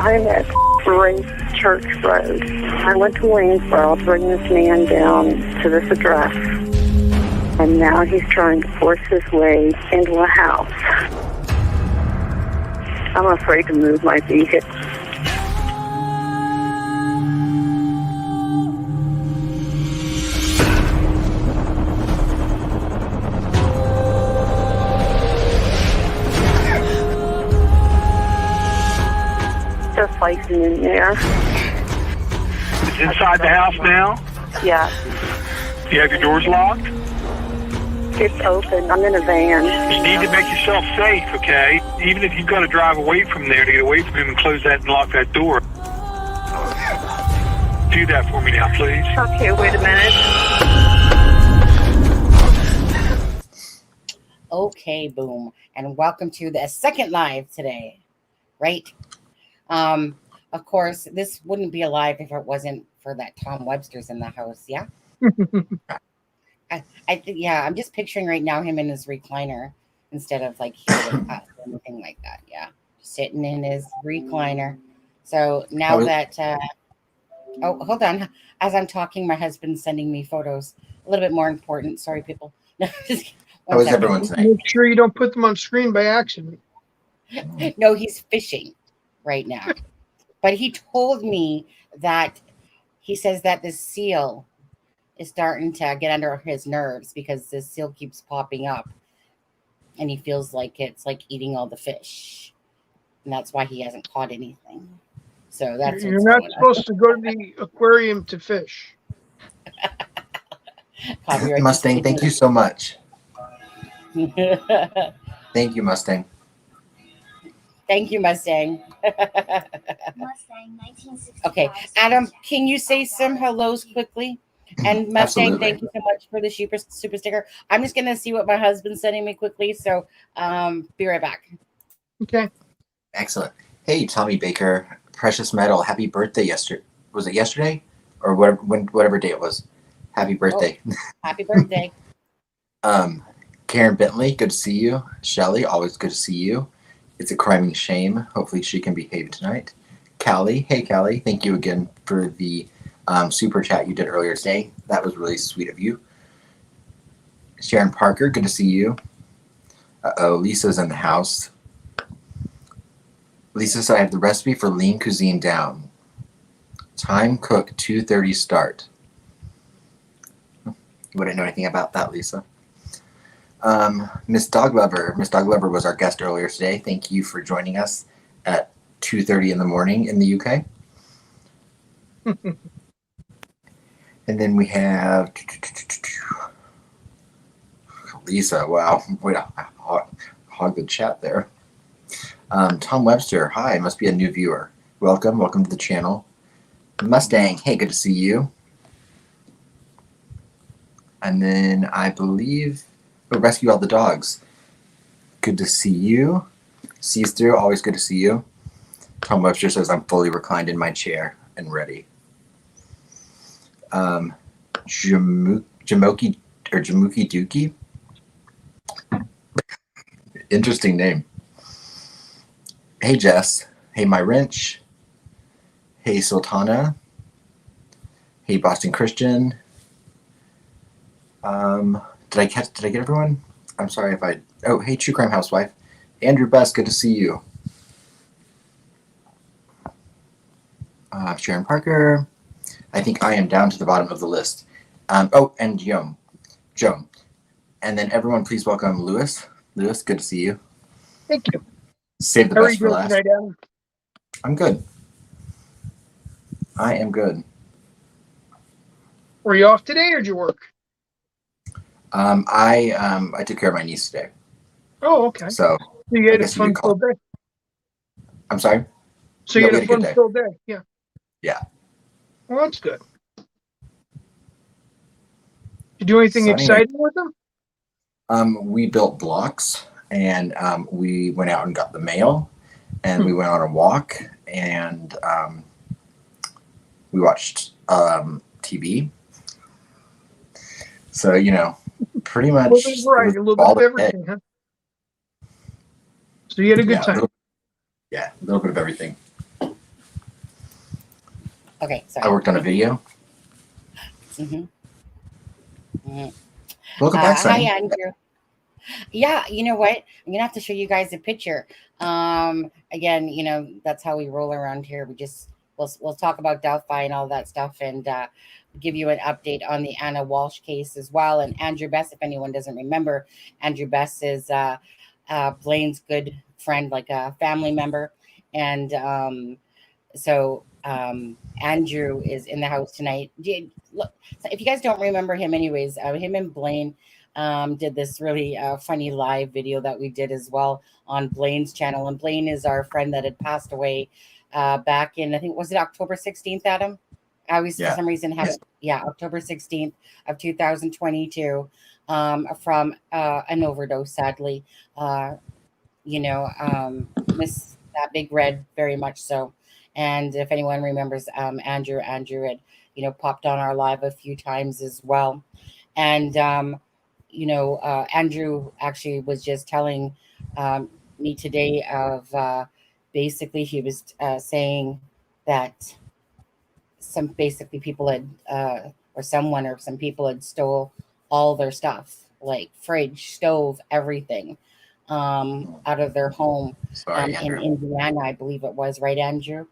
I'm at Grace Church Road. I went to Waynesboro to bring this man down to this address, and now he's trying to force his way into a house. I'm afraid to move my vehicle. Just fighting in there. It's inside the house now? Yeah. You have your doors locked? It's open. I'm in a van. You need to make yourself safe, okay? Even if you've got to drive away from there to get away from him and close that and lock that door. Do that for me now, please. Okay, wait a minute. Okay, boom. And welcome to the second live today, right? Of course, this wouldn't be alive if it wasn't for that Tom Webster's in the house, yeah? I'm just picturing right now him in his recliner instead of like here with us or anything like that, yeah. Sitting in his recliner. So now oh, hold on. As I'm talking, my husband's sending me photos. A little bit more important. Sorry, people. No, just How is everyone tonight? Make sure you don't put them on screen by accident. No, he's fishing right now. But he told me that he says that the seal is starting to get under his nerves because the seal keeps popping up. And he feels like it's like eating all the fish. And that's why he hasn't caught anything. So that's You're not supposed to go to the aquarium to fish. Mustang, thank you so much. Thank you, Mustang. Thank you, Mustang. Mustang, 1965. Okay, Adam, can you say some hellos quickly? And Mustang, Absolutely. thank you so much for the super sticker. I'm just gonna see what my husband's sending me quickly. So, be right back. Okay. Excellent. Hey, Tommy Baker, Precious Metal, happy birthday yesterday. Was it yesterday? Or whatever day it was. Happy birthday. Oh, happy birthday. Karen Bentley, good to see you. Shelly, always good to see you. It's a criming shame. Hopefully she can behave tonight. Callie, hey Callie, thank you again for the super chat you did earlier today. That was really sweet of you. Sharon Parker, good to see you. Uh-oh, Lisa's in the house. Lisa said I have the recipe for lean cuisine down. Time cook 2:30 start. Wouldn't know anything about that, Lisa. Miss Dog Lover. Miss Dog Lover was our guest earlier today. Thank you for joining us at 2:30 in the morning in the UK. And then we have Lisa. Wow, way to hog the chat there. Tom Webster. Hi, must be a new viewer. Welcome to the channel. Mustang. Hey, good to see you. And then I believe Rescue All the Dogs. Good to see you. Sees through, always good to see you. Tom Webster says I'm fully reclined in my chair and ready. Jamuki Dookie. Interesting name. Hey Jess. Hey My Wrench. Hey Sultana. Hey Boston Christian. Did I get everyone? I'm sorry if I... Oh, hey, True Crime Housewife. Andrew Best, good to see you. Sharon Parker. I think I am down to the bottom of the list. Oh, and Joan. And then everyone, please welcome Lewis. Lewis, good to see you. Thank you. Save the How are best you for doing last. tonight, Adam? I'm good. I am good. Were you off today or did you work? I took care of my niece today. Oh, okay. So you I had a guess you fun could call full it. day. I'm sorry? So Yeah, you we had a had a good fun day. full day. Yeah. Yeah. Well, that's good. Did you do anything So exciting with them? We built blocks and we went out and got the mail and we went on a walk and we watched TV. So, pretty much A little bit of variety, a little bit of everything, huh? So you had a good time. A little bit of everything. Okay, I sorry. worked on a video. Mm-hmm. Mm-hmm. Welcome back, Hi, Sunny. Andrew. Yeah, you know what? I'm gonna have to show you guys a picture. Again, that's how we roll around here. We'll talk about Delphi and all that stuff, and give you an update on the Anna Walsh case as well. And Andrew Best, if anyone doesn't remember, Andrew Best is Blaine's good friend, like a family member, and Andrew is in the house tonight. Look, if you guys don't remember him, anyways, him and Blaine did this really funny live video that we did as well on Blaine's channel. And Blaine is our friend that had passed away back in, I think, was it October 16th, Adam? I always, for some reason, have October 16th of 2022 from an overdose, sadly. Miss that Big Red very much so. And if anyone remembers, Andrew had, popped on our live a few times as well. And, Andrew actually was just telling me today of basically he was saying that some basically people had, or someone or some people had stole all their stuff, like fridge, stove, everything out of their home in Indiana, I believe it was, right, Andrew?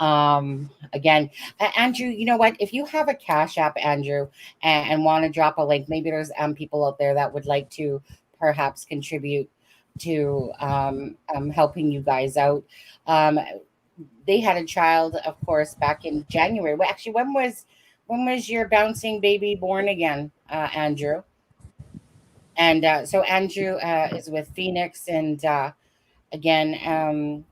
Again, Andrew, you know what? If you have a Cash App, Andrew, and want to drop a link, maybe there's people out there that would like to perhaps contribute to helping you guys out. They had a child, of course, back in January. Well, actually, when was your bouncing baby born again, Andrew? And so Andrew is with Phoenix, and again,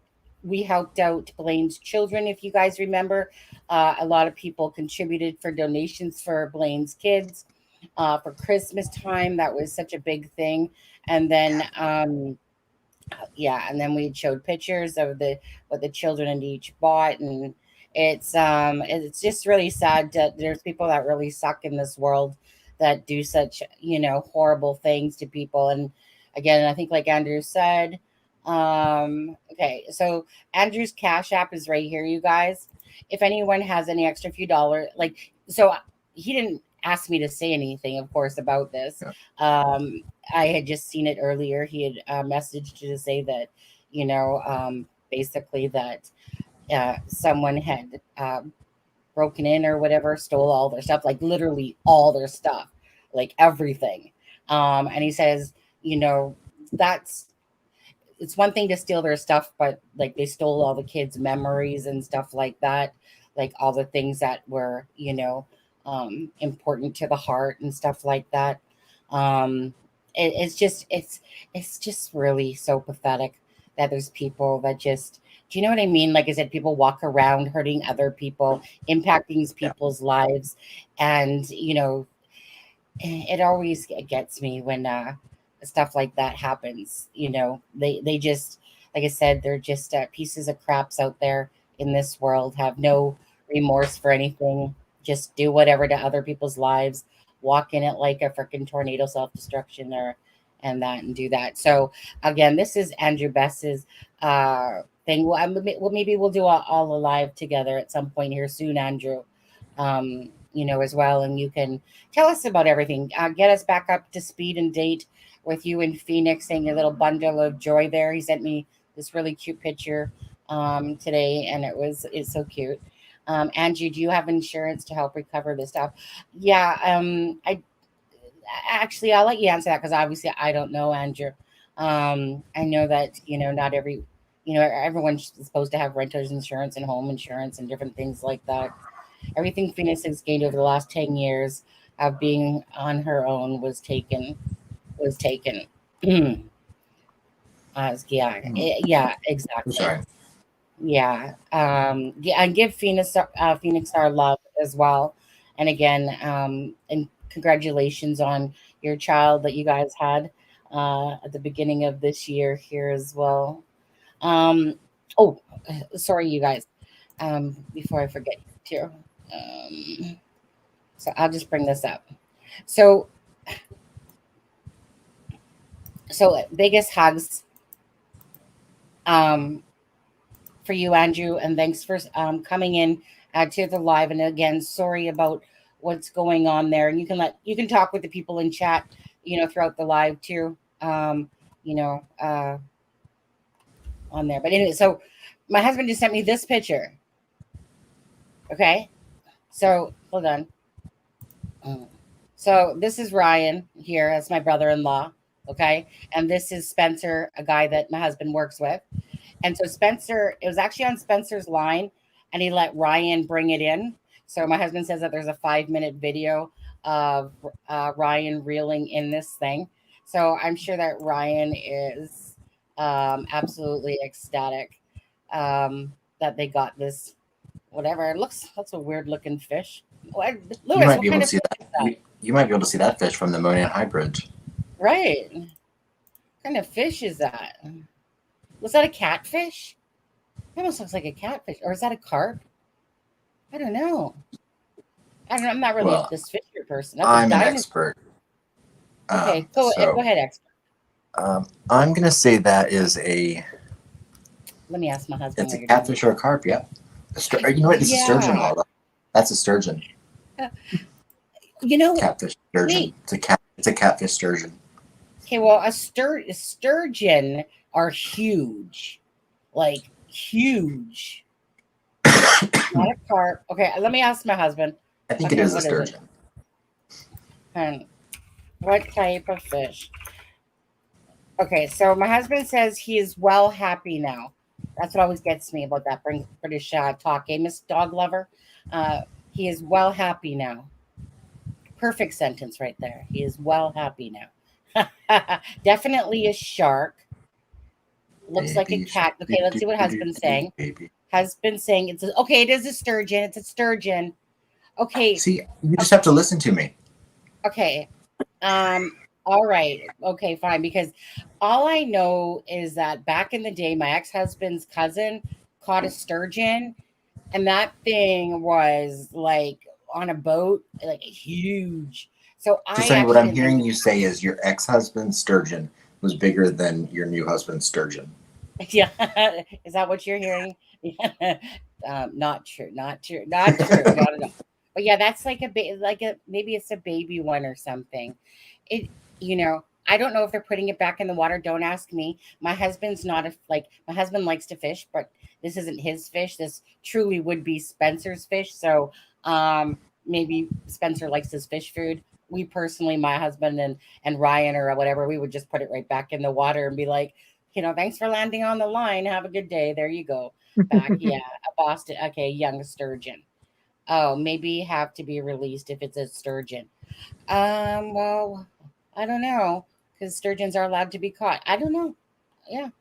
we helped out Blaine's children. If you guys remember, a lot of people contributed for donations for Blaine's kids for Christmas time. That was such a big thing. And then, and then we showed pictures of what the children had each bought, and it's just really sad that there's people that really suck in this world that do such horrible things to people. And again, I think like Andrew said, okay, so Andrew's Cash App is right here, you guys. If anyone has any extra few dollars, like, so he didn't ask me to say anything, of course, about this. I had just seen it earlier. He had messaged to say that, basically that someone had broken in or whatever, stole all their stuff, like literally all their stuff, like everything. And he says, that's it's one thing to steal their stuff, but like they stole all the kids' memories and stuff like that, like all the things that were, important to the heart and stuff like that. It's just really so pathetic that there's people that just, do you know what I mean? Like I said, people walk around hurting other people, impacting people's lives, and it always gets me when stuff like that happens. They just, like I said, they're just pieces of craps out there in this world, have no remorse for anything, just do whatever to other people's lives, walk in it like a freaking tornado, self-destruction, and do that. So again, this is Andrew Best's thing. Well, maybe we'll do all alive together at some point here soon, Andrew. As well, and you can tell us about everything. Get us back up to speed and date with you in Phoenix, saying a little bundle of joy there. He sent me this really cute picture today, and it's so cute. Angie, do you have insurance to help recover this stuff? Yeah, I'll let you answer that because obviously I don't know, Andrew. I know that not everyone's supposed to have renters insurance and home insurance and different things like that. Everything Phoenix has gained over the last 10 years of being on her own was taken. Yeah, exactly. Sorry. Yeah. And give Phoenix our love as well. And again, and congratulations on your child that you guys had at the beginning of this year here as well. Oh, sorry, you guys. Before I forget to, so I'll just bring this up. So biggest hugs for you, Andrew, and thanks for coming in to the live. And again, sorry about what's going on there. And you can talk with the people in chat, throughout the live too. On there. But anyway, so my husband just sent me this picture. Okay. So hold on. So this is Ryan here. That's my brother-in-law. Okay. And this is Spencer, a guy that my husband works with. And so Spencer, it was actually on Spencer's line, and he let Ryan bring it in. So my husband says that there's a 5-minute video of Ryan reeling in this thing. So I'm sure that Ryan is absolutely ecstatic that they got this, whatever. That's a weird looking fish. Lewis, you might be able to see that. You might be able to see that fish from the Monahan High Bridge. Right. What kind of fish is that? Was that a catfish? It almost looks like a catfish. Or is that a carp? I don't know. I'm not really this fisher person. I'm an expert. Okay, go ahead, expert. I'm going to say that is a... Let me ask my husband. It's a catfish or a carp, yeah. You know what? It's a sturgeon, Laura. That's a sturgeon. Catfish sturgeon. Wait. It's a catfish sturgeon. Okay, well, a sturgeon are huge. Like, huge. Not a carp. Okay, let me ask my husband. I think it is a sturgeon. What type of fish? Okay, so my husband says he is well happy now. That's what always gets me about that British talk. Miss Dog Lover? He is well happy now. Perfect sentence right there. He is well happy now. Definitely a shark. Looks like a cat. Okay, let's see what husband's saying. Husband's saying it is a sturgeon. It's a sturgeon. Okay. See, you just have to listen to me. Okay. All right. Okay, fine. Because all I know is that back in the day, my ex-husband's cousin caught a sturgeon, and that thing was like on a boat, like huge. So what I'm hearing you say is your ex-husband's sturgeon was bigger than your new husband's sturgeon. Yeah. Is that what you're hearing? Not true. Not at all. But yeah, that's like maybe it's a baby one or something. I don't know if they're putting it back in the water. Don't ask me. My husband's my husband likes to fish, but this isn't his fish. This truly would be Spencer's fish. So maybe Spencer likes his fish food. We personally, my husband and Ryan or whatever, we would just put it right back in the water and be like, thanks for landing on the line. Have a good day. There you go. Back. Yeah. A Boston. Okay. Young sturgeon. Oh, maybe have to be released if it's a sturgeon. Well, I don't know, because sturgeons are allowed to be caught. I don't know. Yeah.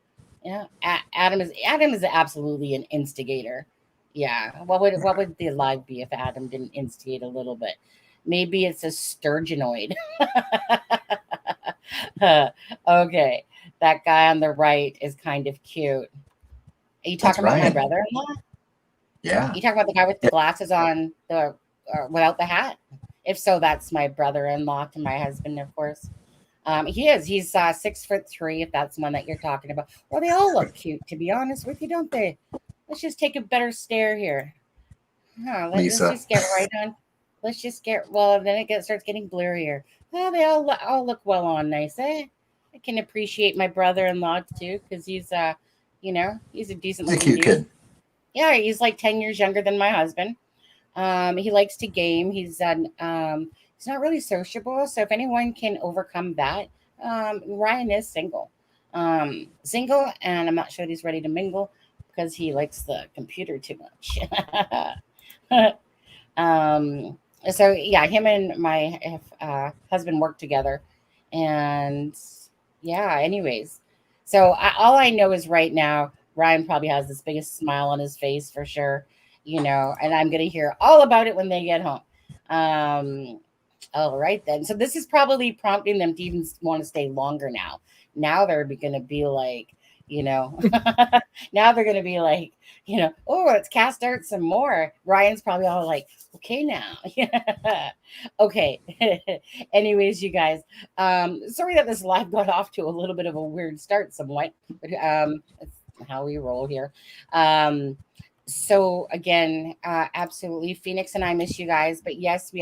Adam is absolutely an instigator. Yeah. What would the live be if Adam didn't instigate a little bit? Maybe it's a sturgeonoid. Okay. That guy on the right is kind of cute. Are you talking about my brother-in-law? Yeah. You talking about the guy with the glasses on, without the hat? If so, that's my brother-in-law to my husband, of course. He is. He's 6'3", if that's the one that you're talking about. Well, they all look cute, to be honest with you, don't they? Let's just take a better stare here. Let's just get right on. Let's just get, then it starts getting blurrier. Oh, they all look well on nice, eh? I can appreciate my brother-in-law, too, because he's, he's a decent looking cute kid. Yeah, he's like 10 years younger than my husband. He likes to game. He's not really sociable. So if anyone can overcome that, Ryan is single. And I'm not sure he's ready to mingle because he likes the computer too much. So yeah, him and my husband work together, and yeah. Anyways, so all I know is right now Ryan probably has this biggest smile on his face for sure, and I'm gonna hear all about it when they get home. All right then. So this is probably prompting them to even want to stay longer now. Now they're going to be like, now they're going to be like, oh, let's cast out some more. Ryan's probably all like, okay now. Okay. Anyways, you guys, sorry that this live got off to a little bit of a weird start somewhat, but that's how we roll here. So again, absolutely, Phoenix and I miss you guys. But yes, we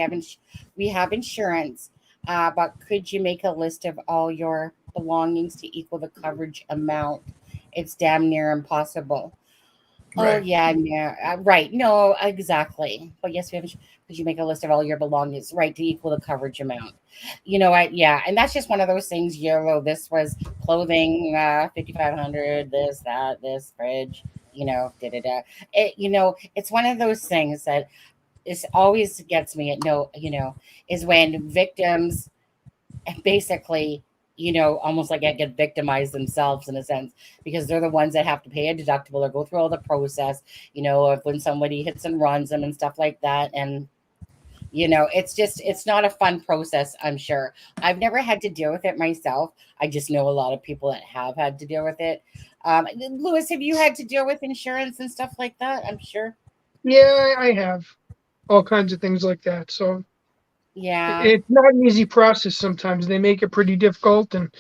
have insurance. But could you make a list of all your belongings to equal the coverage amount? It's damn near impossible. Oh Right. yeah, yeah, right. No, exactly. But yes, we have. Could you make a list of all your belongings, right, to equal the coverage amount? You know what? Yeah, and that's just one of those things. Yellow. This was clothing, 5,500. This, that, this fridge. Da da da. It's one of those things that is always gets me. Is when victims basically almost like get victimized themselves in a sense because they're the ones that have to pay a deductible or go through all the process of when somebody hits and runs them and stuff like that. And it's not a fun process. I'm sure I've never had to deal with it myself. I just know a lot of people that have had to deal with it. Lewis, have you had to deal with insurance and stuff like that? I'm sure. Yeah, I have all kinds of things like that. So Yeah. it's not an easy process sometimes. They make it pretty difficult, and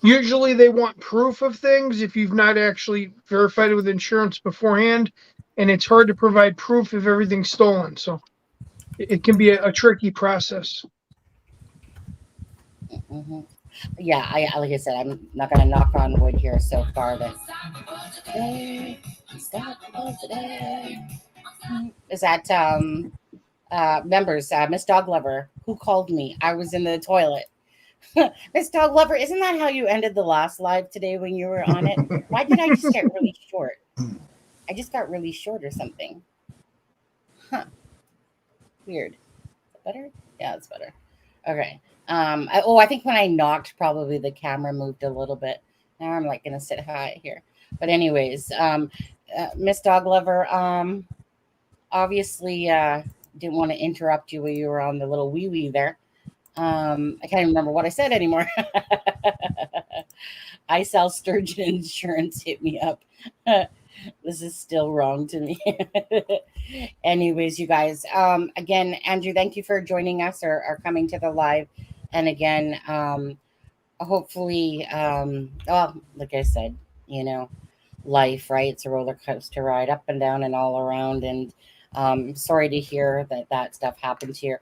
usually they want proof of things if you've not actually verified it with insurance beforehand, and it's hard to provide proof if everything's stolen. So it can be a tricky process. hmm Yeah, like I said, I'm not gonna knock on wood here so far, but is that members, Miss Dog Lover, who called me? I was in the toilet. Miss Dog Lover, isn't that how you ended the last live today when you were on it? Why did I just get really short? I just got really short or something. Huh. Weird. Is that better? Yeah, it's better. Okay. I think when I knocked, probably the camera moved a little bit. Now I'm like gonna sit high here. But anyways, Miss Dog Lover, obviously didn't want to interrupt you when you were on the little wee wee there. I can't even remember what I said anymore. I sell sturgeon insurance. Hit me up. This is still wrong to me. Anyways, you guys, again, Andrew, thank you for joining us or coming to the live. And again, hopefully, well, like I said, life, right? It's a roller coaster ride up and down and all around. And sorry to hear that stuff happens here.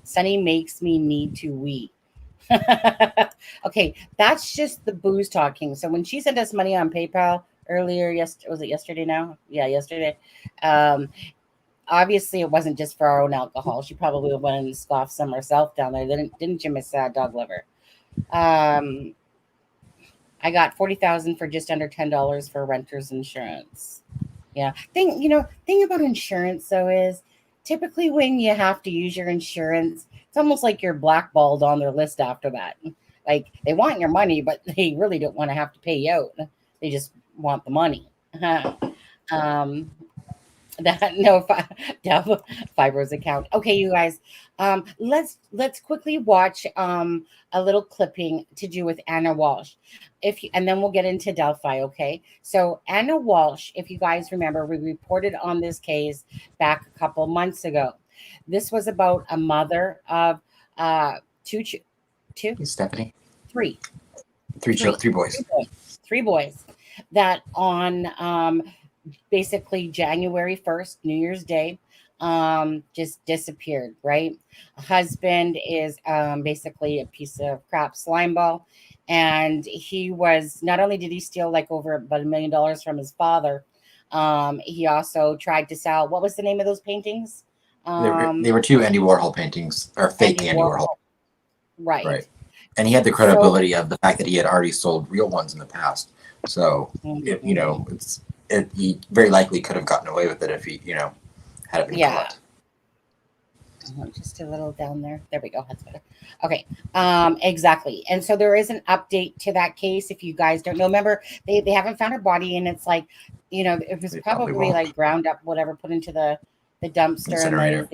Sunny makes me need to wee. Okay, that's just the booze talking. So when she sent us money on PayPal earlier, was it yesterday now? Yeah, yesterday. Um, Obviously, it wasn't just for our own alcohol. She probably went and scoffed some herself down there. Didn't you, Miss Dog Lover? I got 40,000 for just under $10 for renter's insurance. Yeah, thing about insurance though is typically when you have to use your insurance, it's almost like you're blackballed on their list after that. Like they want your money, but they really don't want to have to pay you out. They just want the money. um, that no fibro's account. Okay, you guys, let's quickly watch a little clipping to do with Anna Walsh, and then we'll get into Delphi. Okay, so Anna Walsh, if you guys remember, we reported on this case back a couple months ago. This was about a mother of two, Stephanie. three Boys. Three boys that on basically January 1st, New Year's Day, just disappeared, right? A husband is basically a piece of crap slime ball. And he was, not only did he steal like over about $1 million from his father, he also tried to sell, what was the name of those paintings? They were two Andy Warhol paintings, or fake Andy Warhol. Right. And he had the credibility of the fact that he had already sold real ones in the past. So, he very likely could have gotten away with it if he, had it been caught. Just a little down there. There we go. That's better. Okay. Exactly. And so there is an update to that case. If you guys don't know, remember they haven't found her body, and it's like, it was probably like ground up, whatever, put into the dumpster. Incinerator.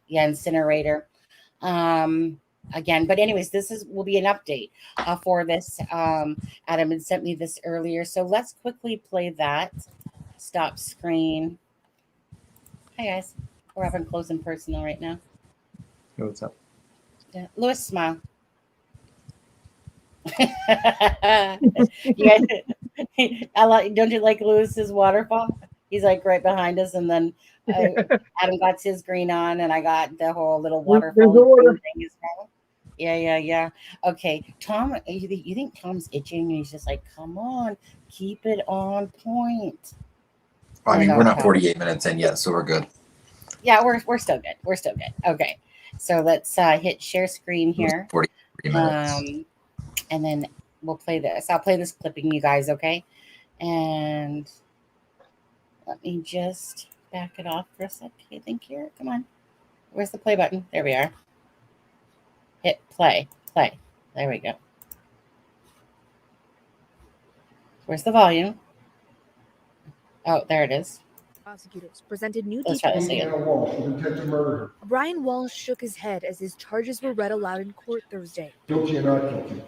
Incinerator. Again, but anyways, will be an update for this. Adam had sent me this earlier, so let's quickly play that. Stop screen. Hi guys, we're having close and personal right now. Hey, what's up? Yeah. Lewis, smile. You guys, Don't you like Lewis's waterfall? He's like right behind us, and then Adam got his green on, and I got the whole little waterfall green thing as well. Yeah. Okay, Tom, you think Tom's itching? And he's just like, come on, keep it on point. I mean, we're not 48 minutes in yet, so we're good. Yeah, we're still good. We're still good. Okay, so let's hit share screen here. 43 minutes. And then we'll play this. I'll play this clipping, you guys, okay? And let me just back it off for a sec. I think here. Come on. Where's the play button? There we are. Hit play. Play. There we go. Where's the volume? Oh, there it is. Prosecutors presented new details. Brian Walsh shook his head as his charges were read aloud in court Thursday. Guilty or not guilty?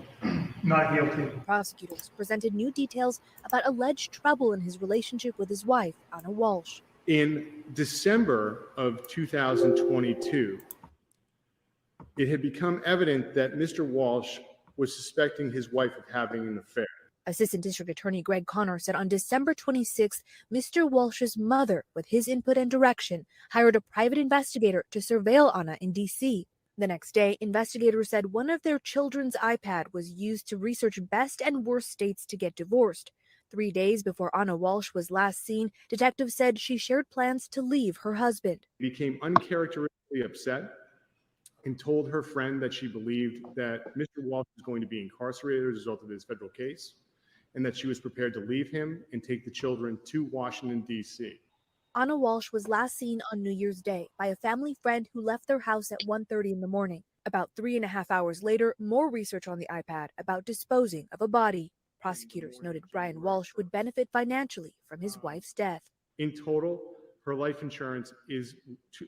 Not guilty. Prosecutors presented new details about alleged trouble in his relationship with his wife, Anna Walsh. In December of 2022, it had become evident that Mr. Walsh was suspecting his wife of having an affair. Assistant District Attorney Greg Connor said on December 26th, Mr. Walsh's mother, with his input and direction, hired a private investigator to surveil Anna in D.C. The next day, investigators said one of their children's iPad was used to research best and worst states to get divorced. 3 days before Anna Walsh was last seen, detectives said she shared plans to leave her husband. She became uncharacteristically upset and told her friend that she believed that Mr. Walsh was going to be incarcerated as a result of his federal case, and that she was prepared to leave him and take the children to Washington, D.C. Anna Walsh was last seen on New Year's Day by a family friend who left their house at 1:30 in the morning. About 3.5 hours later, more research on the iPad about disposing of a body. Prosecutors noted Brian Walsh would benefit financially from his wife's death. In total, her life insurance is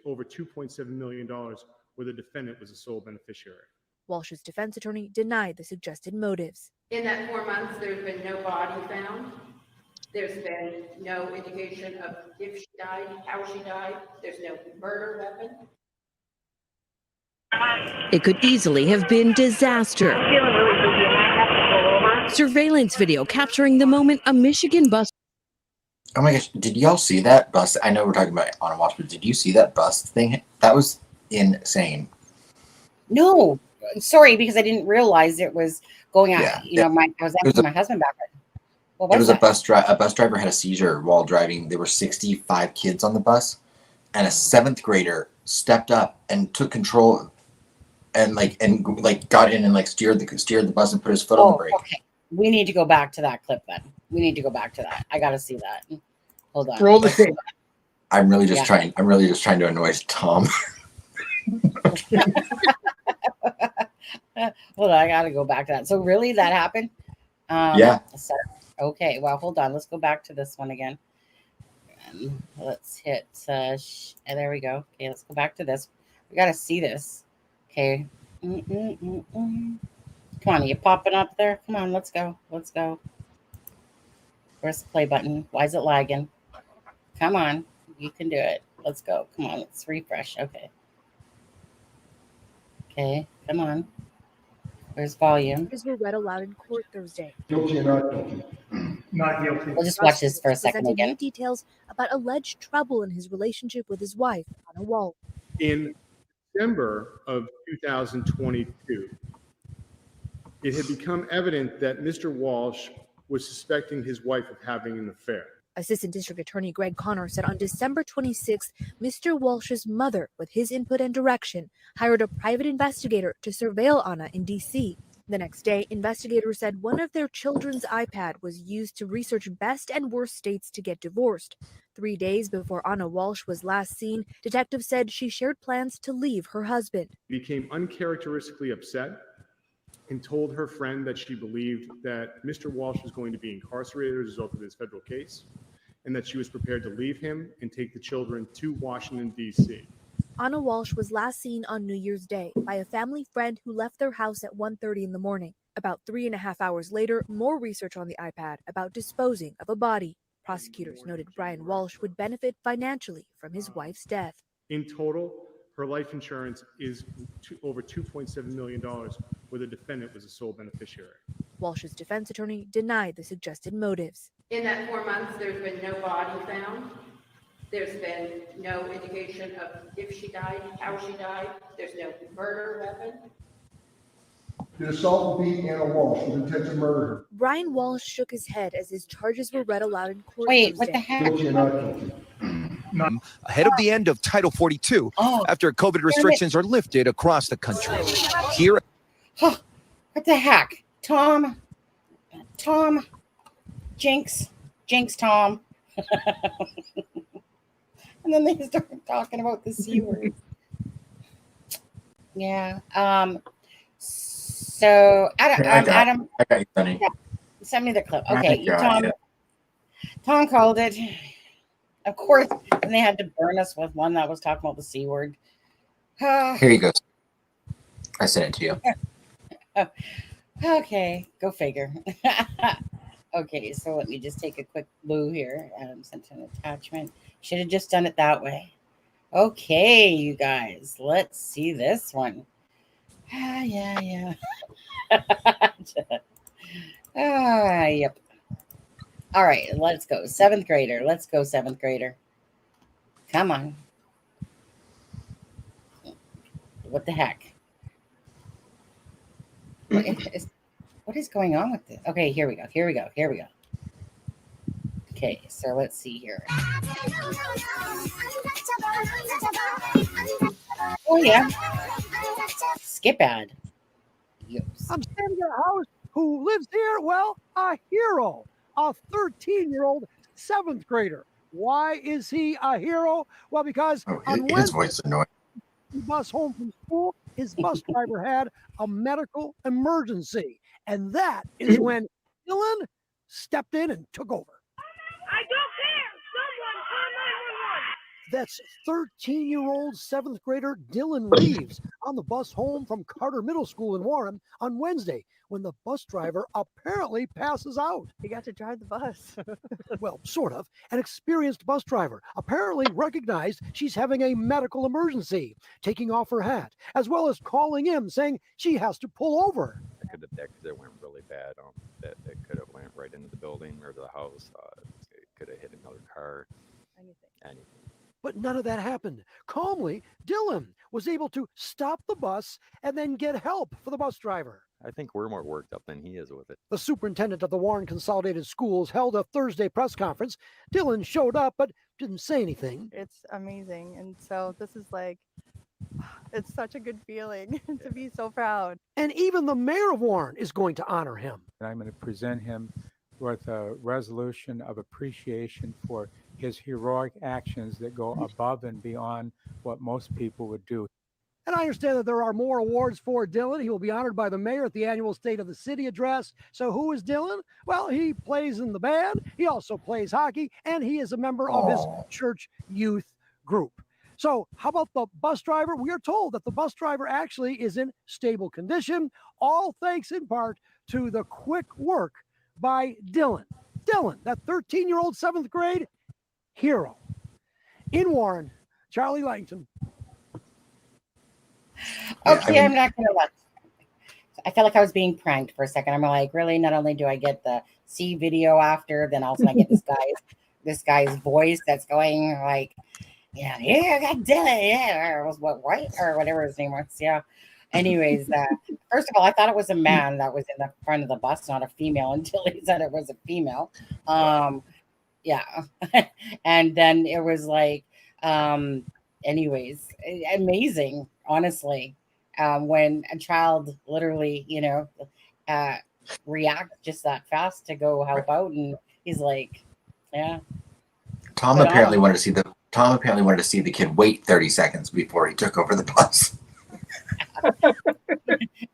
over $2.7 million, where the defendant was the sole beneficiary. Walsh's defense attorney denied the suggested motives. In that 4 months, there's been no body found. There's been no indication of if she died, how she died. There's no murder weapon. It could easily have been disaster. Surveillance video capturing the moment a Michigan bus. Oh my gosh, did y'all see that bus? I know we're talking about Anna Walsh, but did you see that bus thing? That was insane. No, sorry, because I didn't realize it was going out. Yeah, I was asking my husband about it. What was it was that? a bus driver had a seizure while driving. There were 65 kids on the bus, and a 7th grader stepped up and took control and got in and steered the bus and put his foot on the brake. Okay. We need to go back to that clip then. We need to go back to that. I got to see that. Hold on. Roll the tape. I'm really just trying to annoy Tom. Hold on, I got to go back to that. So really that happened? Yeah. Okay, well, hold on. Let's go back to this one again. Let's hit, there we go. Okay, let's go back to this. We got to see this. Okay. Come on, are you popping up there? Come on, let's go. Let's go. Where's the play button? Why is it lagging? Come on. You can do it. Let's go. Come on, let's refresh. Okay. Okay, come on. Where's volume? Charges were read aloud in court Thursday. Guilty or not guilty? Not guilty. We'll just watch this for a second presented again. new details about alleged trouble in his relationship with his wife, Anna Walsh. In December of 2022, it had become evident that Mr. Walsh was suspecting his wife of having an affair. Assistant District Attorney Greg Connor said on December 26th, Mr. Walsh's mother, with his input and direction, hired a private investigator to surveil Anna in D.C. The next day, investigators said one of their children's iPad was used to research best and worst states to get divorced. 3 days before Anna Walsh was last seen, detectives said she shared plans to leave her husband. She became uncharacteristically upset and told her friend that she believed that Mr. Walsh was going to be incarcerated as a result of his federal case, and that she was prepared to leave him and take the children to Washington, D.C. Anna Walsh was last seen on New Year's Day by a family friend who left their house at 1:30 in the morning. About 3.5 hours later, more research on the iPad about disposing of a body. Prosecutors noted Brian Walsh would benefit financially from his wife's death. In total, her life insurance is over $2.7 million, where the defendant was the sole beneficiary. Walsh's defense attorney denied the suggested motives. In that 4 months, there's been no body found. There's been no indication of if she died, how she died. There's no murder weapon. Did assault and beat Anna Walsh with intent to murder her? Brian Walsh shook his head as his charges were read aloud in court. Wait, what Tuesday. the heck? Guilty or not guilty? Ahead of the end of Title 42 after COVID restrictions are lifted across the country. Here, What the heck? Tom, Jinx, Tom. And then they start talking about the C word. Yeah. So Adam, I got you, Sonny. yeah, send me the clip. I Okay, got it. Tom called it. Of course, and they had to burn us with one that was talking about the C word. Here you go. I sent it to you. Okay, go figure. Okay, so let me just take a quick blue here. Sent an attachment. Should have just done it that way. Okay, you guys, let's see this one. Yeah. Yep. All right, let's go. Seventh grader. Let's go, seventh grader. Come on. What the heck? What is going on with this? Okay, here we go. Okay, so let's see here. Oh, yeah. Skip ad. Yes. I'm standing at a house. Who lives here? Well, a hero, a 13-year-old seventh grader. Why is he a hero? Well, because on his voice is annoying. the bus home from school, his bus driver had a medical emergency. And that is when Dylan stepped in and took over. I don't care. Someone call 911. That's 13-year-old seventh grader Dylan Reeves on the bus home from Carter Middle School in Warren on Wednesday when the bus driver apparently passes out. He got to drive the bus. Well, sort of. An experienced bus driver apparently recognized she's having a medical emergency, taking off her hat, as well as calling him saying she has to pull over. That could have went really bad. That could have went right into the building or to the house. It could have hit another car. Anything. But none of that happened. Calmly, Dylan was able to stop the bus and then get help for the bus driver. I think we're more worked up than he is with it. The superintendent of the Warren Consolidated Schools held a Thursday press conference. Dylan showed up but didn't say anything. It's amazing. And so this is like, it's such a good feeling to be so proud. And even the mayor of Warren is going to honor him. I'm going to present him with a resolution of appreciation for his heroic actions that go above and beyond what most people would do. And I understand that there are more awards for Dylan. He will be honored by the mayor at the annual State of the City address. So who is Dylan? Well, he plays in the band. He also plays hockey, and he is a member of his church youth group. So how about the bus driver? We are told that the bus driver actually is in stable condition, all thanks in part to the quick work by Dylan. Dylan, that 13-year-old seventh grade hero. In Warren, Charlie Langton. Okay, I'm not gonna let. I felt like I was being pranked for a second. I'm like, really? Not only do I get the C video after, then also I get this guy's voice that's going like, yeah, I got Dylan, yeah, or was what white or whatever his name was, yeah. Anyways, first of all, I thought it was a man that was in the front of the bus, not a female, until he said it was a female. Yeah, and then it was like, anyways, amazing. Honestly, when a child literally, reacts just that fast to go help out, and he's like, yeah. Tom apparently wanted to see the kid wait 30 seconds before he took over the bus.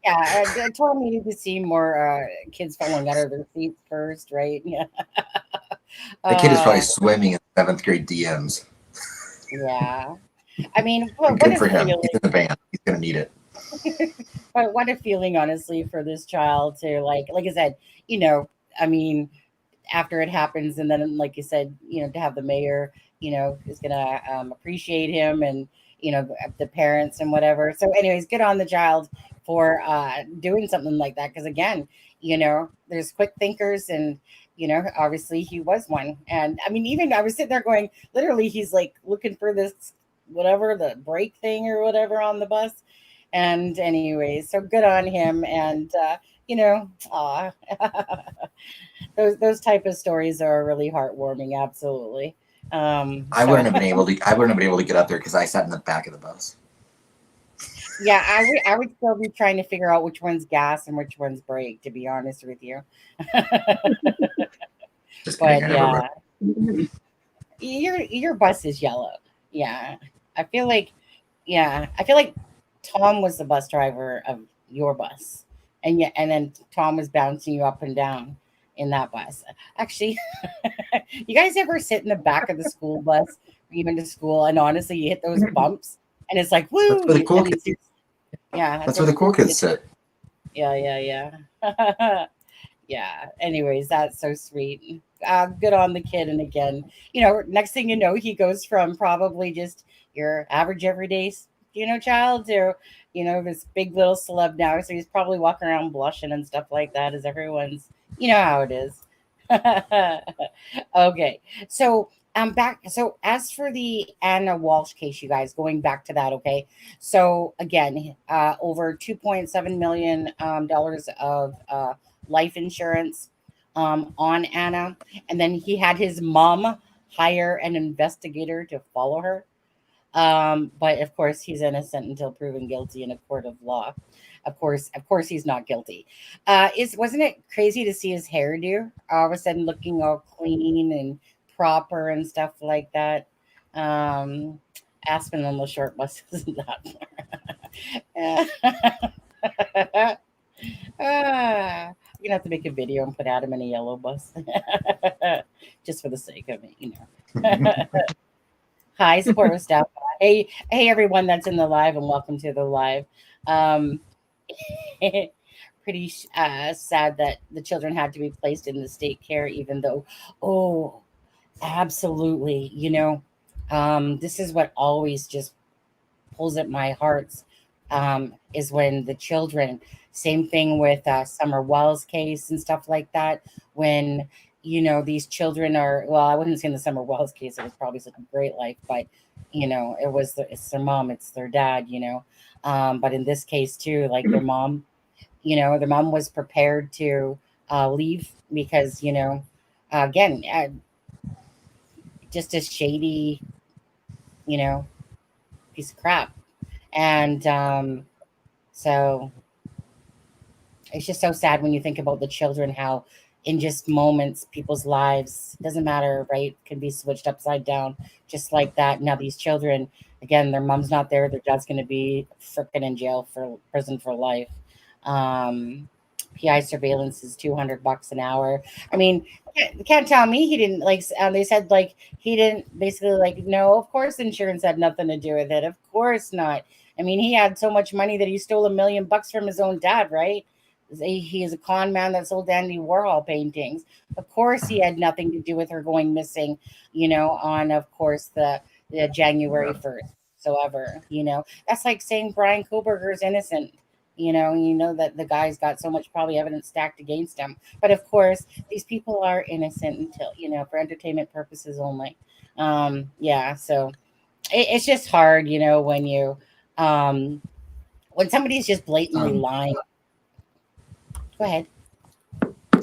Yeah, I told me to see more kids falling out of their seats first, right? Yeah. The kid is probably swimming in seventh grade DMs. Yeah. I mean, good for him. He's in the van. He's going to need it. But what a feeling, honestly, for this child to like I said, I mean, after it happens, and then like you said, to have the mayor, is going to appreciate him, and the parents and whatever. So anyways, good on the child for doing something like that. Because again, there's quick thinkers, and obviously he was one. And I mean, even I was sitting there going, literally, he's like looking for this whatever, the brake thing or whatever on the bus. And anyways, so good on him. And aw. those type of stories are really heartwarming. Absolutely. I wouldn't have been able to get up there because I sat in the back of the bus. Yeah, I would still be trying to figure out which one's gas and which one's brake, to be honest with you. Just But kidding, yeah, your bus is yellow. Yeah, I feel like Tom was the bus driver of your bus, and then Tom was bouncing you up and down in that bus. Actually, you guys ever sit in the back of the school bus, even to school, and honestly, you hit those bumps, and it's like woo. That's where the cool kids. Yeah, That's where the cool kids sit. Yeah. Yeah. Anyways, that's so sweet. Good on the kid. And again, next thing you know, he goes from probably just your average everyday, child to, this big little celeb now. So he's probably walking around blushing and stuff like that, as everyone's, how it is. Okay. So back. So as for the Anna Walsh case, you guys, going back to that, okay. So again, over $2.7 million dollars of life insurance on Anna, and then he had his mom hire an investigator to follow her. But of course, he's innocent until proven guilty in a court of law. Of course, he's not guilty. Wasn't it crazy to see his hairdo all of a sudden looking all clean and proper and stuff like that? Aspen on the short bus isn't that. You're gonna have to make a video and put Adam in a yellow bus, just for the sake of it, Hi, support staff. Hey, everyone that's in the live, and welcome to the live. Pretty sad that the children had to be placed in the state care, even though, absolutely, this is what always just pulls at my hearts, is when the children, same thing with Summer Wells case and stuff like that, when these children are, well, I wouldn't say in the Summer Wells case, it was probably such a great life, but it's their mom, it's their dad, but in this case too, like their mom was prepared to leave because again, just a shady piece of crap. And so it's just so sad when you think about the children, how in just moments people's lives, doesn't matter, right, can be switched upside down just like that. Now these children, again, their mom's not there, their dad's going to be freaking in jail for prison for life. PI surveillance is $200 an hour. I mean, you can't tell me he didn't, like, they said, like, he didn't, basically, like, no, of course insurance had nothing to do with it, of course not. I mean, he had so much money that he stole $1 million from his own dad, right? He is a con man that sold Andy Warhol paintings. Of course, he had nothing to do with her going missing, on, of course, the January 1st. So ever, that's like saying Brian Koberger's innocent. That the guy's got so much probably evidence stacked against him. But of course, these people are innocent until, for entertainment purposes only. So it's just hard, when you, when somebody's just blatantly lying. Go ahead.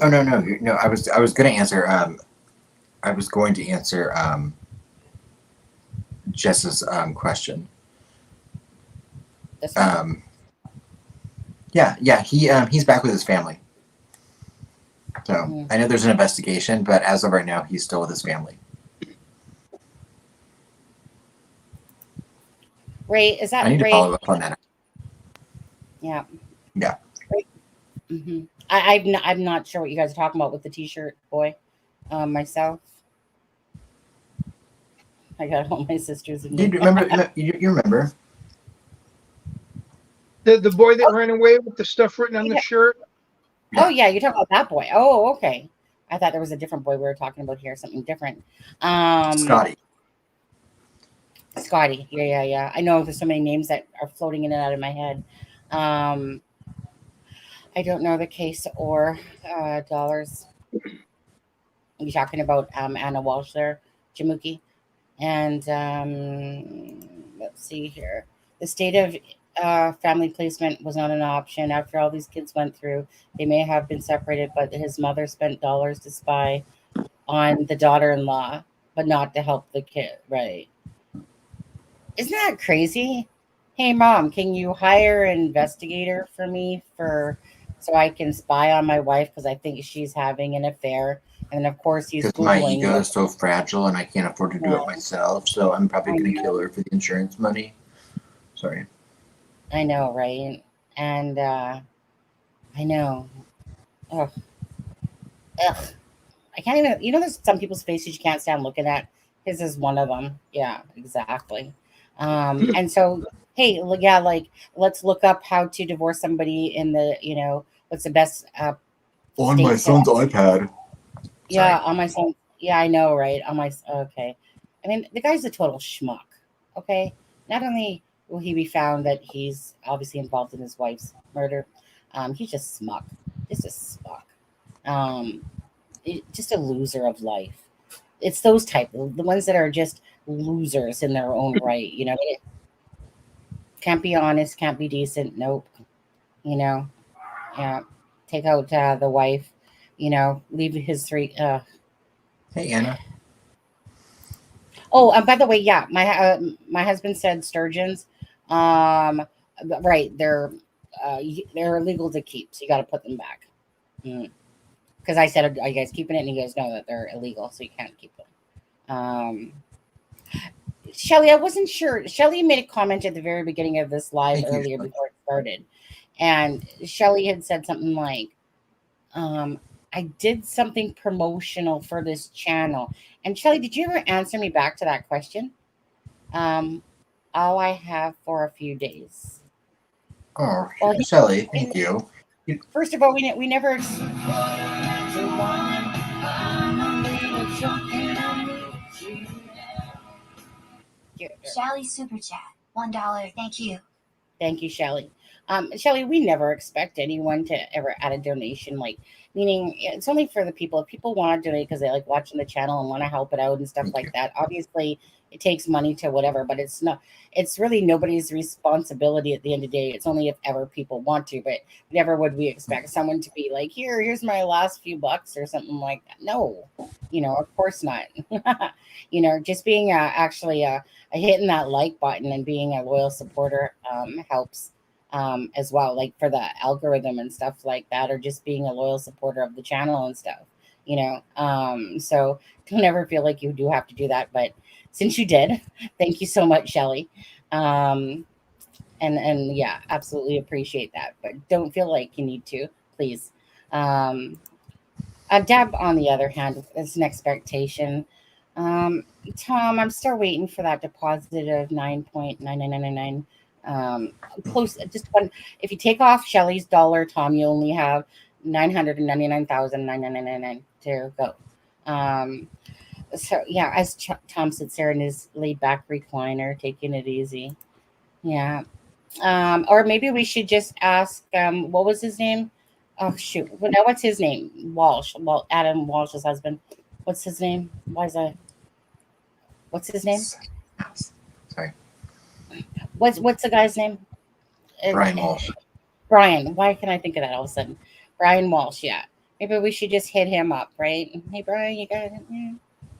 Oh no! I was going to answer. I was going to answer Jess's question. Yeah. He's back with his family. So I know there's an investigation, but as of right now, he's still with his family. Ray, is that I need Ray? to follow up on that. Yeah. Yeah. Mm-hmm. I'm not sure what you guys are talking about with the t-shirt boy. Myself, I got all my sisters. Do you remember? You remember the boy that ran away with the stuff written on the shirt? Oh yeah, you're talking about that boy. Oh, okay. I thought there was a different boy we were talking about here, something different. Scotty. Scotty. Yeah. I know there's so many names that are floating in and out of my head. I don't know the case or dollars. You're talking about Anna Walsh there, Jamuki. And let's see here. The state of family placement was not an option. After all these kids went through, they may have been separated, but his mother spent dollars to spy on the daughter-in-law, but not to help the kid. Right. Isn't that crazy? Hey, mom, can you hire an investigator for me so I can spy on my wife because I think she's having an affair? And of course, he's Because my Googling. ego is so fragile and I can't afford to do it myself, so I'm probably I going to know. kill her for the insurance money. Sorry. I know, right? And I know. Ugh. Ugh. I can't even, there's some people's faces you can't stand looking at. His is one of them. Yeah, exactly. And so, hey, yeah, like, let's look up how to divorce somebody in what's the best On state my to, son's iPad. yeah, on my son. Yeah, I know, right? Okay. I mean, the guy's a total schmuck. Okay. Not only will he be found that he's obviously involved in his wife's murder, he's just smuck. Just a smuck. Just a loser of life. It's those type, the ones that are just losers in their own right. Can't be honest, can't be decent. Nope. Yeah. Take out the wife. Leave his three. Hey, Anna. Oh, and by the way, yeah, my husband said sturgeons. Right, they're illegal to keep, so you got to put them back. Because I said, are you guys keeping it? And you guys know that they're illegal, so you can't keep them. Shelly, I wasn't sure. Shelly made a comment at the very beginning of this live earlier before it started, and Shelly had said something like, I did something promotional for this channel. And Shelly, did you ever answer me back to that question? All I have for a few days. Oh, well, Shelly, thank you. First of all, we never. Shelly Super Chat, $1. Thank you. Thank you, Shelly. Shelly, we never expect anyone to ever add a donation, meaning it's only for the people. If people want to donate because they like watching the channel and want to help it out and stuff like that, obviously it takes money to whatever, but it's really nobody's responsibility at the end of the day. It's only if ever people want to, but never would we expect someone to be like, here's my last few bucks or something like that. No, of course not. Just being actually hitting that like button and being a loyal supporter helps as well, like for the algorithm and stuff like that, or just being a loyal supporter of the channel and stuff, so don't ever feel like you do have to do that, but since you did, thank you so much, Shelly. And yeah, absolutely appreciate that, but don't feel like you need to, please. Deb, on the other hand, is an expectation. Tom, I'm still waiting for that deposit of 9.9999. Close, just one. If you take off Shelly's dollar, Tom, you only have 999,999 to go. So yeah, as Tom sits there in his laid back recliner, taking it easy. Yeah. Or maybe we should just ask. What was his name? Oh shoot! Well, now what's his name? Walsh. Well, Adam Walsh's husband. What's his name? What's his name? Sorry. What's the guy's name? Brian Walsh. Brian. Why can I think of that all of a sudden? Brian Walsh. Yeah. Maybe we should just hit him up, right? Hey, Brian, you got it? Yeah.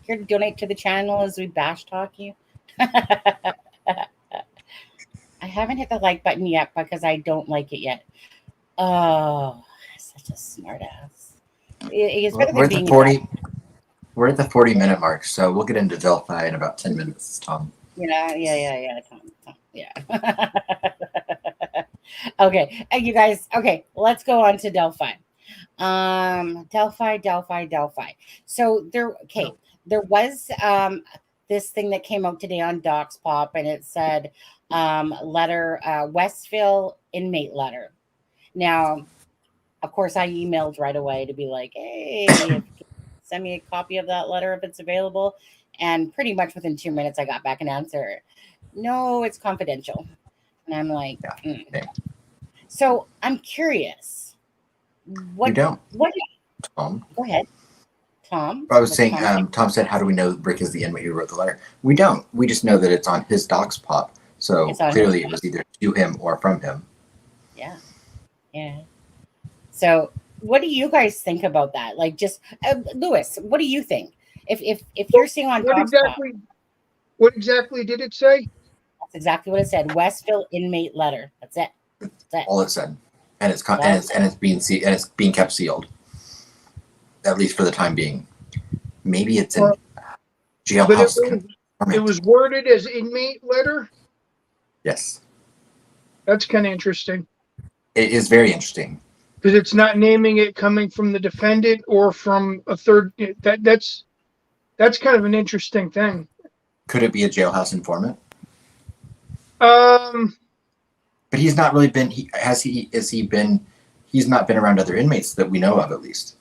Here to donate to the channel as we bash talk you. I haven't hit the like button yet because I don't like it yet. Oh, such a smart ass. We're at the 40. We're at the 40-minute mark, so we'll get into Delphi in about 10 minutes, Tom. Yeah, Tom. Yeah. Okay, you guys. Okay, let's go on to Delphi. Delphi. So there was this thing that came out today on Docs Pop, and it said letter, Westville Inmate letter. Now, of course, I emailed right away to be like, hey, send me a copy of that letter if it's available. And pretty much within 2 minutes, I got back an answer. No, it's confidential. And I'm like, So I'm curious. We don't. What? Tom. Go ahead, Tom. I was What's saying, Tom saying? Tom said, how do we know Rick is the inmate who wrote the letter? We don't. We just know that it's on his docs pop. So clearly it was either to him or from him. Yeah. Yeah. So what do you guys think about that? Like, just Lewis, what do you think? If you're seeing on what exactly did it say? That's exactly what it said. Westville Inmate letter. That's it. That's it. All it said, and it's being kept sealed, at least for the time being. Maybe it's in jailhouse. But it was worded as inmate letter. Yes, that's kind of interesting. It is very interesting because it's not naming it coming from the defendant or from a third. That's kind of an interesting thing. Could it be a jailhouse informant? But he's not really been. He's not been around other inmates that we know of, at least.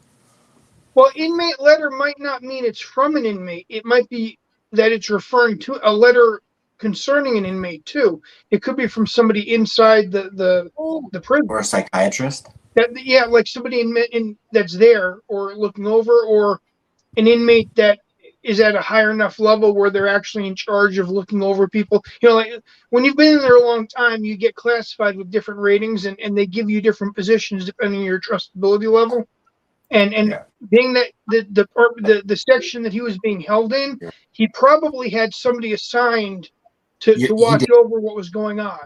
Well, inmate letter might not mean it's from an inmate. It might be that it's referring to a letter concerning an inmate too. It could be from somebody inside the prison, or a psychiatrist. Like somebody that's there or looking over, or an inmate that is at a higher enough level where they're actually in charge of looking over people. Like when you've been in there a long time, you get classified with different ratings, and they give you different positions depending on your trustability level. And being that the section that he was being held in, he probably had somebody assigned to watch over what was going on.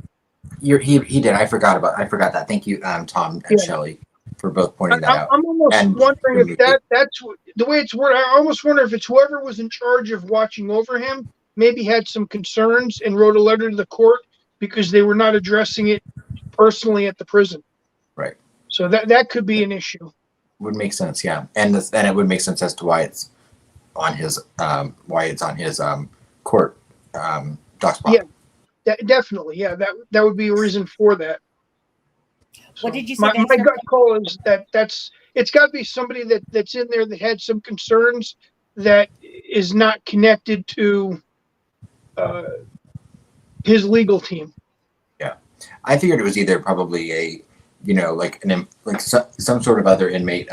He did. I forgot that. Thank you, Tom and Shelley, for both pointing that out. I'm almost wondering if that's the way it's worded. I almost wonder if it's whoever was in charge of watching over him maybe had some concerns and wrote a letter to the court because they were not addressing it personally at the prison. Right. So that could be an issue. Would make sense, yeah, and it would make sense as to why it's on his court docs pop. Yeah, definitely. Yeah, that would be a reason for that. So what did you say? My gut call is it's got to be somebody that's in there that had some concerns that is not connected to his legal team. Yeah, I figured it was either probably some sort of other inmate,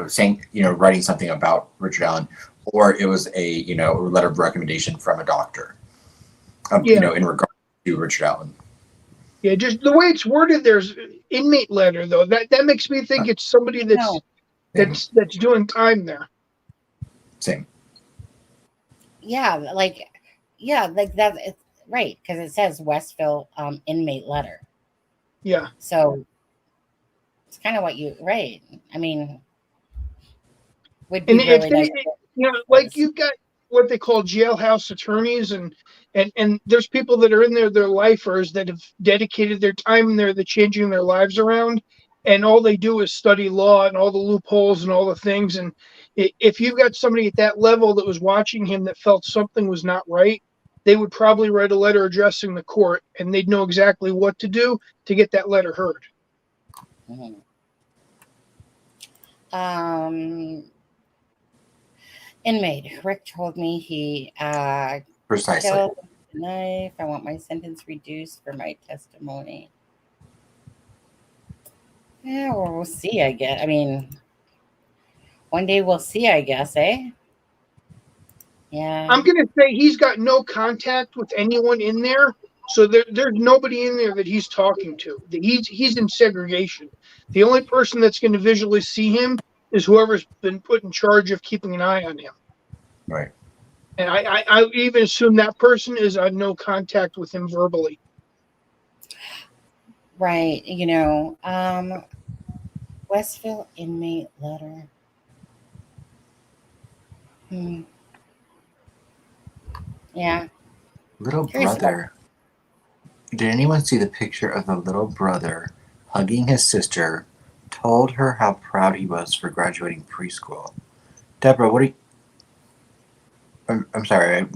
saying, writing something about Richard Allen, or it was a letter of recommendation from a doctor, in regard to Richard Allen. Yeah, just the way it's worded, there's inmate letter though. That makes me think it's somebody that's doing time there. Same. Yeah, like that. It's right because it says Westville inmate letter. Yeah. So it's kind of what you right. I mean, would be really nice. Like you've got what they call jailhouse attorneys, and there's people that are in there, they're lifers that have dedicated their time in there, they're changing their lives around, and all they do is study law and all the loopholes and all the things. And if you've got somebody at that level that was watching him that felt something was not right, they would probably write a letter addressing the court, and they'd know exactly what to do to get that letter heard. Inmate Rick told me he precisely killed with a knife. I want my sentence reduced for my testimony. Yeah, well, we'll see. I guess. I mean, one day we'll see. I guess, eh? Yeah. I'm gonna say he's got no contact with anyone in there, so there's nobody in there that he's talking to. He's in segregation. The only person that's going to visually see him is whoever's been put in charge of keeping an eye on him. Right. And I even assume that person is on no contact with him verbally. Right. Westville inmate letter. Yeah. Little brother. Did anyone see the picture of the little brother hugging his sister, told her how proud he was for graduating preschool? Deborah, what are you... I'm sorry.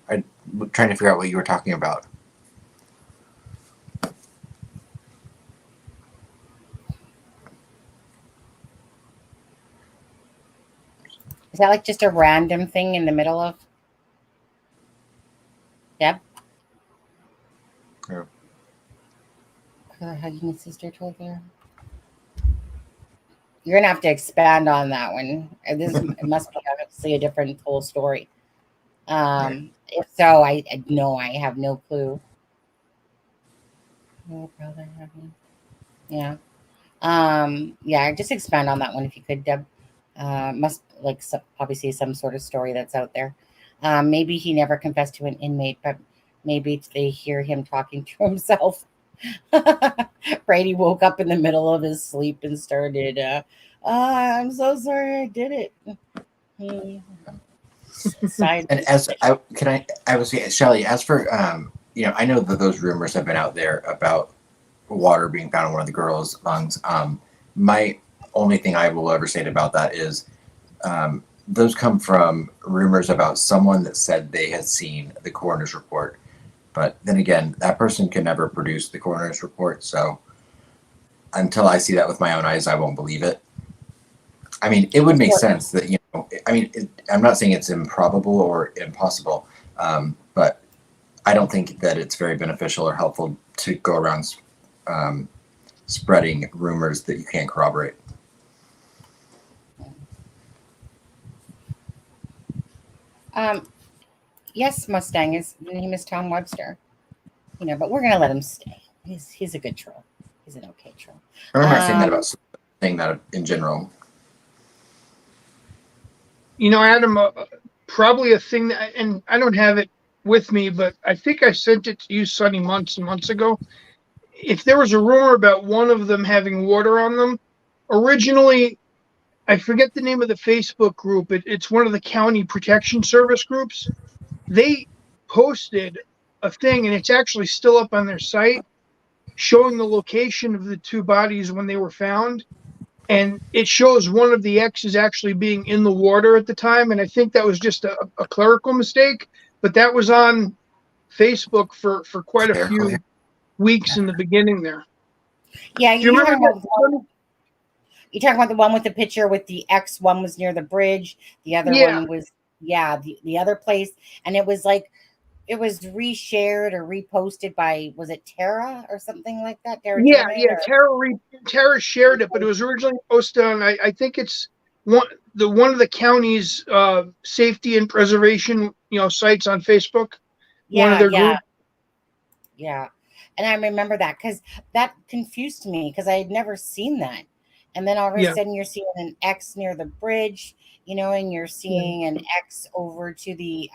I'm trying to figure out what you were talking about. Is that like just a random thing in the middle of? Yep. Yeah. Hugging his sister told her. You're gonna have to expand on that one. It must be obviously a different whole story. If so, I have no clue. No brother, yeah. Yeah, just expand on that one if you could, Deb. Must like obviously some sort of story that's out there. Maybe he never confessed to an inmate, but maybe they hear him talking to himself. Brady woke up in the middle of his sleep and started, I'm so sorry I did it. And as I was saying, Shelly, as for I know that those rumors have been out there about water being found in one of the girls' lungs. My only thing I will ever say about that is those come from rumors about someone that said they had seen the coroner's report. But then again, that person can never produce the coroner's report. So until I see that with my own eyes, I won't believe it. I mean, it would make sense that, I'm not saying it's improbable or impossible, but I don't think that it's very beneficial or helpful to go around spreading rumors that you can't corroborate. Yes, Mustang, his name is Tom Webster. But we're gonna let him stay. He's a good troll. He's an okay troll. I'm not saying that in general. Adam, probably a thing that, and I don't have it with me, but I think I sent it to you, Sonny, months and months ago. If there was a rumor about one of them having water on them, originally, I forget the name of the Facebook group. It's one of the county protection service groups. They posted a thing, and it's actually still up on their site, showing the location of the two bodies when they were found. And it shows one of the X's actually being in the water at the time. And I think that was just a clerical mistake, but that was on Facebook for quite a few weeks in the beginning there. Yeah, Do you remember you're talking about the one with the picture with the X. One was near the bridge. The other one was, the other place. And it was like, it was reshared or reposted by, was it Tara or something like that? Tara shared it, but it was originally posted on, I think it's one of the county's safety and preservation, sites on Facebook. One of their groups. Yeah. And I remember that because that confused me because I had never seen that. And then all of a sudden you're seeing an X near the bridge, and you're seeing an X over to the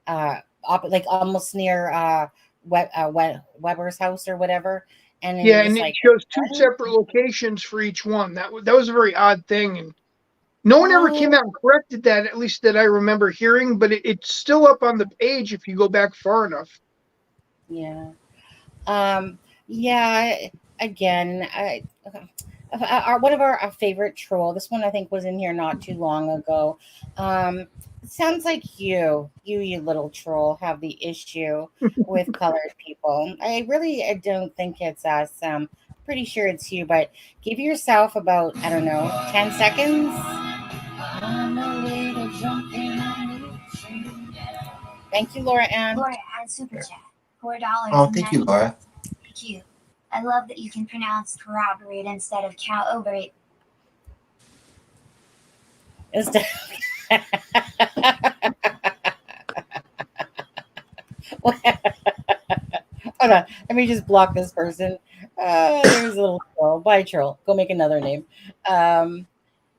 like almost near Weber's house or whatever. And then and it shows two separate locations for each one. That was a very odd thing, and no one ever came out and corrected that, at least that I remember hearing. But it's still up on the page if you go back far enough. Again, one of our favorite troll. This one I think was in here not too long ago. It sounds like you little troll have the issue with colored people. I don't think it's us. Pretty sure it's you, but give yourself about, 10 seconds. Thank you, Laura Ann. Laura Ann Super Chat. $4. Oh, thank you, Laura. Thank you. I love that you can pronounce corroborate instead of calibrate. Hold on. Let me just block this person. There's a little troll. Bye, troll. Go make another name.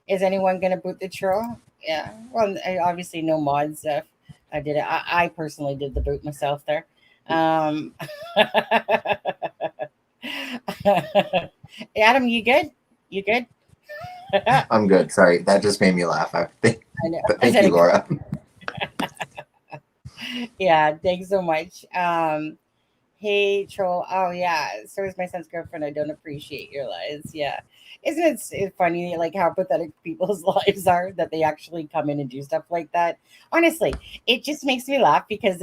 Is anyone going to boot the troll? Yeah. Well, obviously no mods. I did it. I personally did the boot myself there. Adam, you good? You good? I'm good. Sorry, that just made me laugh. I know. But thank you, Laura. Yeah, thanks so much. Hey, troll. Oh yeah, so is my son's girlfriend. I don't appreciate your lies. Yeah, isn't it funny like how pathetic people's lives are that they actually come in and do stuff like that? Honestly, it just makes me laugh because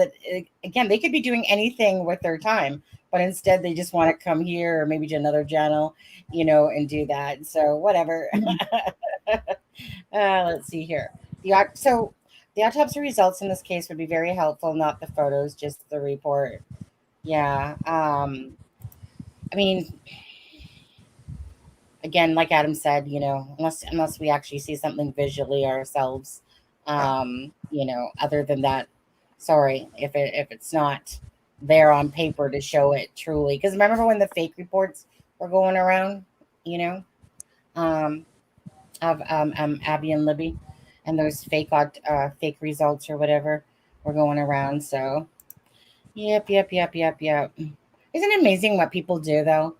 again, they could be doing anything with their time, but instead they just want to come here or maybe to another channel, and do that. So whatever. Let's see here. So the autopsy results in this case would be very helpful, not the photos, just the report. Yeah. I mean, again, like Adam said, unless we actually see something visually ourselves, other than that, sorry if it's not there on paper to show it truly. Because remember when the fake reports were going around, you know, um, of Abby and Libby, and those fake results or whatever were going around. So, yep. Isn't it amazing what people do, though?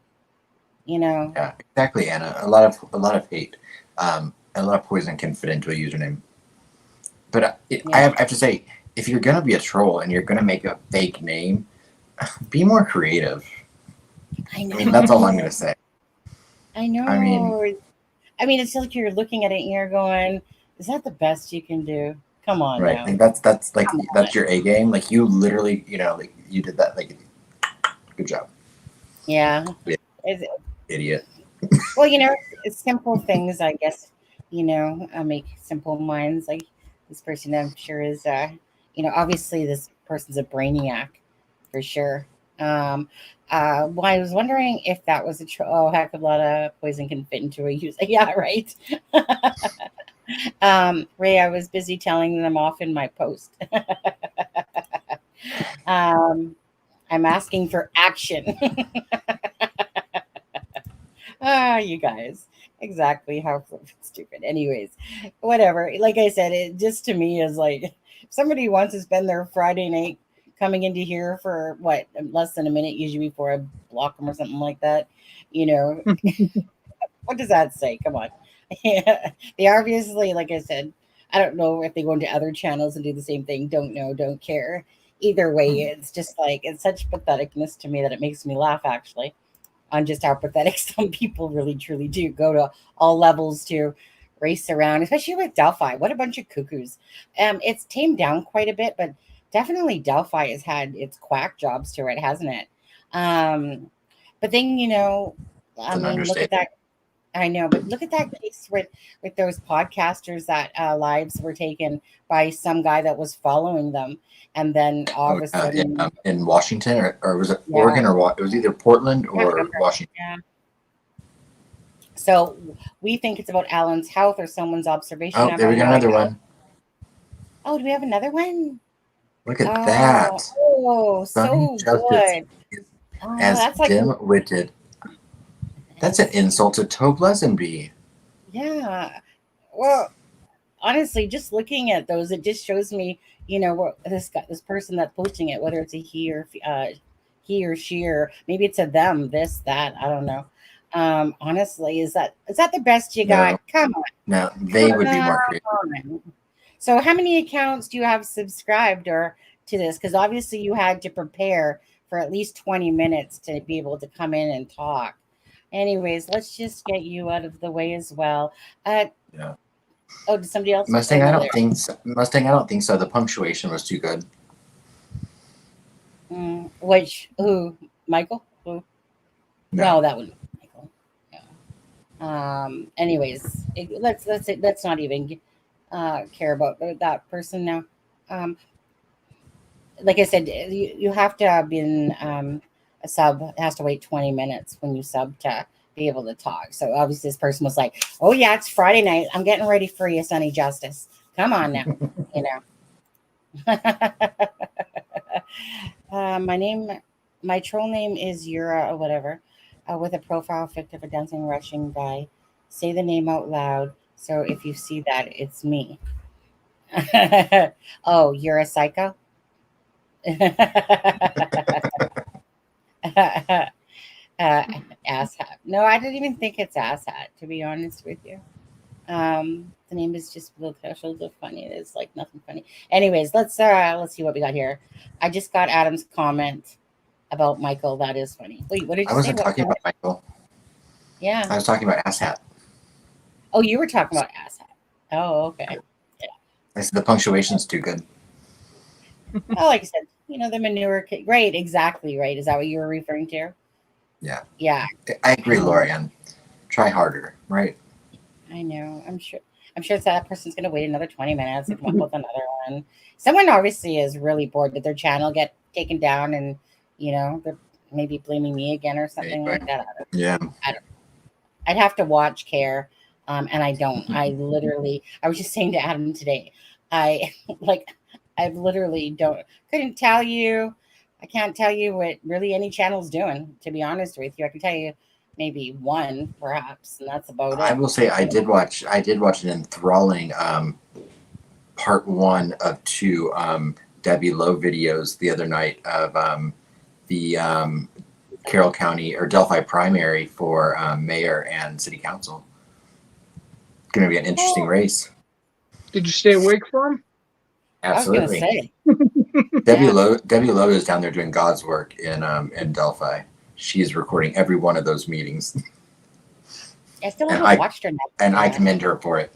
Yeah, exactly, Anna. A lot of hate, a lot of poison can fit into a username. But I have to say, if you're gonna be a troll and you're gonna make a fake name, be more creative. I know. I mean, that's all I'm gonna say. I know. I mean, it's like you're looking at it and you're going, "Is that the best you can do? Come on, Right? now." Like that's your A game. Like you literally, like you did that. Like, good job. Yeah. Idiot. Well, it's simple things, I guess. I make simple minds. Like this person, I'm sure is, obviously this person's a brainiac for sure. Well, I was wondering if that was heck of a lot of poison can fit into a use. Yeah, right. Ray, I was busy telling them off in my post. I'm asking for action. You guys. Exactly how stupid. Anyways, whatever. Like I said, it just to me is like if somebody wants to spend their Friday night coming into here for what, less than a minute, usually before I block them or something like that. What does that say? Come on. They obviously, like I said, I don't know if they go into other channels and do the same thing. Don't know, don't care. Either way, it's just like it's such patheticness to me that it makes me laugh actually on just how pathetic some people really truly do go to all levels to race around, especially with Delphi. What a bunch of cuckoos. It's tamed down quite a bit, but definitely Delphi has had its quack jobs to it, hasn't it? But then, I mean, look at that. I know, but look at that case with those podcasters that lives were taken by some guy that was following them, and then all of a sudden in Washington or was it Oregon or it was either Portland or Washington. Yeah. So we think it's about Alan's health or someone's observation. Oh, there we got another one. Oh, do we have another one? Look at that. Oh, so good. As dim-witted. That's an insult to Tobe Lesenby. Yeah. Well, honestly, just looking at those, it just shows me, what this person that's posting it, whether it's a he or she, or maybe it's a them, this, that, I don't know. Honestly, is that the best you got? Come on. No, they would be more creative. So how many accounts do you have subscribed or to this? Because obviously you had to prepare for at least 20 minutes to be able to come in and talk. Anyways, let's just get you out of the way as well. Yeah. Oh, did somebody else? Mustang, I don't think so. Mustang, I don't think so. The punctuation was too good. Who? Michael? Who? No, that one. Michael. Yeah. Anyways, let's not even care about that person now. Like I said, you have to have been a sub. It has to wait 20 minutes when you sub to be able to talk. So obviously this person was like, "Oh yeah, it's Friday night. I'm getting ready for you, Sonny Justice. Come on now." My troll name is Yura or whatever, with a profile pic of a dancing Russian guy. Say the name out loud. So if you see that, it's me. Oh, you're a psycho? Asshat. No, I didn't even think it's asshat, to be honest with you. The name is just a little funny. It's like nothing funny. Anyways, let's see what we got here. I just got Adam's comment about Michael. That is funny. Wait, what did you say? I wasn't talking about Michael. Yeah. I was talking about asshat. Oh, you were talking about asshat. Oh, okay. Yeah. I said the punctuation's too good. Oh, like I said, the manure. Right, exactly right. Is that what you were referring to? Yeah. Yeah. I agree, Lorianne. Try harder, right? I know. I'm sure. I'm sure that person's going to wait another 20 minutes and come up with another one. Someone obviously is really bored. Did their channel get taken down and, they're maybe blaming me again or something like that? Yeah. I'd have to watch Care, and I don't. I was just saying to Adam today, I literally couldn't tell you. I can't tell you what really any channel's doing, to be honest with you. I can tell you maybe one, perhaps, and that's about it. I will say I did watch an enthralling part 1 of 2 Debbie Lowe videos the other night of the Carroll County or Delphi primary for mayor and city council. It's going to be an interesting race. Did you stay awake for him? Absolutely. I was gonna say. Debbie Lowe is down there doing God's work in Delphi. She is recording every one of those meetings. I still haven't watched her. And I commend her for it.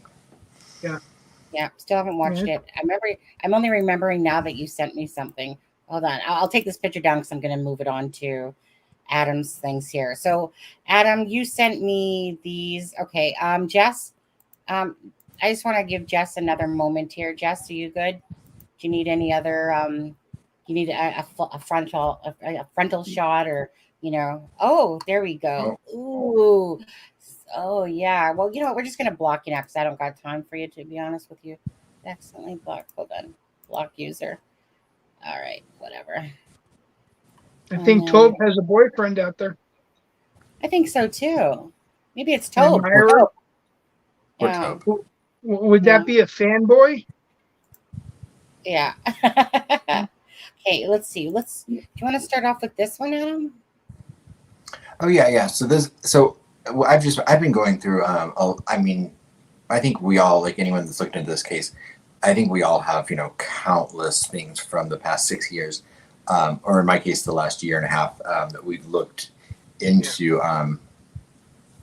Yeah, still haven't watched it. I'm only remembering now that you sent me something. Hold on. I'll take this picture down because I'm going to move it on to Adam's things here. So, Adam, you sent me these. Okay. Jess, I just want to give Jess another moment here. Jess, are you good? Do you need any other, you need a frontal shot or, oh, there we go. Ooh. Oh, yeah. Well, you know what? We're just going to block you now because I don't got time for you, to be honest with you. Accidentally blocked. Hold on. Block user. All right. Whatever. I think Tobe has a boyfriend out there. I think so, too. Maybe it's Tobe. Yeah. Would that be a fanboy? Yeah. Okay, let's see. Do you want to start off with this one, Adam? Oh, yeah. So I've been going through, I think we all, like anyone that's looked into this case, I think we all have, countless things from the past 6 years, or in my case, the last year and a half, that we've looked into,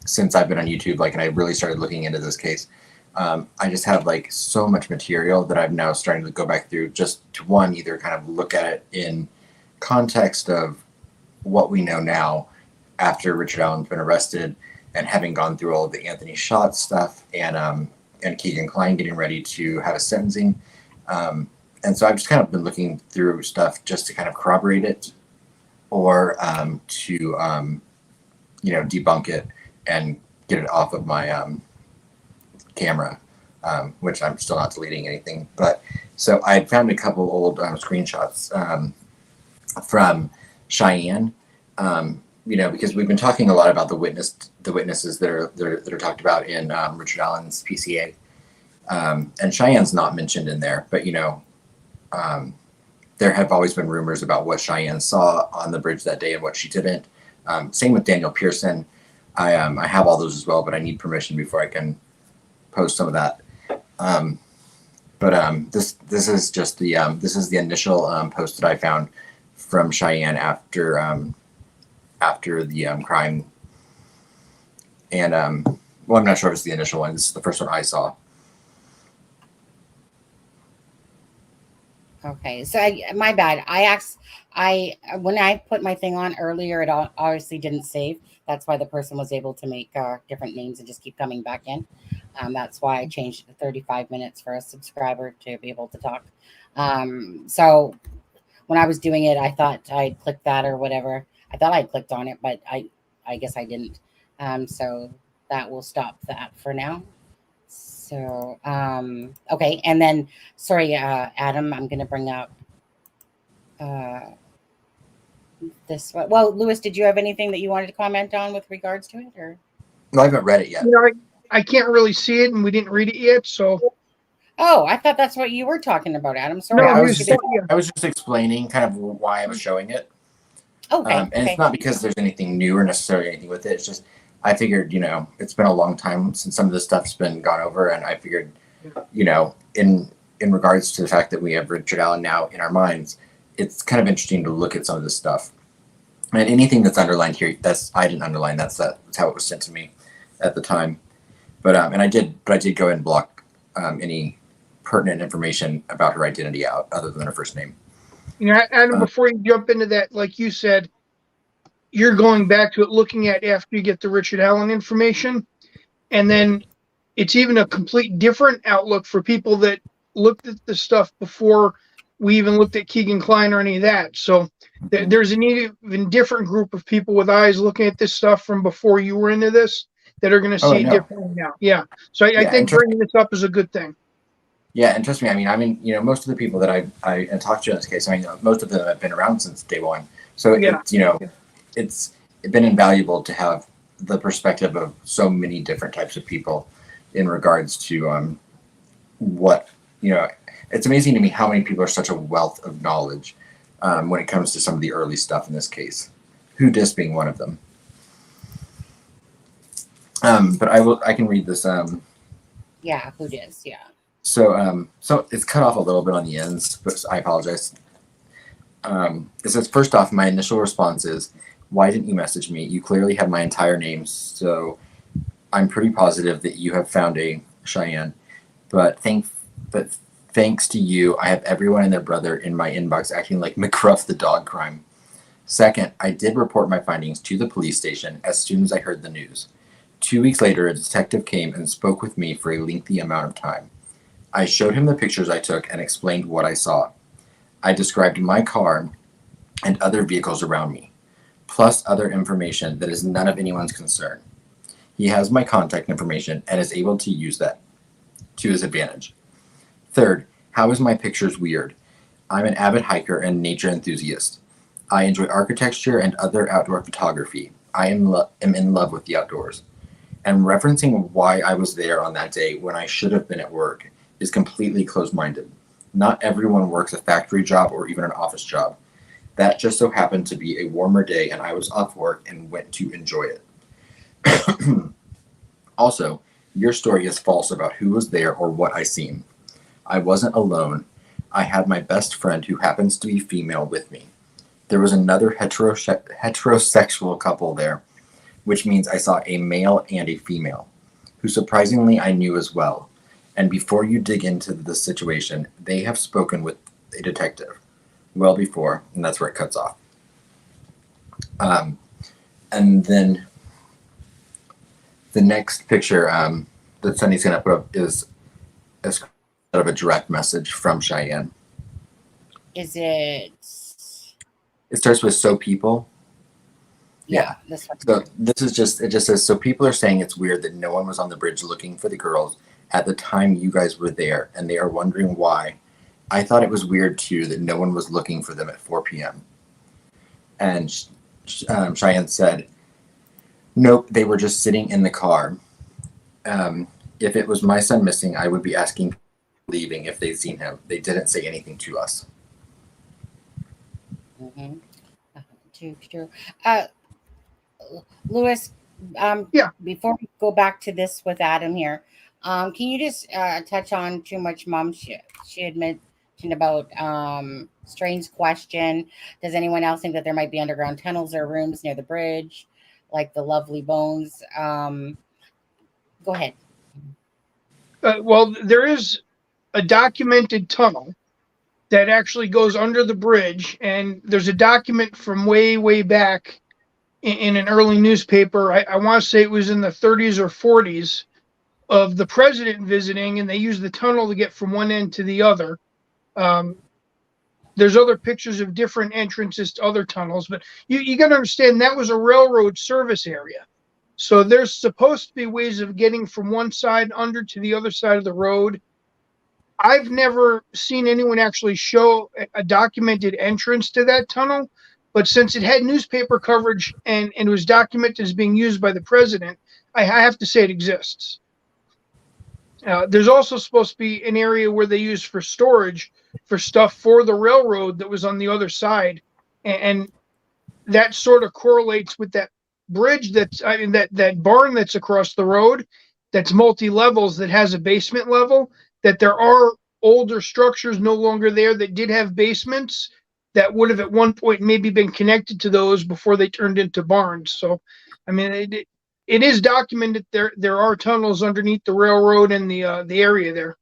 since I've been on YouTube, and I really started looking into this case. I just have so much material that I'm now starting to go back through just to either kind of look at it in context of what we know now after Richard Allen's been arrested and having gone through all of the Anthony Schott stuff and Keegan Kline getting ready to have a sentencing. And so I've just kind of been looking through stuff just to kind of corroborate it or to debunk it and get it off of my camera, which I'm still not deleting anything. But so I found a couple old screenshots from Cheyenne, because we've been talking a lot about the witnesses that are talked about in Richard Allen's PCA, and Cheyenne's not mentioned in there. But there have always been rumors about what Cheyenne saw on the bridge that day and what she didn't. Same with Daniel Pearson. I have all those as well, but I need permission before I can post some of that. This is just the initial post that I found from Cheyenne after the crime. And I'm not sure if it's the initial one. This is the first one I saw. Okay, so my bad. When I put my thing on earlier, it obviously didn't save. That's why the person was able to make different names and just keep coming back in. That's why I changed it to 35 minutes for a subscriber to be able to talk. So when I was doing it, I thought I'd clicked that or whatever. I thought I clicked on it, but I guess I didn't. So that will stop that for now. So, okay. And then, sorry, Adam, I'm going to bring up this one. Well, Lewis, did you have anything that you wanted to comment on with regards to it? Or? No, I haven't read it yet. I can't really see it, and we didn't read it yet, so. Oh, I thought that's what you were talking about, Adam. Sorry. No, I was just explaining kind of why I was showing it. Okay. And it's not because there's anything new or necessarily anything with it. It's just I figured, it's been a long time since some of this stuff's been gone over, and I figured, in regards to the fact that we have Richard Allen now in our minds, it's kind of interesting to look at some of this stuff. And anything that's underlined here, I didn't underline. That's how it was sent to me at the time. But I did go ahead and block any pertinent information about her identity out, other than her first name. Adam, before you jump into that, like you said, you're going back to it, looking at after you get the Richard Allen information, and then it's even a complete different outlook for people that looked at the stuff before we even looked at Keegan Klein or any of that. So there's an even different group of people with eyes looking at this stuff from before you were into this that are going to see it differently now. Yeah. So I think bringing this up is a good thing. Yeah, and trust me, I mean, you know, most of the people that I talked to in this case, I mean, most of them have been around since day one. So it's, you know, it's been invaluable to have the perspective of so many different types of people in regards to what, you know, it's amazing to me how many people are such a wealth of knowledge when it comes to some of the early stuff in this case. Who dis being one of them. But I can read this. Yeah, who dis? Yeah. So it's cut off a little bit on the ends, but I apologize. It says, first off, my initial response is, why didn't you message me? You clearly have my entire name, so I'm pretty positive that you have found a Cheyenne. But thanks to you, I have everyone and their brother in my inbox acting like McGruff the dog crime. Second, I did report my findings to the police station as soon as I heard the news. 2 weeks later, a detective came and spoke with me for a lengthy amount of time. I showed him the pictures I took and explained what I saw. I described my car and other vehicles around me, plus other information that is none of anyone's concern. He has my contact information and is able to use that to his advantage. Third, how is my pictures weird? I'm an avid hiker and nature enthusiast. I enjoy architecture and other outdoor photography. I am in love with the outdoors. And referencing why I was there on that day when I should have been at work is completely closed-minded. Not everyone works a factory job or even an office job. That just so happened to be a warmer day and I was off work and went to enjoy it. Also, your story is false about who was there or what I seen. I wasn't alone. I had my best friend who happens to be female with me. There was another heterosexual couple there, which means I saw a male and a female, who surprisingly I knew as well. And before you dig into the situation, they have spoken with a detective. Well before, and that's where it cuts off. And then the next picture that Sunny's going to put up is of a direct message from Cheyenne. Is it? It starts with "so people." Yeah, this one. So this is just, it just says, so people are saying it's weird that no one was on the bridge looking for the girls at the time you guys were there, and they are wondering why. I thought it was weird too that no one was looking for them at 4 p.m. And Cheyenne said, nope, they were just sitting in the car. If it was my son missing, I would be asking leaving if they'd seen him. They didn't say anything to us. Mm-hmm. True. Louis, before we go back to this with Adam here, can you just touch on too much mom she had mentioned about Strain's question? Does anyone else think that there might be underground tunnels or rooms near the bridge, like the Lovely Bones? Go ahead. Well, there is a documented tunnel that actually goes under the bridge, and there's a document from way back in an early newspaper. I want to say it was in the 30s or 40s of the president visiting, and they used the tunnel to get from one end to the other. There's other pictures of different entrances to other tunnels, but you got to understand that was a railroad service area. So there's supposed to be ways of getting from one side under to the other side of the road. I've never seen anyone actually show a documented entrance to that tunnel, but since it had newspaper coverage and it was documented as being used by the president, I have to say it exists. There's also supposed to be an area where they use for storage for stuff for the railroad that was on the other side, and that sort of correlates with that bridge that barn that's across the road that's multi-levels that has a basement level, that there are older structures no longer there that did have basements that would have at one point maybe been connected to those before they turned into barns. So, I mean, it is documented there are tunnels underneath the railroad and the area there.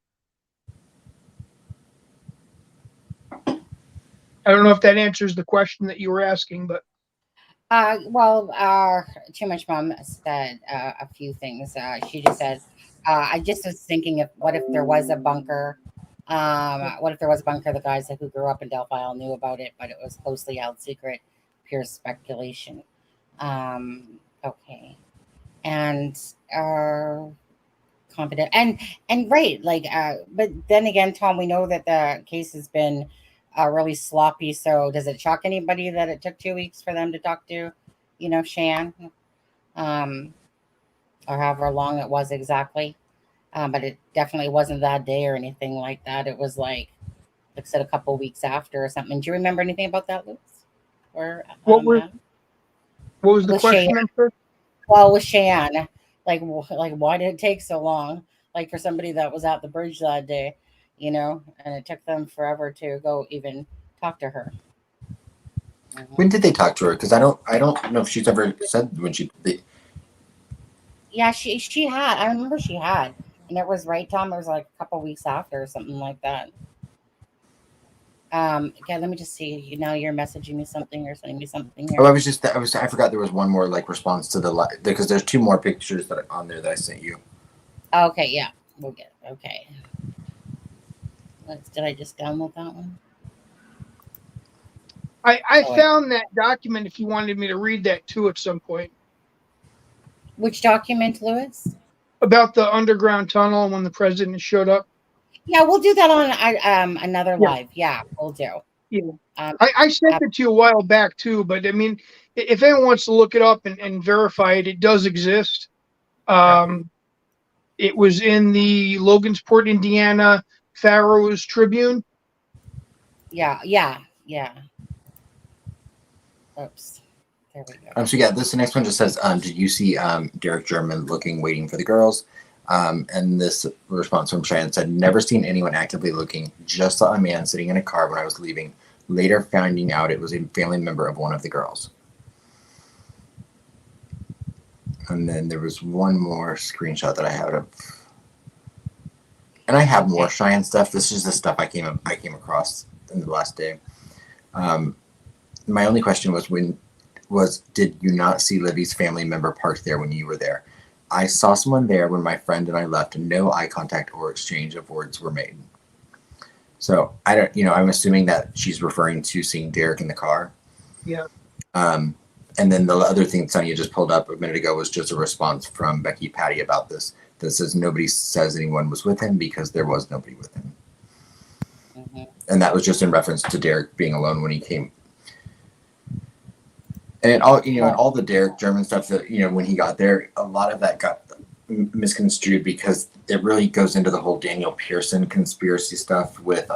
I don't know if that answers the question that you were asking, but. Too much mom said a few things. She just said I just was thinking, what if there was a bunker? What if there was a bunker? The guys who grew up in Delphi all knew about it, but it was closely held secret. Pure speculation. Okay, and confident and right, like, but then again, Tom, we know that the case has been really sloppy. So, does it shock anybody that it took 2 weeks for them to talk to, Shan, or however long it was exactly? But it definitely wasn't that day or anything like that. It was like I said, a couple weeks after or something. Do you remember anything about that, Luke? Or What was Adam? what was the With question, Cheyenne? sir? Well, with Cheyenne, like why did it take so long? Like for somebody that was at the bridge that day, and it took them forever to go even talk to her. When did they talk to her? Because I don't know if she's ever said when Yeah, she had. I remember she had, and it was right, Tom. It was like a couple weeks after or something like that. Okay, let me just see. Now you're messaging me something or sending me something here. Oh, I forgot there was one more like response to because there's two more pictures that are on there that I sent you. Okay, yeah, we'll get it. Okay. Did I just download that one? I found that document if you wanted me to read that too at some point. Which document, Lewis? About the underground tunnel when the president showed up. Yeah, we'll do that on another live. Yeah, we'll do. Yeah. I sent it to you a while back too, but I mean, if anyone wants to look it up and verify it, it does exist. It was in the Logansport, Indiana Pharaohs Tribune. Yeah. Oops. There we go. So yeah, the next one just says, did you see Derek German waiting for the girls? And this response from Cheyenne said, never seen anyone actively looking, just saw a man sitting in a car when I was leaving, later finding out it was a family member of one of the girls. And then there was one more screenshot that I had of, and I have more Cheyenne stuff. This is the stuff I came across in the last day. My only question was, did you not see Libby's family member parked there when you were there? I saw someone there when my friend and I left, and no eye contact or exchange of words were made. So I don't, I'm assuming that she's referring to seeing Derek in the car. Yeah. And then the other thing Sonia just pulled up a minute ago was just a response from Becky Patty about this that says nobody says anyone was with him because there was nobody with him. Mm-hmm. And that was just in reference to Derek being alone when he came. And all, and all the Derek German stuff that, when he got there, a lot of that got misconstrued because it really goes into the whole Daniel Pearson conspiracy stuff with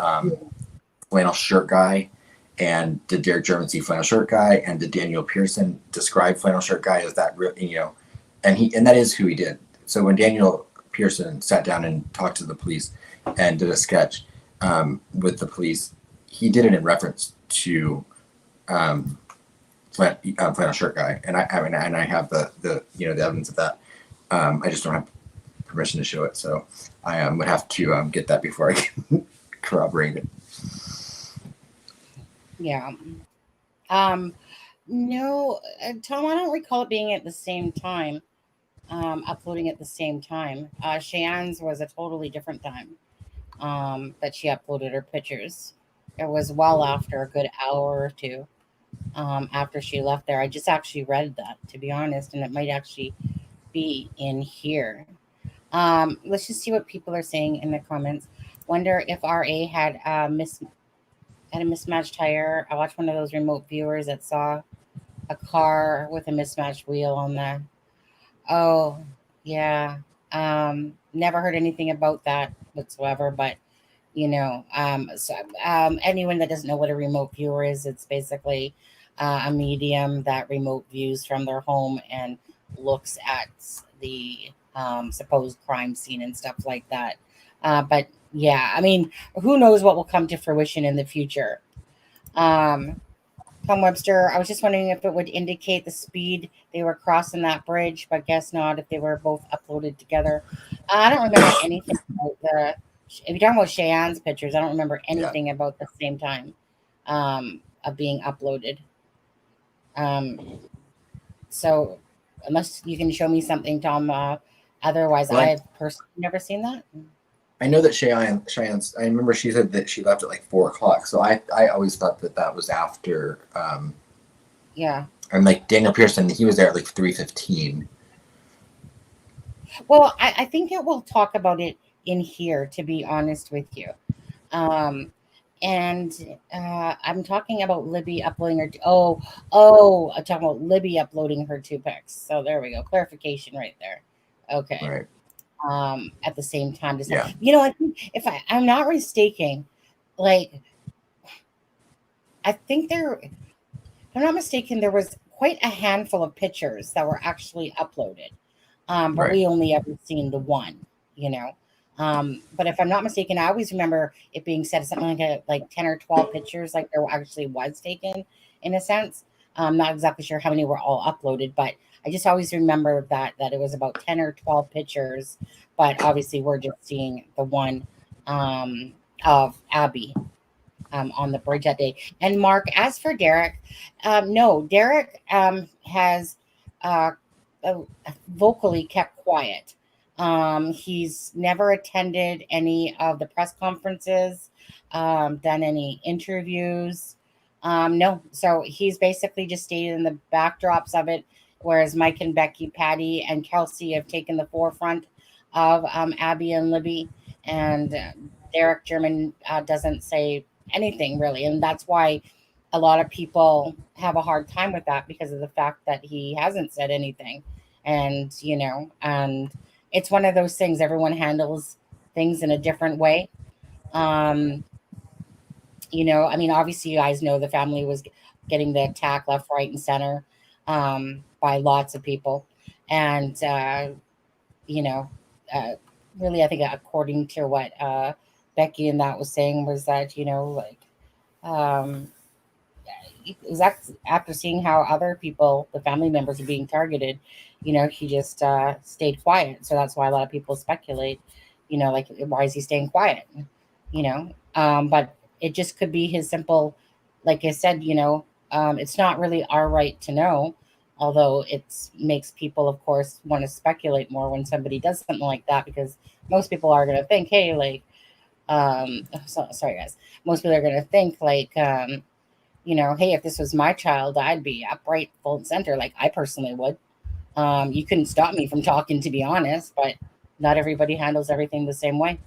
Flannel Shirt Guy. And did Derek German see Flannel Shirt Guy? And did Daniel Pearson describe Flannel Shirt Guy as that, and that is who he did. So when Daniel Pearson sat down and talked to the police and did a sketch with the police, he did it in reference to Flannel Shirt Guy, and I have the evidence of that. I just don't have permission to show it, so I would have to get that before I can corroborate it. Yeah. No, Tom, I don't recall it being at the same time, uploading at the same time. Cheyenne's was a totally different time that she uploaded her pictures. It was well after a good hour or two after she left there. I just actually read that, to be honest, and it might actually be in here. Let's just see what people are saying in the comments. Wonder if RA had a mismatched tire. I watched one of those remote viewers that saw a car with a mismatched wheel on there. Oh, yeah. Never heard anything about that whatsoever, but anyone that doesn't know what a remote viewer is, it's basically a medium that remote views from their home and looks at the supposed crime scene and stuff like that. But yeah, I mean, who knows what will come to fruition in the future. Tom Webster, I was just wondering if it would indicate the speed they were crossing that bridge, but guess not if they were both uploaded together. I don't remember anything about if you're talking about Cheyenne's pictures, I don't remember anything about the same time of being uploaded. So unless you can show me something, Tom, Otherwise, Well, I've personally never seen that. I know that Cheyenne's. I remember she said that she left at like 4:00. So I always thought that was after. Yeah. And like Daniel Pearson, he was there at like 3:15. Well, I think it will talk about it in here, to be honest with you. And I'm talking about Libby uploading her. I'm talking about Libby uploading her 2 pics. So there we go. Clarification right there. Okay. Right. At the same time, Yeah. I think if I'm not mistaken, like I think if I'm not mistaken, there was quite a handful of pictures that were actually uploaded. But Right. we only ever seen the one, But if I'm not mistaken, I always remember it being said something like 10 or 12 pictures, like there actually was taken in a sense. I'm not exactly sure how many were all uploaded, but I just always remember that it was about 10 or 12 pictures. But obviously, we're just seeing the one of Abby on the bridge that day. And Mark, as for Derek, no, Derek has vocally kept quiet. He's never attended any of the press conferences, done any interviews. No, so he's basically just stayed in the backdrops of it, whereas Mike and Becky, Patty, and Kelsey have taken the forefront of Abby and Libby, and Derek German doesn't say anything really, and that's why a lot of people have a hard time with that because of the fact that he hasn't said anything. And and it's one of those things, everyone handles things in a different way. I mean, obviously you guys know the family was getting the attack left, right, and center by lots of people. And really, I think according to what Becky and that was saying was that it was after seeing how other people, the family members, are being targeted, he just stayed quiet. So that's why a lot of people speculate, like, why is he staying quiet? But it just could be his simple, like I said, it's not really our right to know, although it makes people, of course, want to speculate more when somebody does something like that, because most people are going to think, hey, like, sorry guys, most people are going to think like, hey, if this was my child, I'd be upright, full and center, like I personally would. You couldn't stop me from talking, to be honest, but not everybody handles everything the same way.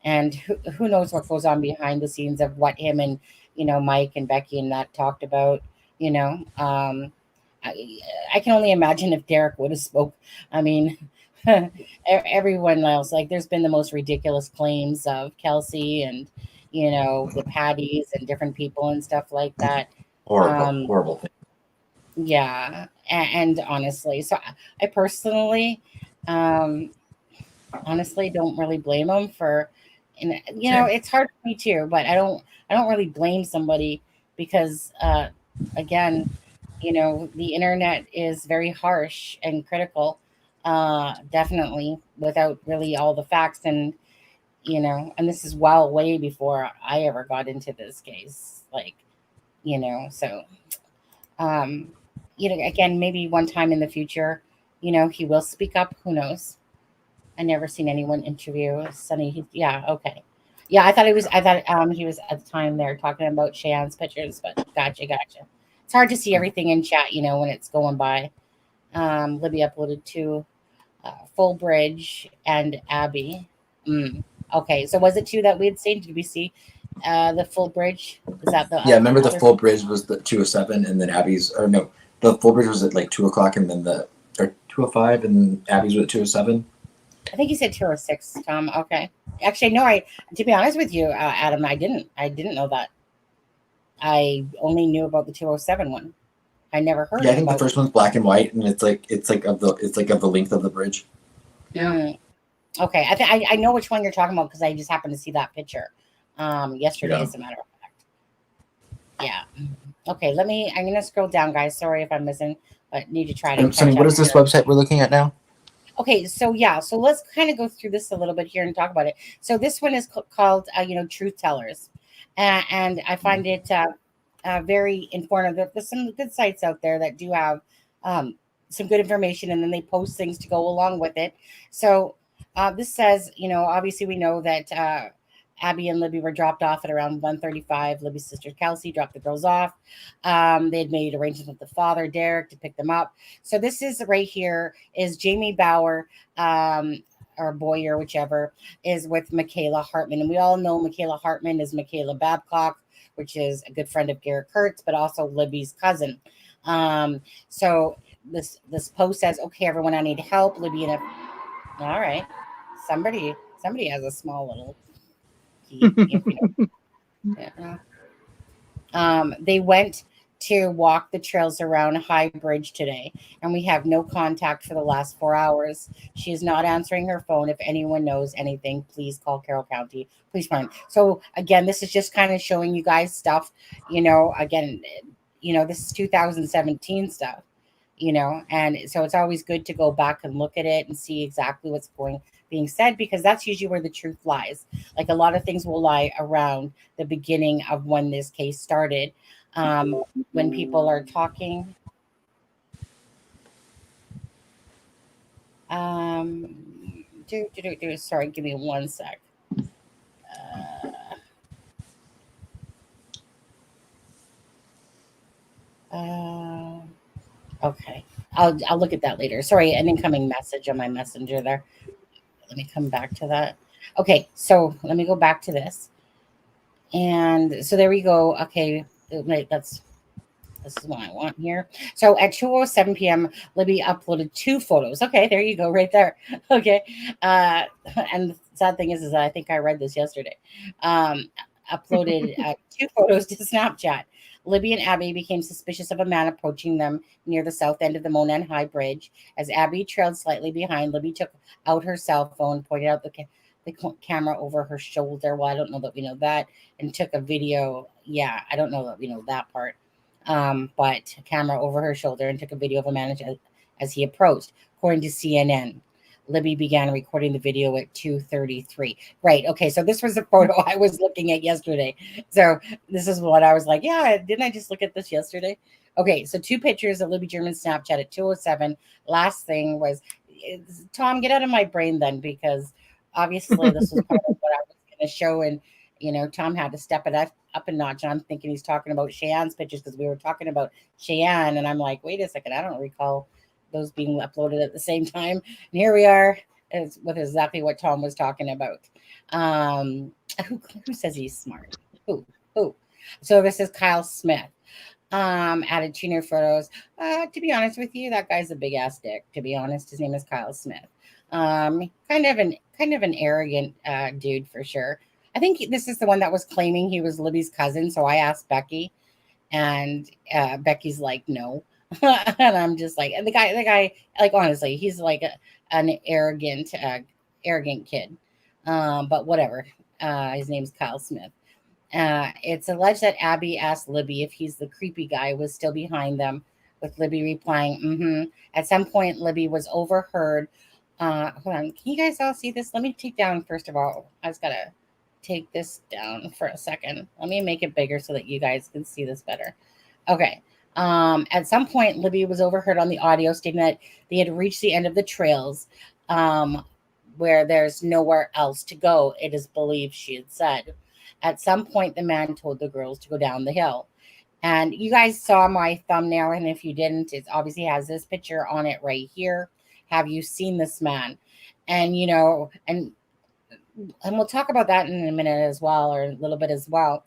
And who knows what goes on behind the scenes of what him and, Mike and Becky and that talked about, I can only imagine if Derek would have spoke. I mean, everyone else, like, there's been the most ridiculous claims of Kelsey and, the Patties and different people and stuff like that. Horrible thing. Yeah. And honestly, so I personally, honestly don't really blame them for, and it's hard for me too, but I don't really blame somebody because, again, the internet is very harsh and critical, definitely, without really all the facts. And and this is way before I ever got into this case, like, so again, maybe one time in the future, he will speak up. Who knows? I never seen anyone interview Sonny. Yeah, okay. Yeah, I thought he was at the time there talking about Cheyenne's pictures, but gotcha. It's hard to see everything in chat, when it's going by. Libby uploaded to Full Bridge and Abby. Okay, so was it 2 that we had seen? Did we see the Full Bridge? Is that the Yeah, remember the other Full Bridge was the 2:07, and then Abby's, or no, the Full Bridge was at like 2:00, and then or 2:05, and then Abby's was at 2:07. I think you said 2:06, Tom. Okay. Actually, no, to be honest with you, Adam, I didn't know that. I only knew about the 2:07 one. I never heard. Yeah, I think the first one's black and white, and it's like of the length of the bridge. Yeah. Okay, I know which one you're talking about because I just happened to see that picture yesterday, as a matter of fact. Yeah. Okay, I'm gonna scroll down, guys. Sorry if I'm missing, but need to try to. Sonny, what is this website we're looking at now? Okay, so so let's kind of go through this a little bit here and talk about it. So this one is called Truth Tellers, and I find it very informative. There's some good sites out there that do have some good information, and then they post things to go along with it. So this says, obviously we know that Abby and Libby were dropped off at around 1:35. Libby's sister Kelsey dropped the girls off. They had made arrangements with the father, Derek, to pick them up. So this is right here is Jamie Bauer, or Boyer, whichever, is with Michaela Hartman. And we all know Michaela Hartman is Michaela Babcock, which is a good friend of Garrett Kurtz, but also Libby's cousin. So this post says, okay, everyone, I need help. Libby and all right. Somebody has a small little key. They went to walk the trails around High Bridge today, and we have no contact for the last 4 hours. She is not answering her phone. If anyone knows anything, please call Carroll County Police Department. So again, this is just kind of showing you guys stuff, again, this is 2017 stuff, and so it's always good to go back and look at it and see exactly what's being said, because that's usually where the truth lies. Like, a lot of things will lie around the beginning of when this case started. When people are talking, sorry, give me one sec. Okay, I'll look at that later. Sorry, an incoming message on my messenger there. Let me come back to that. Okay, so let me go back to this. And so there we go. Okay, this is what I want here. So at 2:07 p.m., Libby uploaded 2 photos. Okay, there you go, right there. Okay. And the sad thing is that I think I read this yesterday. Uploaded 2 photos to Snapchat. Libby and Abby became suspicious of a man approaching them near the south end of the Monan High Bridge. As Abby trailed slightly behind, Libby took out her cell phone, pointed out the camera over her shoulder. Well, I don't know that we know that. And took a video. Yeah, I don't know that we know that part. But a camera over her shoulder and took a video of a man as he approached. According to CNN, Libby began recording the video at 2:33. Right. Okay. So this was a photo I was looking at yesterday. So this is what I was like, yeah, didn't I just look at this yesterday? Okay. So 2 pictures of Libby German's Snapchat at 2:07. Last thing was, Tom, get out of my brain then, because obviously this was part of what I was going to show. And, Tom had to step it up a notch. And I'm thinking he's talking about Cheyenne's pictures, because we were talking about Cheyenne. And I'm like, wait a second, I don't recall those being uploaded at the same time. And here we are with exactly what Tom was talking about. Who says he's smart? Who? So this is Kyle Smith. Added 2 new photos. To be honest with you, that guy's a big ass dick. To be honest, his name is Kyle Smith. Kind of an arrogant dude for sure. I think this is the one that was claiming he was Libby's cousin. So I asked Becky, and Becky's like, no. And I'm just like, and the guy, like, honestly, he's like an arrogant kid. But whatever. His name's Kyle Smith. It's alleged that Abby asked Libby if he's the creepy guy was still behind them, with Libby replying, At some point, Libby was overheard. Hold on. Can you guys all see this? Let me take down, first of all, I just got to take this down for a second. Let me make it bigger so that you guys can see this better. Okay. At some point, Libby was overheard on the audio stating that they had reached the end of the trails, where there's nowhere else to go, it is believed she had said. At some point, the man told the girls to go down the hill. And you guys saw my thumbnail, and if you didn't, it obviously has this picture on it right here. Have you seen this man? And, and we'll talk about that in a minute as well, or a little bit as well.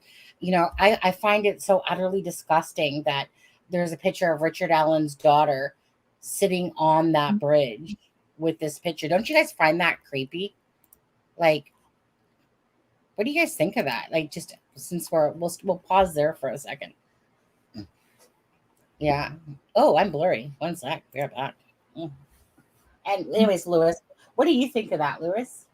I find it so utterly disgusting that there's a picture of Richard Allen's daughter sitting on that bridge with this picture. Don't you guys find that creepy? Like, what do you guys think of that? Like, just since we'll pause there for a second. Yeah. Oh, I'm blurry. One sec. We're back. And anyways, Lewis, what do you think of that, Lewis?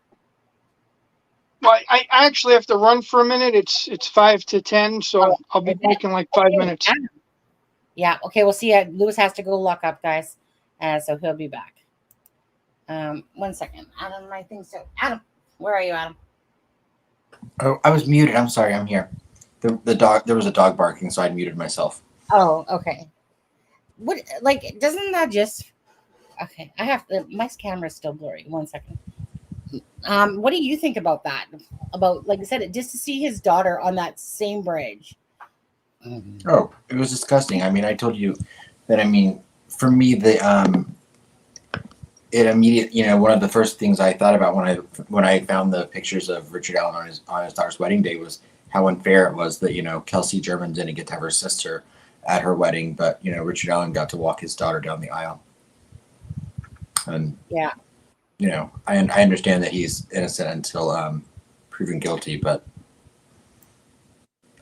Well, I actually have to run for a minute. It's 5 to 10, so I'll be back in like 5 minutes. Yeah. Okay. We'll see. Lewis has to go lock up, guys. So he'll be back. 1 second. Adam, I think so. Adam, where are you, Adam? Oh, I was muted. I'm sorry. I'm here. The dog. There was a dog barking, so I muted myself. Oh, okay. What? Like, doesn't that just Okay, I have to. My camera's still blurry. 1 second. What do you think about that? About, like I said, just to see his daughter on that same bridge. Oh, it was disgusting. I mean, I told you that. I mean, for me, it immediate. One of the first things I thought about when I found the pictures of Richard Allen on his daughter's wedding day was how unfair it was that Kelsey German didn't get to have her sister at her wedding, but Richard Allen got to walk his daughter down the aisle. And yeah, I understand that he's innocent until proven guilty, but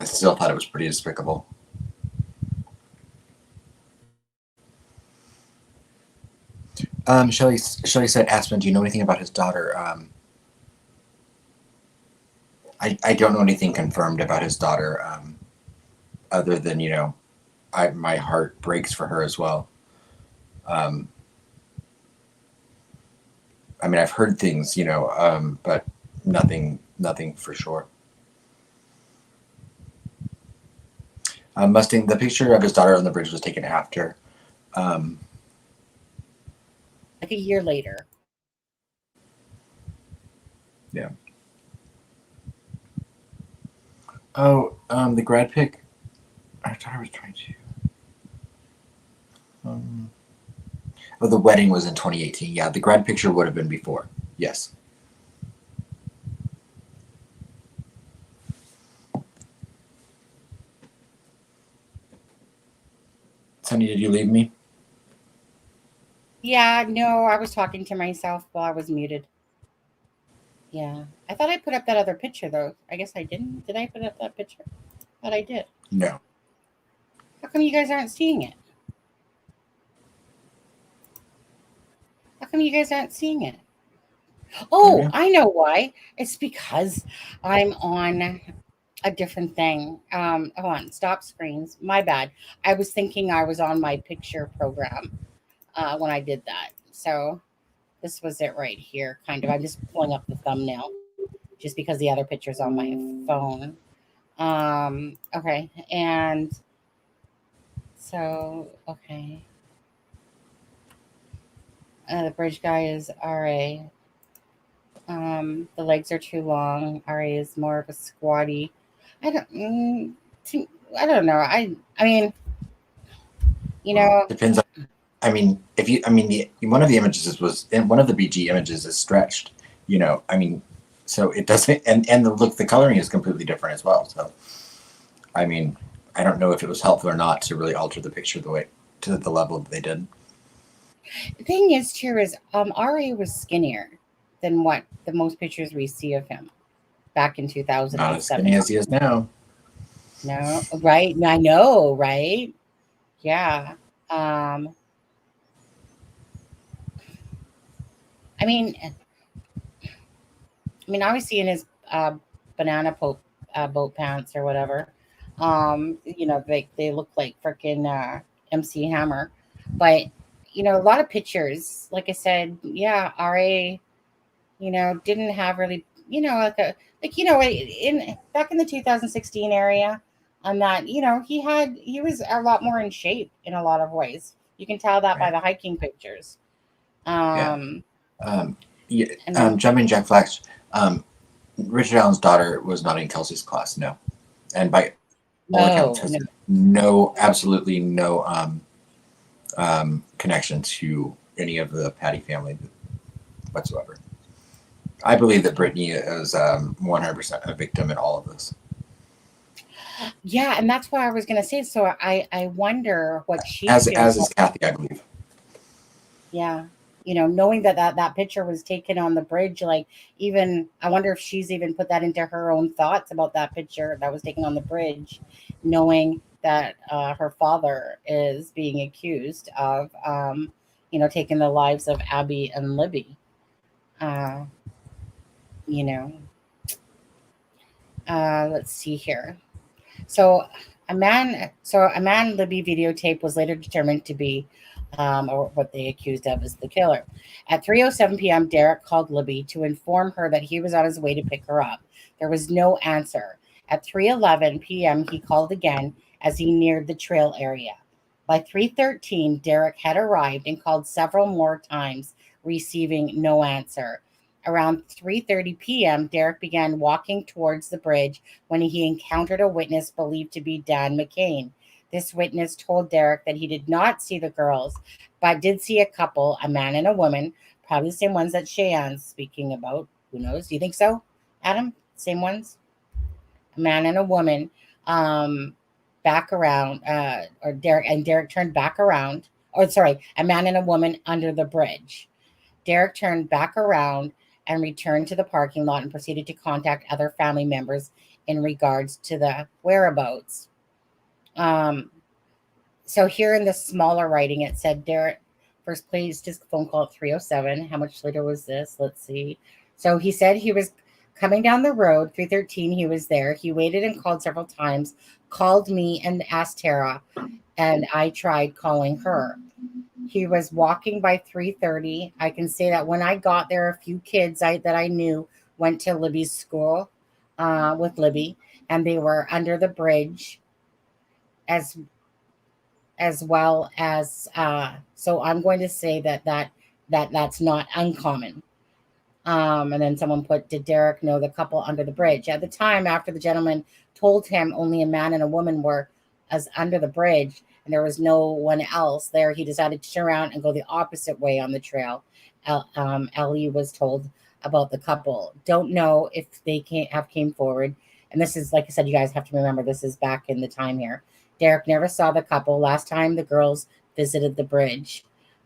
I still thought it was pretty despicable. Shelley said, Aspen, do you know anything about his daughter? I don't know anything confirmed about his daughter, other than, my heart breaks for her as well. I mean, I've heard things, but nothing for sure. Mustang, the picture of his daughter on the bridge was taken after. Like a year later. Yeah. Oh, the grad pic. I thought I was trying to. Oh, the wedding was in 2018. Yeah, the grad picture would have been before. Yes. Sonny, did you leave me? Yeah, no, I was talking to myself while I was muted. Yeah, I thought I put up that other picture though. I guess I didn't. Did I put up that picture? Thought I did. No. How come you guys aren't seeing it? How come you guys aren't seeing it? Oh, Yeah. I know why. It's because I'm on a different thing. Hold on, stop screens. My bad. I was thinking I was on my picture program when I did that. So this was it right here, kind of. I'm just pulling up the thumbnail just because the other picture's on my phone. Okay, and so, okay. The bridge guy is RA. The legs are too long. RA is more of a squatty. I don't know. I mean, Depends on, I mean, one of the images was, and one of the BG images is stretched, I mean, so it doesn't, and the coloring is completely different as well. So, I mean, I don't know if it was helpful or not to really alter the picture to the level that they did. The thing is, too, is RA was skinnier than what the most pictures we see of him back in 2007. Not as skinny as he is now. No, right? I know, right? Yeah. I mean, obviously in his banana boat pants or whatever, they look like freaking MC Hammer, but a lot of pictures, like I said, yeah, RA, didn't have really, in back in the 2016 area, on that, he was a lot more in shape in a lot of ways. You can tell that by the hiking pictures. Jumping Jack Flax, Richard Allen's daughter was not in Kelsey's class, no. And by all accounts, has absolutely no connection to any of the Patty family whatsoever. I believe that Brittany is 100% a victim in all of this. Yeah, and that's what I was going to say. So I wonder what she as is Kathy, I believe. Yeah, knowing that picture was taken on the bridge, like, even I wonder if she's even put that into her own thoughts about that picture that was taken on the bridge, knowing that her father is being accused of taking the lives of Abby and Libby. Let's see here. So a man Libby videotape was later determined to be, or what they accused of, as the killer. At 3:07 p.m., Derek called Libby to inform her that he was on his way to pick her up. There was no answer. At 3:11 p.m., he called again as he neared the trail area. By 3:13, Derek had arrived and called several more times, receiving no answer. Around 3:30 p.m., Derek began walking towards the bridge when he encountered a witness believed to be Dan McCain. This witness told Derek that he did not see the girls, but did see a couple, a man and a woman, probably the same ones that Cheyenne's speaking about. Who knows? Do you think so, Adam? Same ones? A man and a woman back around, or Derek turned back around. Or sorry, a man and a woman under the bridge. Derek turned back around and returned to the parking lot and proceeded to contact other family members in regards to the whereabouts. So here in the smaller writing, it said, Derek first placed his phone call at 3:07. How much later was this? Let's see. So he said he was coming down the road, 3:13, he was there. He waited and called several times, called me and asked Tara, and I tried calling her. He was walking by 3:30. I can say that when I got there, a few kids that I knew went to Libby's school with Libby, and they were under the bridge as well as so I'm going to say that's not uncommon. And then someone put, did Derek know the couple under the bridge? At the time, after the gentleman told him only a man and a woman were as under the bridge and there was no one else there, he decided to turn around and go the opposite way on the trail. Ellie was told about the couple. Don't know if they came forward. And this is, like I said, you guys have to remember, this is back in the time here. Derek never saw the couple. Last time the girls visited the bridge.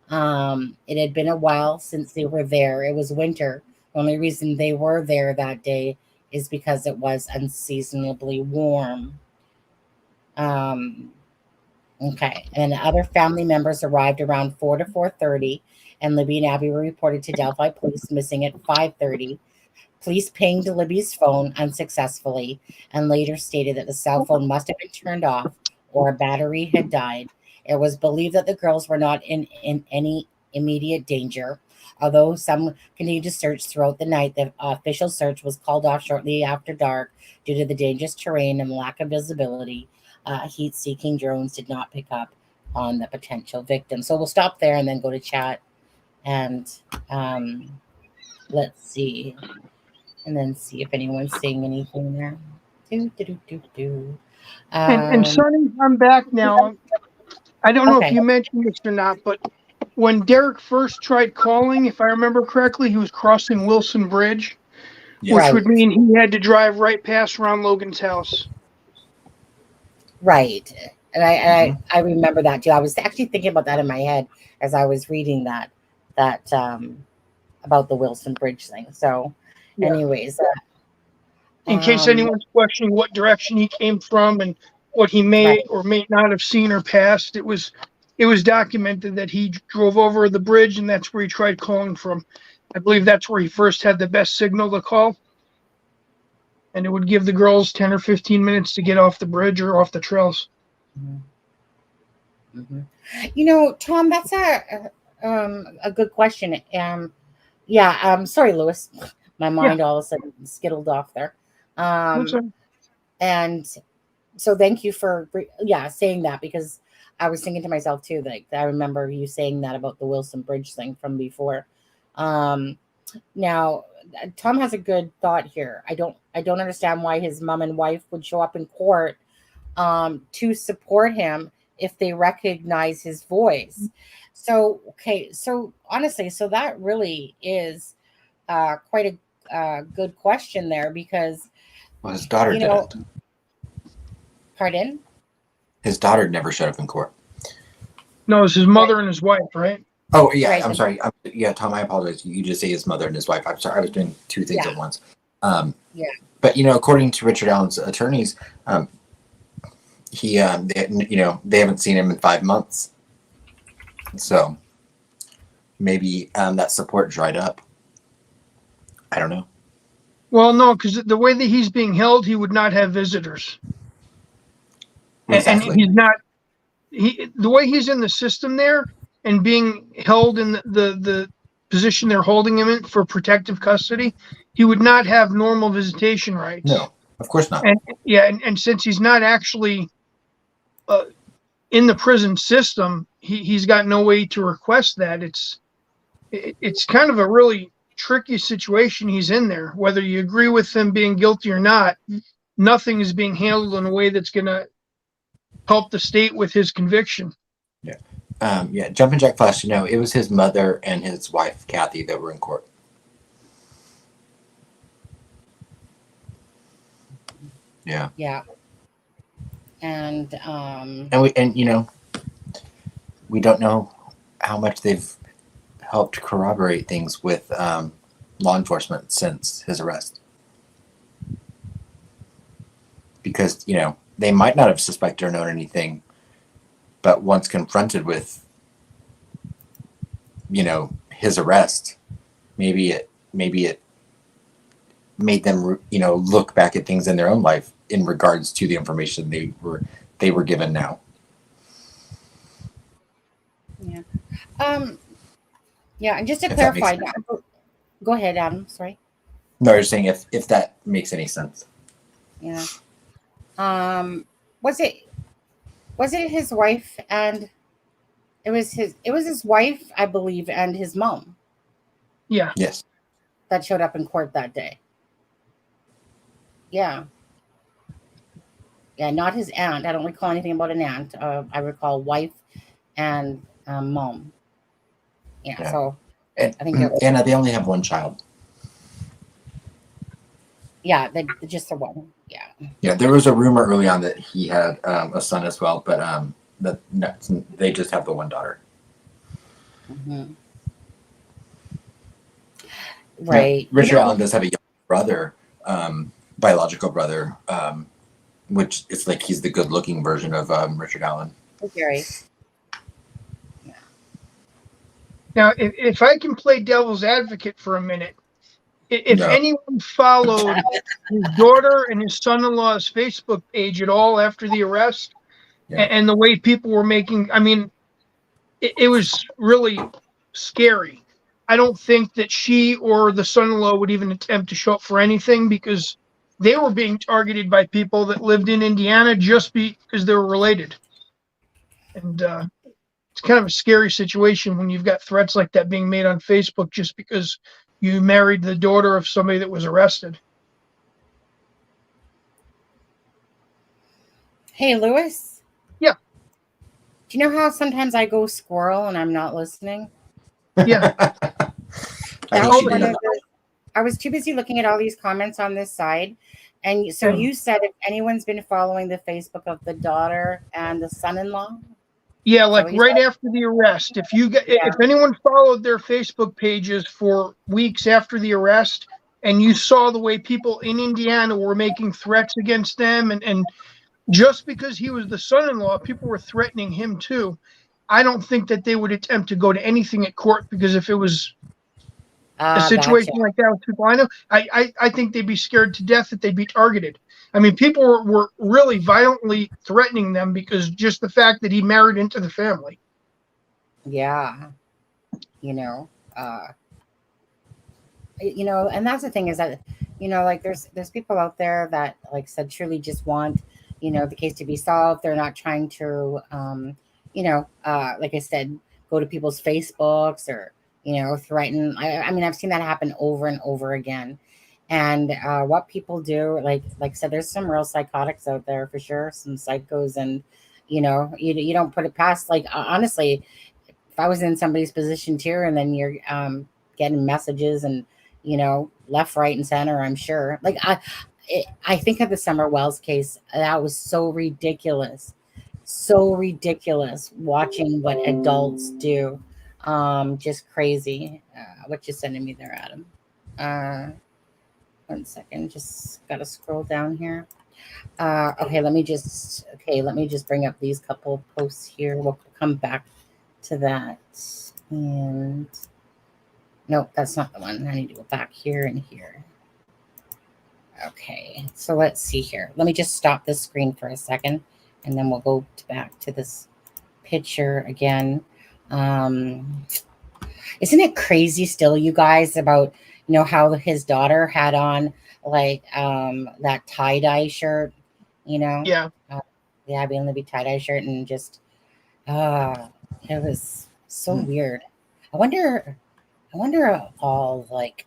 It had been a while since they were there. It was winter. The only reason they were there that day is because it was unseasonably warm. Okay. And other family members arrived around 4 to 4:30, and Libby and Abby were reported to Delphi police missing at 5:30. Police pinged Libby's phone unsuccessfully and later stated that the cell phone must have been turned off or a battery had died. It was believed that the girls were not in any immediate danger. Although some continued to search throughout the night, the official search was called off shortly after dark due to the dangerous terrain and lack of visibility. Heat-seeking drones did not pick up on the potential victim. So we'll stop there and then go to chat. And let's see. And then see if anyone's saying anything there. And Sonny, I'm back now. I don't know if you mentioned this or not, but when Derek first tried calling, if I remember correctly, he was crossing Wilson Bridge, which would mean he had to drive right past Ron Logan's house. Right. And I remember that too. I was actually thinking about that in my head as I was reading that about the Wilson Bridge thing. So anyways, in case anyone's questioning what direction he came from and what he may or may not have seen or passed, it was documented that he drove over the bridge and that's where he tried calling from. I believe that's where he first had the best signal to call. And it would give the girls 10 or 15 minutes to get off the bridge or off the trails. Mm-hmm. You know, Tom, that's a good question. Sorry, Lewis. My mind all of a sudden skittled off there. And so thank you for saying that, because I was thinking to myself too, like I remember you saying that about the Wilson Bridge thing from before. Now Tom has a good thought here. I don't understand why his mom and wife would show up in court to support him if they recognize his voice. So honestly, so that really is quite a good question there, because his daughter didn't. Pardon? His daughter never showed up in court. No, it was his mother and his wife, right? Oh, yeah, right. I'm sorry. Tom, I apologize. You just say his mother and his wife. I'm sorry. I was doing two things at once. But, according to Richard Allen's attorneys, they haven't seen him in 5 months. So maybe that support dried up. I don't know. Well, no, because the way that he's being held, he would not have visitors. Exactly. And he's not. The way he's in the system there and being held in the position they're holding him in for protective custody, he would not have normal visitation rights. No, of course not. And since he's not actually in the prison system, he's got no way to request that. It's kind of a really tricky situation he's in there. Whether you agree with him being guilty or not, nothing is being handled in a way that's going to help the state with his conviction. Yeah. Jumpin' Jack Flash, it was his mother and his wife, Kathy, that were in court. Yeah. Yeah. And we don't know how much they've helped corroborate things with law enforcement since his arrest. Because, they might not have suspected or known anything, but once confronted with, his arrest, maybe it made them, look back at things in their own life in regards to the information they were given now. Yeah. Yeah, and just to clarify, go ahead, Adam. Sorry. No, I was saying if that makes any sense. Yeah. Was it his wife and it was his wife, I believe, and his mom. Yeah. Yes. That showed up in court that day. Yeah. Yeah, not his aunt. I don't recall anything about an aunt. I recall wife and mom. Yeah. So and, I think Anna, they only have one child. Yeah, just the one. Yeah. Yeah, there was a rumor early on that he had a son as well, but they just have the one daughter. Mm-hmm. Right. Now, Richard Allen does have a young brother, biological brother, which is like he's the good-looking version of Richard Allen. Gary. Now, if I can play devil's advocate for a minute, if anyone followed his daughter and his son-in-law's Facebook page at all after the arrest, and the way people were making, it was really scary. I don't think that she or the son-in-law would even attempt to show up for anything because they were being targeted by people that lived in Indiana just because they were related. And it's kind of a scary situation when you've got threats like that being made on Facebook just because you married the daughter of somebody that was arrested. Hey, Lewis? Yeah. Do you know how sometimes I go squirrel and I'm not listening? Yeah. I was too busy looking at all these comments on this side. And so you said if anyone's been following the Facebook of the daughter and the son-in-law? Yeah, like right after the arrest. If anyone followed their Facebook pages for weeks after the arrest and you saw the way people in Indiana were making threats against them and just because he was the son-in-law, people were threatening him too. I don't think that they would attempt to go to anything at court because if it was a situation like that with people I know, I think they'd be scared to death that they'd be targeted. People were really violently threatening them because just the fact that he married into the family. Yeah. And that's the thing is that, like there's people out there that like said truly just want, the case to be solved. They're not trying to, like I said, go to people's Facebooks or, threaten. I've seen that happen over and over again. And what people do, like I said, there's some real psychotics out there for sure, some psychos, and you don't put it past. Like honestly, if I was in somebody's position too, and then you're getting messages and left, right, and center, I'm sure. Like I think of the Summer Wells case. That was so ridiculous watching what adults do. Just crazy. What you sending me there, Adam? 1 second, just gotta scroll down here. Okay, let me just bring up these couple of posts here. We'll come back to that. And nope, that's not the one. I need to go back here and here. Okay, so let's see here. Let me just stop this screen for a second, and then we'll go back to this picture again. Isn't it crazy still, you guys, about how his daughter had on like that tie-dye shirt, Yeah. Being the tie-dye shirt and just It was so weird. I wonder all like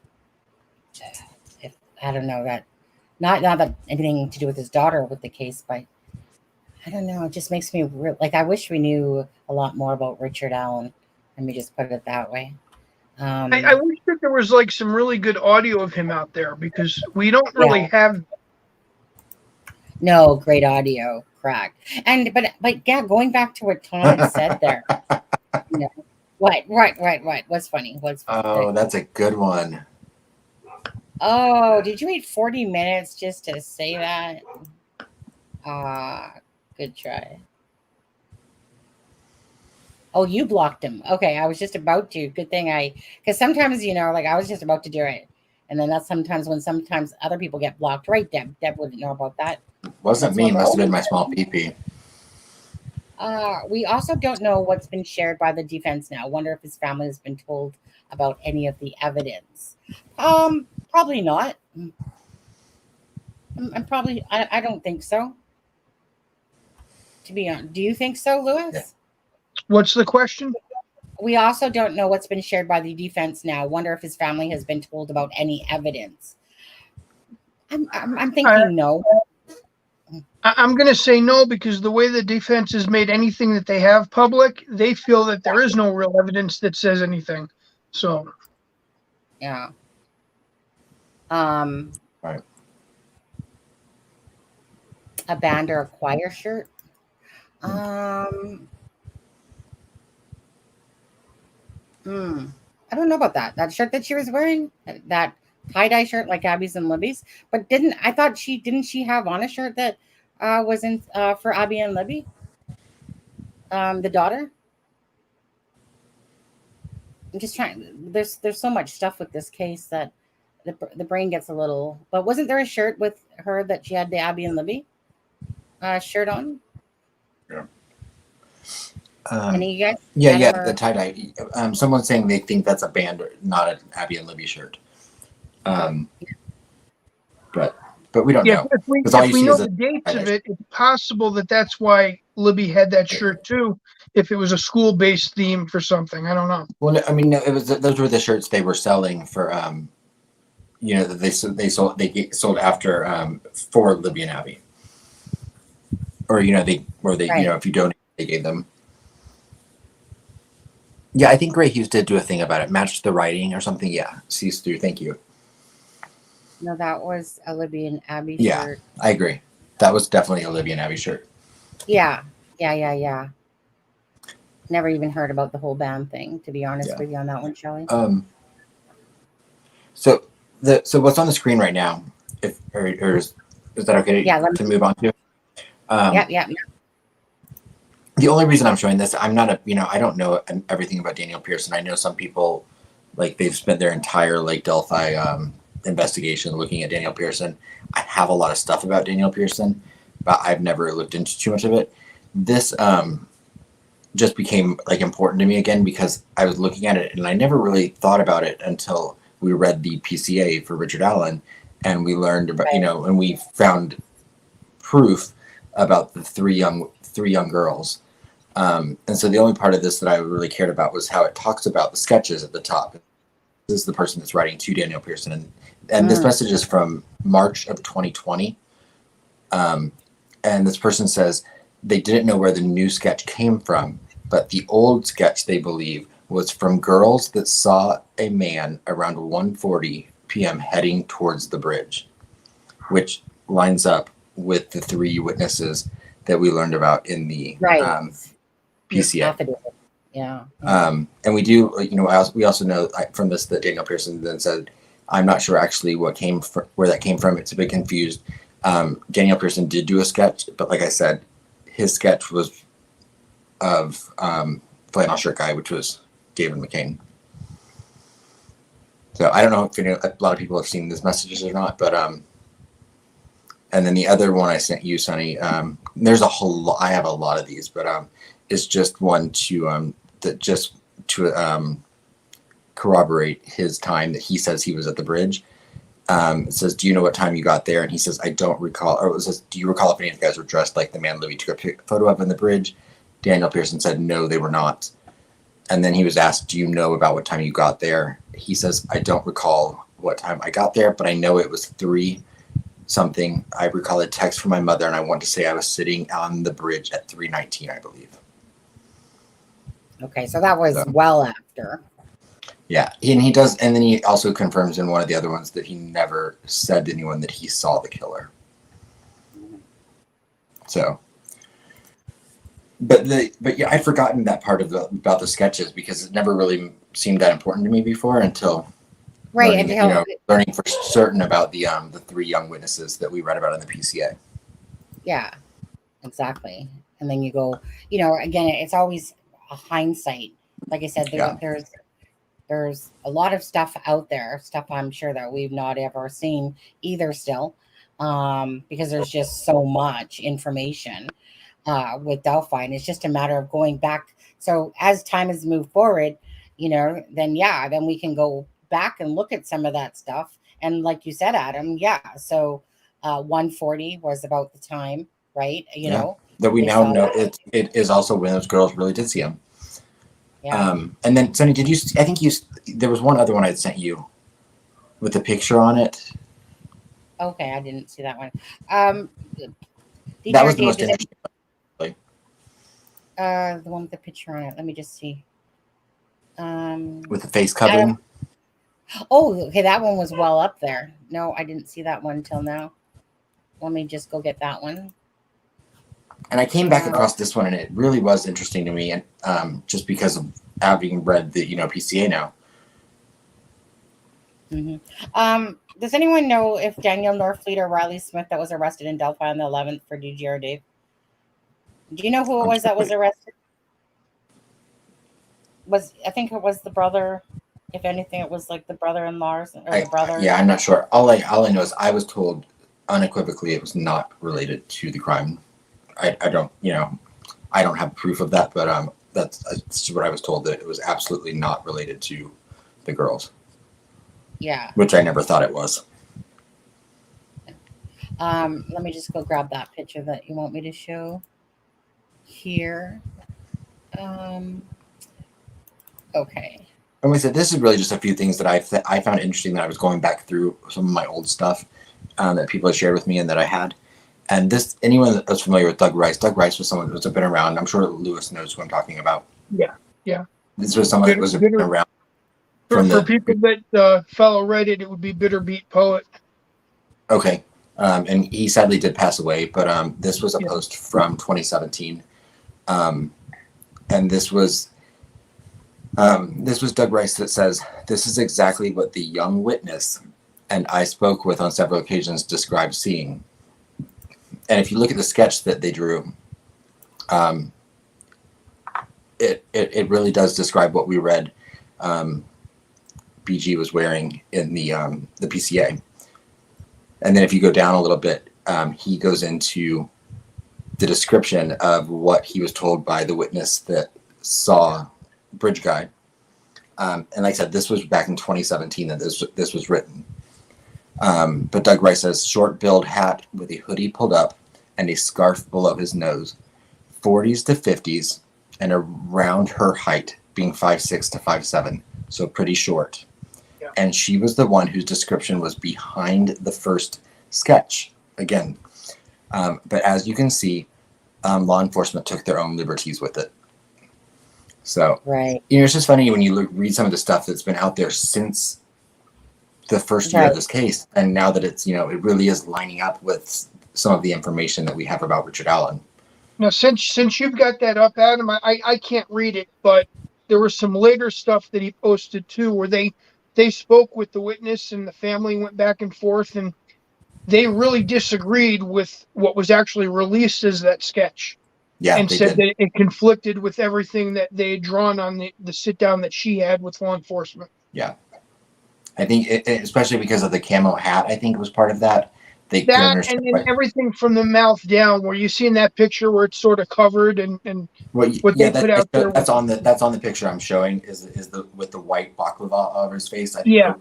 if I don't know that not that anything to do with his daughter with the case, but I don't know. It just makes me like I wish we knew a lot more about Richard Allen. Let me just put it that way. I wish that there was like some really good audio of him out there because we don't really have. No, great audio, crack. And but yeah, going back to what Tom had said there. You know, what? What's funny? Oh, that's a good one. Oh, did you wait 40 minutes just to say that? Good try. Oh, you blocked him. Okay, I was just about to. Good thing because sometimes, like I was just about to do it. And then that's sometimes other people get blocked. Right, Deb? Deb wouldn't know about that. Wasn't me. Must have been my small pee-pee. We also don't know what's been shared by the defense now. Wonder if his family has been told about any of the evidence. Probably not. I don't think so. To be honest, do you think so, Lewis? Yeah. What's the question? We also don't know what's been shared by the defense now. Wonder if his family has been told about any evidence. I'm thinking no. I'm going to say no because the way the defense has made anything that they have public, they feel that there is no real evidence that says anything. So, yeah. Right. A band or a choir shirt. I don't know about that. That shirt that she was wearing, that tie-dye shirt like Abby's and Libby's. But didn't she have on a shirt that was in for Abby and Libby? The daughter. I'm just trying. There's so much stuff with this case that the brain gets a little. But wasn't there a shirt with her that she had the Abby and Libby shirt on? Yeah. Any of you guys? Yeah, the tie-dye. Someone's saying they think that's a band, not an Abby and Libby shirt. But we don't know. If we know the dates of it, it's possible that that's why Libby had that shirt too. If it was a school-based theme for something, I don't know. Well, I mean, it was those were the shirts they were selling for. That they sold after for Libby and Abby, or if you donate, they gave them. Yeah, I think Ray Hughes did do a thing about it. Matched the writing or something. Yeah, sees through. Thank you. No, that was a Libby and Abby Yeah, shirt. I agree. That was definitely a Libby and Abby shirt. Yeah. Never even heard about the whole band thing, to be honest with you on that one, Shelley. So what's on the screen right now? Is that okay to move on to? Yeah. The only reason I'm showing this, I'm not I don't know everything about Daniel Pearson. I know some people, like, they've spent their entire Delphi investigation looking at Daniel Pearson. I have a lot of stuff about Daniel Pearson, but I've never looked into too much of it. This just became important to me again because I was looking at it and I never really thought about it until we read the PCA for Richard Allen, and we learned about and we found proof about the three young girls. And so the only part of this that I really cared about was how it talks about the sketches at the top. This is the person that's writing to Daniel Pearson, and this message is from March of 2020. And this person says they didn't know where the new sketch came from, but the old sketch, they believe, was from girls that saw a man around 1:40 p.m. heading towards the bridge, which lines up with the three witnesses that we learned about in the PCA. Yeah. And we do, we also know from this that Daniel Pearson then said, I'm not sure actually where that came from. It's a bit confused. Daniel Pearson did do a sketch, but like I said, his sketch was of Flannel Shirt Guy, which was David McCain. So I don't know if a lot of people have seen these messages or not, but and then the other one I sent you, Sonny, there's a whole lot. I have a lot of these, but it's just one to corroborate his time that he says he was at the bridge. It says, do you know what time you got there? And he says, I don't recall. Or it says, do you recall if any of you guys were dressed like the man Louis took a photo of in the bridge? Daniel Pearson said, no, they were not. And then he was asked, do you know about what time you got there? He says, I don't recall what time I got there, but I know it was 3 something. I recall a text from my mother, and I want to say I was sitting on the bridge at 3:19, I believe. Okay, so that was well after. Yeah, and he does, and then he also confirms in one of the other ones that he never said to anyone that he saw the killer. So, but yeah, I'd forgotten that part of about the sketches because it never really seemed that important to me before until learning for certain about the 3 young witnesses that we read about in the PCA. Yeah, exactly. And then you go, again, it's always a hindsight. Like I said, there's a lot of stuff out there, stuff I'm sure that we've not ever seen either still, because there's just so much information with Delphi, and it's just a matter of going back. So as time has moved forward, then we can go back and look at some of that stuff. And like you said, Adam, so 140 was about the time, right? That we now know it is also when those girls really did see him. Yeah. And then, Sonny, there was one other one I'd sent you with the picture on it. Okay, I didn't see that one. That was the most interesting. The one with the picture on it. Let me just see. With the face covering. Okay, that one was well up there. No, I didn't see that one till now. Let me just go get that one. And I came back across this one, and it really was interesting to me, and just because of having read the PCA now. Mm-hmm. Does anyone know if Daniel Norfleet or Riley Smith that was arrested in Delphi on the 11th for DGR, Dave? Do you know who it was that was arrested? I think it was the brother. If anything, it was like the brother-in-law or the brother. Yeah, I'm not sure. All I know is I was told unequivocally it was not related to the crime. I don't have proof of that, but that's what I was told, that it was absolutely not related to the girls. Yeah. Which I never thought it was. Let me just go grab that picture that you want me to show here. Okay. And like I said, this is really just a few things that I found interesting that I was going back through some of my old stuff that people had shared with me and that I had. And anyone that was familiar with Doug Rice was someone who's been around. I'm sure Lewis knows who I'm talking about. Yeah. This was someone that was been around. For people that follow Reddit, it would be Bitter Beat Poet. Okay. And he sadly did pass away, but this was a post from 2017. And this was Doug Rice that says, "This is exactly what the young witness and I spoke with on several occasions described seeing." And if you look at the sketch that they drew, it really does describe what we read BG was wearing in the PCA. And then if you go down a little bit, he goes into the description of what he was told by the witness that saw Bridge Guy. And like I said, this was back in 2017 that this was written. But Doug Rice says, short billed hat with a hoodie pulled up and a scarf below his nose, 40s to 50s, and around her height being 5'6" to 5'7", so pretty short. Yeah. And she was the one whose description was behind the first sketch. Again, but as you can see, law enforcement took their own liberties with it. So, right. It's just funny when you read some of the stuff that's been out there since the first year of this case, and now that it's, it really is lining up with some of the information that we have about Richard Allen. Now, since you've got that up, Adam, I can't read it, but there was some later stuff that he posted too, where they spoke with the witness and the family, went back and forth, and they really disagreed with what was actually released as that sketch. Yeah, and said that it conflicted with everything that they had drawn on the sit down that she had with law enforcement. Yeah, I think especially because of the camo hat, I think it was part of that. And then everything from the mouth down, where you see in that picture where it's sort of covered and what they put out there. That's on the picture I'm showing is the with the white baklava over his face. Yeah.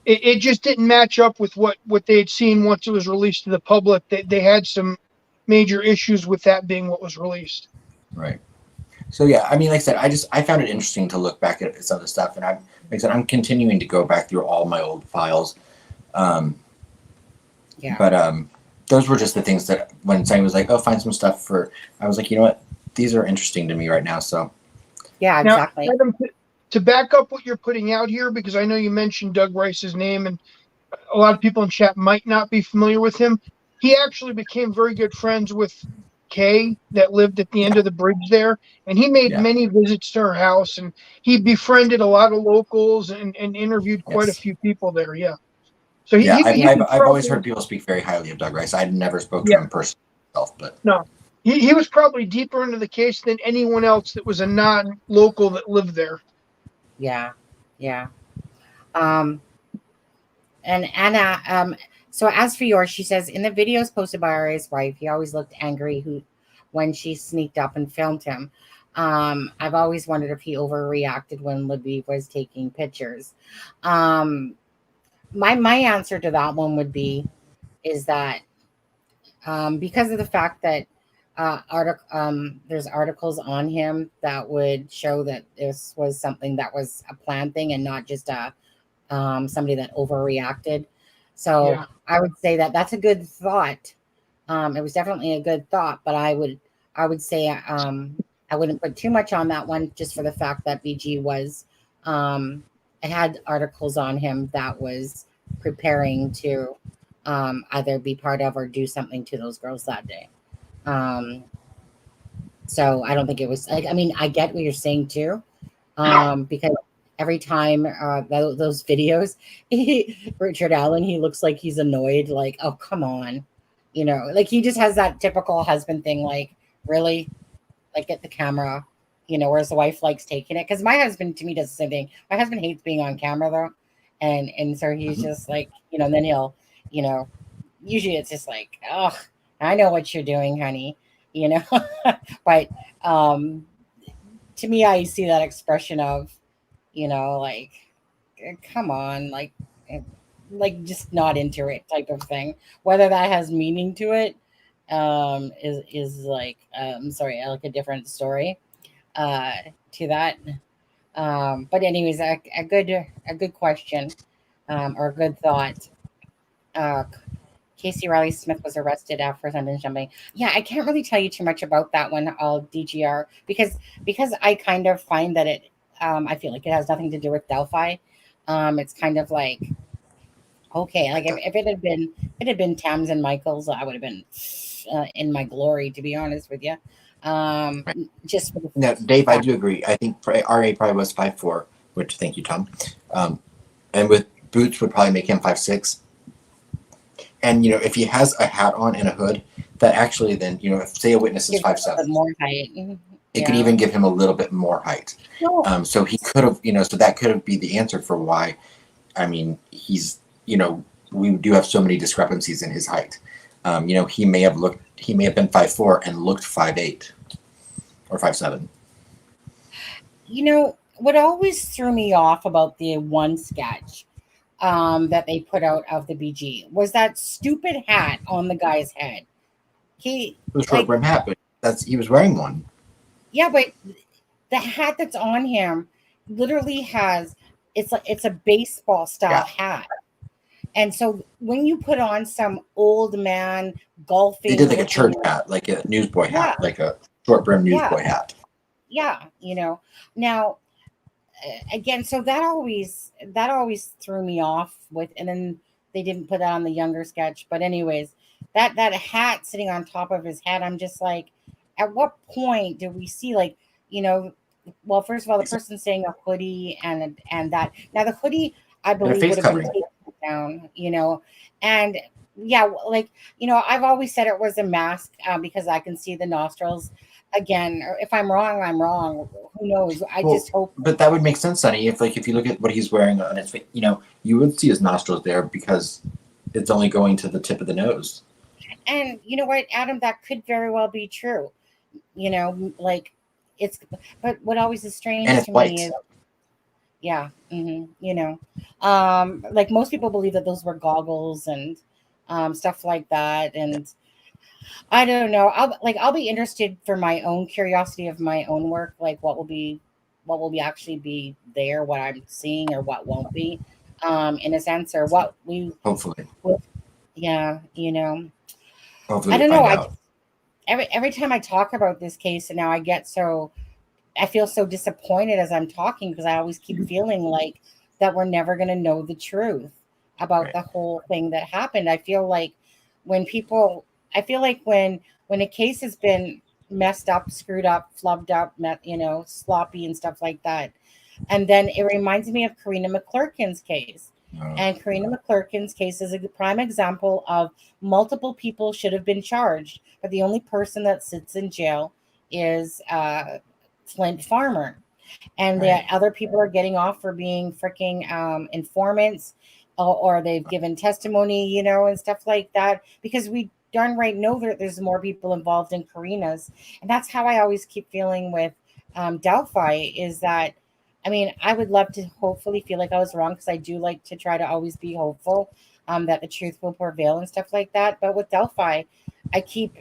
It just didn't match up with what they had seen once it was released to the public. They had some major issues with that being what was released. Right. So yeah, I mean, like I said, I found it interesting to look back at some of the stuff, and I'm continuing to go back through all my old files. But those were just the things that when somebody was like, "Oh, find some stuff for," I was like, you know what, these are interesting to me right now. So yeah, exactly. Now, Adam, to back up what you're putting out here, because I know you mentioned Doug Rice's name, and a lot of people in chat might not be familiar with him. He actually became very good friends with Kay that lived at the end of the bridge there, and he made many visits to her house, and he befriended a lot of locals and interviewed quite a few people there. Yeah. So I've always heard people speak very highly of Doug Rice. I never spoke to him personally myself, but no, he was probably deeper into the case than anyone else that was a non-local that lived there. Yeah. And Anna, so as for yours, she says in the videos posted by RA's wife, he always looked angry when she sneaked up and filmed him. I've always wondered if he overreacted when Libby was taking pictures. My answer to that one would be is that because of the fact that there's articles on him that would show that this was something that was a planned thing and not just somebody that overreacted. So I would say that that's a good thought. It was definitely a good thought, but I would say I wouldn't put too much on that one just for the fact that BG was had articles on him that was preparing to either be part of or do something to those girls that day. So I don't think it was like, I mean, I get what you're saying too, because every time those videos, Richard Allen, he looks like he's annoyed, like, oh, come on. You know, like he just has that typical husband thing, like, really? Like, get the camera, you know, whereas the wife likes taking it. Because my husband, to me, does the same thing. My husband hates being on camera, though. And so he's just like, you know, and then he'll, you know, usually it's just like, oh, I know what you're doing, honey, you know. But to me, I see that expression of, you know, like, come on, like just not into it type of thing. Whether that has meaning to it is like, sorry, like a different story to that. But anyways, a good question or a good thought. Casey Riley Smith was arrested after London jumping. Yeah, I can't really tell you too much about that one, all DGR, because I kind of find that it, I feel like it has nothing to do with Delphi. It's kind of like, okay, like if it had been Tams and Michaels, I would have been in my glory, to be honest with you. Just for the no, Dave, I do agree. I think RA probably was 5'4", which thank you, Tom. And with boots would probably make him 5'6". And you know, if he has a hat on and a hood, that actually then, you know, if say a witness is 5'7", more height. It could even give him a little bit more height. So he could have, you know, so that could be the answer for why. I mean, he's, you know, we do have so many discrepancies in his height. You know, he may have been 5'4" and looked 5'8" or 5'7". You know, what always threw me off about the one sketch that they put out of the BG was that stupid hat on the guy's head. It was a short brim hat, but he was wearing one. Yeah, but the hat that's on him literally has, it's a baseball style hat. And so when you put on some old man golfing, they did like a church hat, like a newsboy hat, like a short brim newsboy hat. Yeah, you know. Now, again, so that always threw me off with, and then they didn't put that on the younger sketch. But anyways, that hat sitting on top of his head, I'm just like, at what point do we see, like, you know, well, first of all, the person saying a hoodie and that, now the hoodie, I believe, would have been taken down, you know, and yeah, like, you know, I've always said it was a mask because I can see the nostrils. Again, if I'm wrong, I'm wrong. Who knows? I just hope. But that would make sense, Sonny. If you look at what he's wearing on his face, you know, you would see his nostrils there because it's only going to the tip of the nose. And you know what, Adam, that could very well be true. You know, like it's. But what always is strange to me is, yeah, you know, like most people believe that those were goggles and stuff like that, and I don't know. I'll be interested for my own curiosity of my own work, like what will be actually be there, what I'm seeing or what won't be, in a sense, or what we Hopefully. yeah, Hopefully I we don't know. find I out. every time I talk about this case, and now I feel so disappointed as I'm talking because I always keep feeling like that we're never going to know the truth about the whole thing that happened. I feel like when people, I feel like when a case has been messed up, screwed up, flubbed up, sloppy and stuff like that, and then it reminds me of Karina McClurkin's case. And Karina McClurkin's case is a prime example of multiple people should have been charged, but the only person that sits in jail is Flint Farmer, and the other people are getting off for being freaking informants, or they've given testimony, and stuff like that. Because we darn right know that there's more people involved in Karina's, and that's how I always keep feeling with Delphi. Is that, I mean, I would love to hopefully feel like I was wrong because I do like to try to always be hopeful that the truth will prevail and stuff like that. But with Delphi, I keep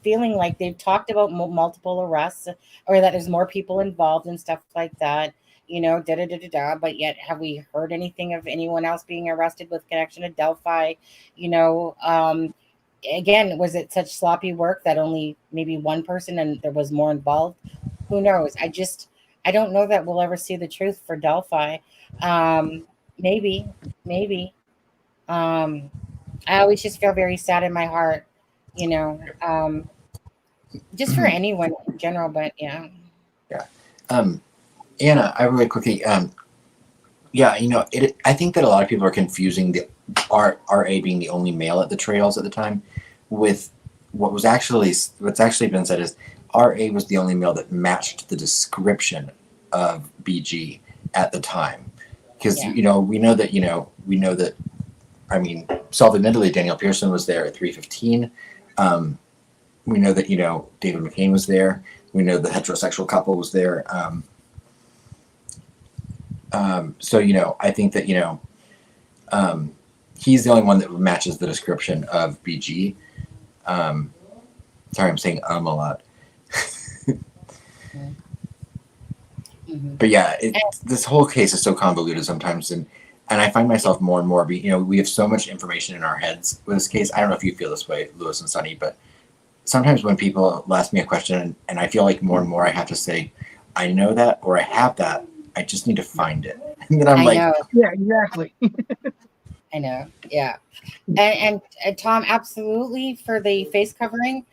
feeling like they've talked about multiple arrests, or that there's more people involved and stuff like that, da da da da da. But yet, have we heard anything of anyone else being arrested with connection to Delphi? Again, was it such sloppy work that only maybe one person and there was more involved? Who knows? I don't know that we'll ever see the truth for Delphi. Maybe, maybe. I always just feel very sad in my heart, just for anyone in general. But yeah. Anna, I really quickly, I think that a lot of people are confusing the RA being the only male at the trails at the time with what's actually been said is RA was the only male that matched the description of BG at the time. Because, we know that, I mean, self-admittedly, Daniel Pearson was there at 3:15. We know that, David McCain was there. We know the heterosexual couple was there. So, I think that, he's the only one that matches the description of BG. Sorry, I'm saying a lot. But yeah, this whole case is so convoluted sometimes, and I find myself more and more we have so much information in our heads with this case. I don't know if you feel this way, Lewis and Sonny, but sometimes when people ask me a question and I feel like more and more I have to say, I know that, or I have that, I just need to find it. And then I'm yeah, exactly. I know. Yeah. And Tom, absolutely, for the face covering,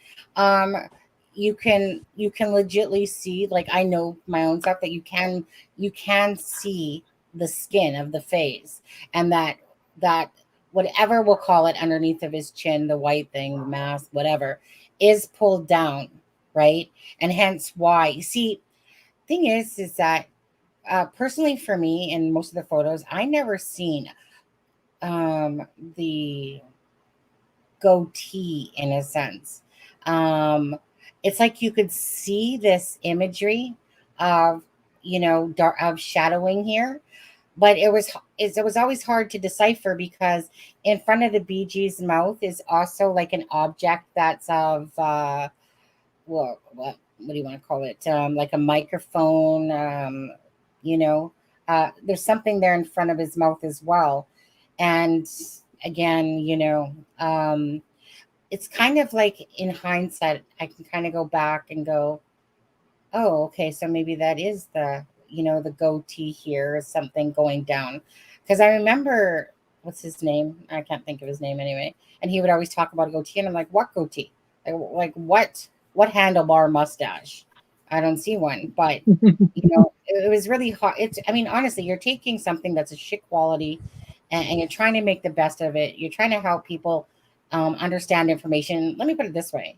you can legitly see, like, I know my own stuff, that you can see the skin of the face, and that whatever we'll call it underneath of his chin, the white thing, the mask, whatever, is pulled down, right? And hence why, you see, thing is that personally for me, in most of the photos, I never seen the goatee in a sense. It's like you could see this imagery of of shadowing here, but it was always hard to decipher because in front of the BG's mouth is also like an object that's of what do you want to call it, like a microphone, there's something there in front of his mouth as well. And again, it's kind of like in hindsight, I can kind of go back and go, oh, okay, so maybe that is the goatee here, or something going down. Because I remember, what's his name? I can't think of his name anyway. And he would always talk about a goatee, and I'm like, what goatee? Like what handlebar mustache? I don't see one, but it was really hard. I mean, honestly, you're taking something that's a shit quality, and you're trying to make the best of it. You're trying to help people understand information. Let me put it this way.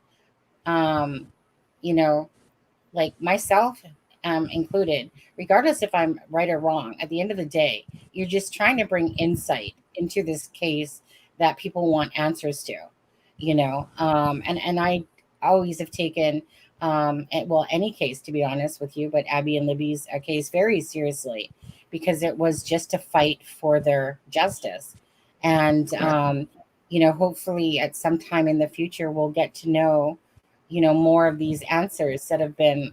Like myself included, regardless if I'm right or wrong, at the end of the day, you're just trying to bring insight into this case that people want answers to, and I always have taken, any case, to be honest with you, but Abby and Libby's case very seriously, because it was just a fight for their justice. And hopefully at some time in the future we'll get to know, more of these answers that have been,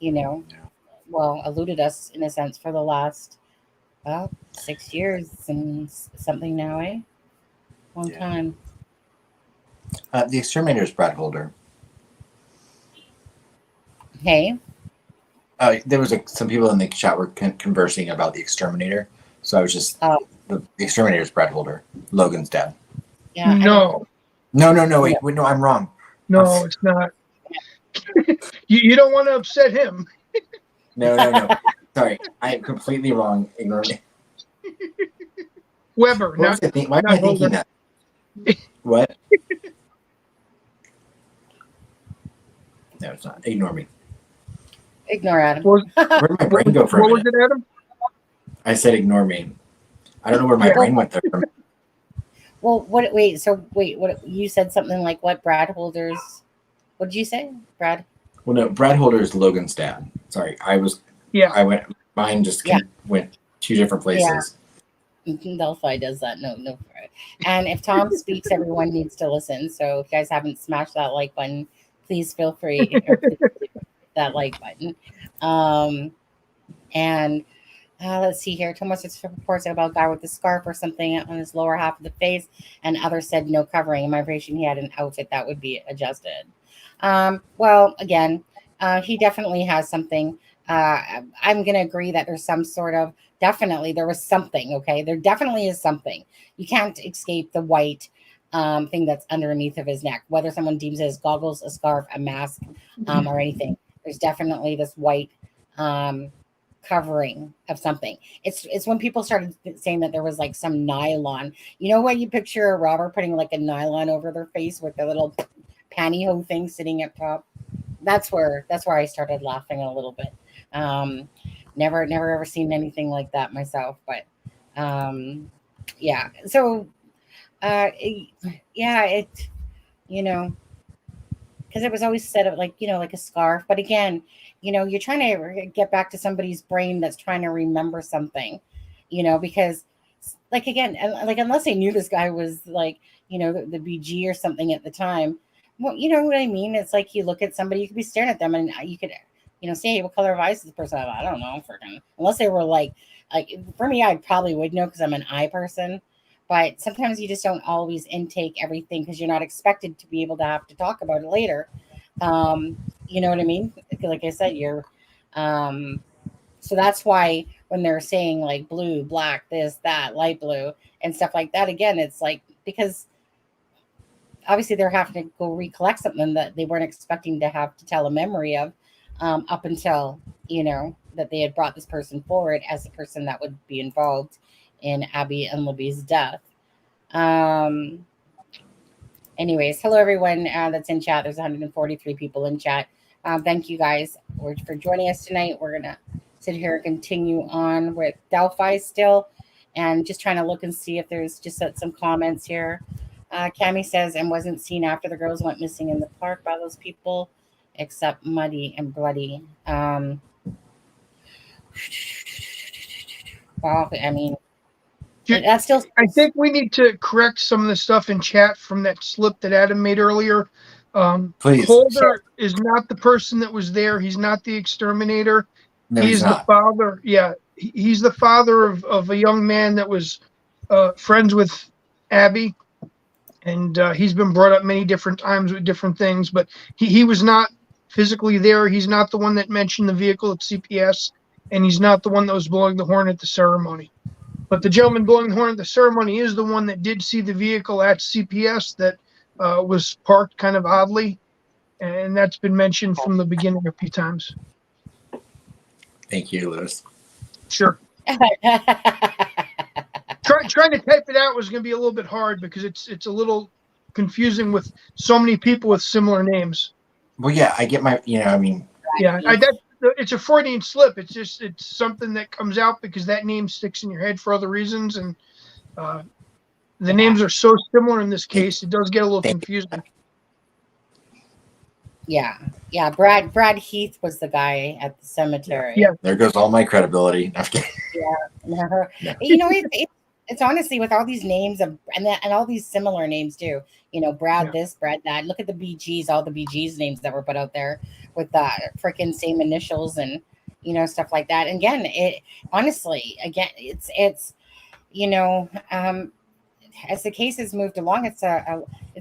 eluded us in a sense for the last 6 years and something now, eh? Long time. The exterminator is Brad Holder. Hey. There was some people in the chat were conversing about the exterminator, so I was just the exterminator is Brad Holder, Logan's dad. Yeah. No. No. Wait, no, I'm wrong. No, it's not. You don't want to upset him. No. Sorry, I am completely wrong. Ignore me. Weber, Why am I thinking that? What? No, it's not. Ignore me. Ignore Adam. Where did my brain go for a minute? What was it, Adam? I said ignore me. I don't know where my brain went there for a minute. Well, what you said something like what Brad Holder's, what did you say? Brad? Well, no, Brad Holder is Logan's dad. Sorry, mine just went two different places. Yeah. Delphi does that. No. And if Tom speaks, everyone needs to listen. So if you guys haven't smashed that like button, please feel free to hit that like button. And let's see here. Thomas reports about a guy with a scarf or something on his lower half of the face, and others said no covering. In my version, he had an outfit that would be adjusted. Well, again, he definitely has something. I'm going to agree that there's some sort of, definitely there was something, okay? There definitely is something. You can't escape the white thing that's underneath of his neck, whether someone deems it as goggles, a scarf, a mask, or anything. There's definitely this white covering of something. It's when people started saying that there was like some nylon. You know when you picture a robber putting like a nylon over their face with the little pantyhose thing sitting up top? That's where I started laughing a little bit. Never ever seen anything like that myself, but yeah. So it because it was always said of like a scarf, but again, you're trying to get back to somebody's brain that's trying to remember something, because like again, like unless they knew this guy was like the BG or something at the time. Well, you know what I mean? It's like you look at somebody, you could be staring at them and you could, say, hey, what color of eyes is this person have? I don't know, freaking. Unless they were like for me, I probably would know because I'm an eye person. But sometimes you just don't always intake everything because you're not expected to be able to have to talk about it later. You know what I mean? Like I said, you're. So that's why when they're saying like blue, black, this, that, light blue, and stuff like that, again, it's like because obviously they're having to go recollect something that they weren't expecting to have to tell a memory of up until, that they had brought this person forward as the person that would be involved in Abby and Libby's death. Anyways, hello everyone that's in chat. There's 143 people in chat. Thank you guys for joining us tonight. We're going to sit here and continue on with Delphi still and just trying to look and see if there's just some comments here. Cami says, and wasn't seen after the girls went missing in the park by those people, except muddy and bloody. Well, I mean, that's still. I think we need to correct some of the stuff in chat from that slip that Adam made earlier. Please. Holder is not the person that was there. He's not the exterminator. No, he's the father. Yeah, he's the father of a young man that was friends with Abby. And he's been brought up many different times with different things, but he was not physically there. He's not the one that mentioned the vehicle at CPS, and he's not the one that was blowing the horn at the ceremony. But the gentleman blowing the horn at the ceremony is the one that did see the vehicle at CPS that was parked kind of oddly, and that's been mentioned from the beginning a few times. Thank you, Lewis. Sure. Trying to type it out was going to be a little bit hard because it's a little confusing with so many people with similar names. Well, yeah, I get my, I mean. Yeah, it's a Freudian slip. It's something that comes out because that name sticks in your head for other reasons, and the names are so similar in this case, it does get a little confusing. Yeah. Brad Heath was the guy at the cemetery. Yeah. There goes all my credibility. Yeah. it's honestly with all these names of and all these similar names too. Brad this, Brad that. Look at the BGs, all the BGs names that were put out there with the freaking same initials and stuff like that. And again, it honestly, again, it's you know, as the case has moved along, it's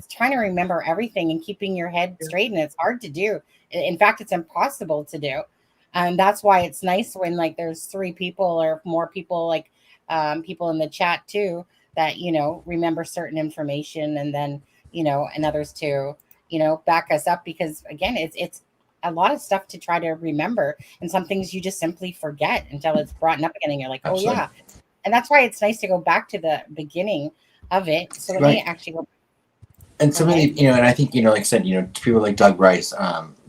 trying to remember everything and keeping your head straight, and it's hard to do. In fact, it's impossible to do, and that's why it's nice when like there's 3 people or more people, like people in the chat too, that remember certain information, and then and others to back us up, because again, it's a lot of stuff to try to remember, and some things you just simply forget until it's brought up again, and you're like, oh Absolutely. yeah. And that's why it's nice to go back to the beginning of it. So let me actually go. And some of the, and I think, like I said, people like Doug Rice,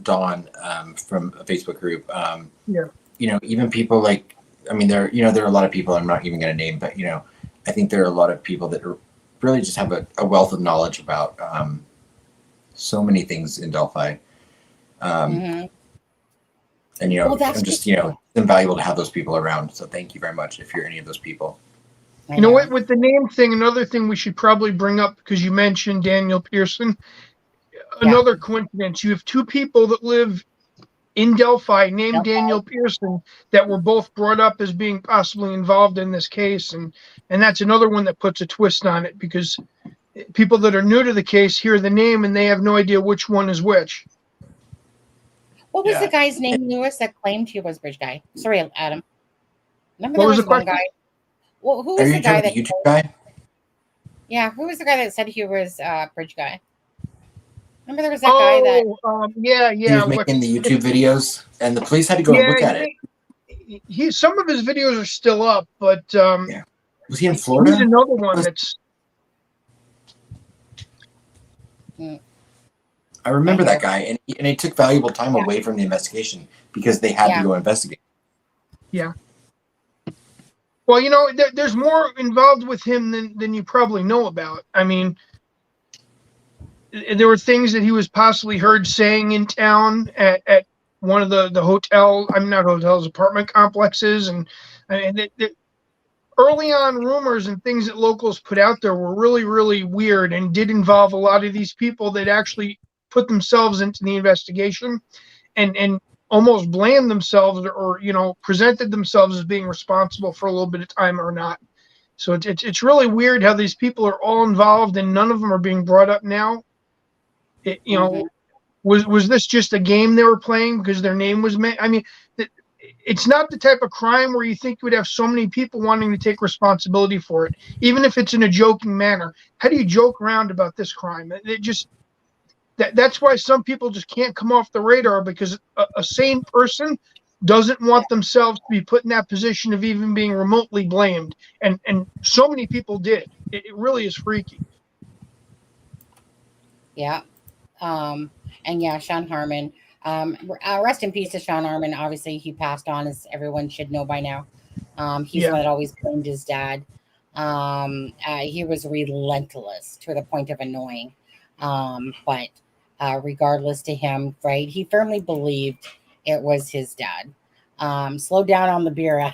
Dawn, from a Facebook group, even people like, I mean, there are a lot of people I'm not even going to name, but, I think there are a lot of people that really just have a wealth of knowledge about so many things in Delphi. And, I'm just, it's invaluable to have those people around. So thank you very much if you're any of those people. You know what, with the name thing, another thing we should probably bring up, because you mentioned Daniel Pearson, another coincidence. You have 2 people that live in Delphi named Daniel Pearson that were both brought up as being possibly involved in this case. And that's another one that puts a twist on it, because people that are new to the case hear the name and they have no idea which one is which. What was the guy's name, Lewis, that claimed he was Bridge Guy? Sorry, Adam. Remember What there was was the one question? guy. Well, who was the guy that YouTube guy? Yeah, who was the guy that said he was Bridge Guy? Remember there was that guy that yeah. He was making the YouTube videos, and the police had to go and look at it. Some of his videos are still up, but Was he in Florida? He's another one that's. I remember that guy, and he took valuable time away from the investigation because they had to go investigate. Yeah. Well, there's more involved with him than you probably know about. I mean, there were things that he was possibly heard saying in town at one of the hotel, I'm not hotels, apartment complexes, and early on rumors and things that locals put out there were really, really weird and did involve a lot of these people that actually put themselves into the investigation and almost blamed themselves or presented themselves as being responsible for a little bit of time or not. So it's really weird how these people are all involved and none of them are being brought up now. Was this just a game they were playing because their name was made? I mean, it's not the type of crime where you think you would have so many people wanting to take responsibility for it, even if it's in a joking manner. How do you joke around about this crime? It just that's why some people just can't come off the radar, because a sane person doesn't want themselves to be put in that position of even being remotely blamed. And so many people did. It really is freaky. Yeah. And yeah, Sean Harmon. Rest in peace to Sean Harmon. Obviously, he passed on, as everyone should know by now. He's the one that always blamed his dad. He was relentless to the point of annoying. But regardless to him, right, he firmly believed it was his dad. Slow down on the beer.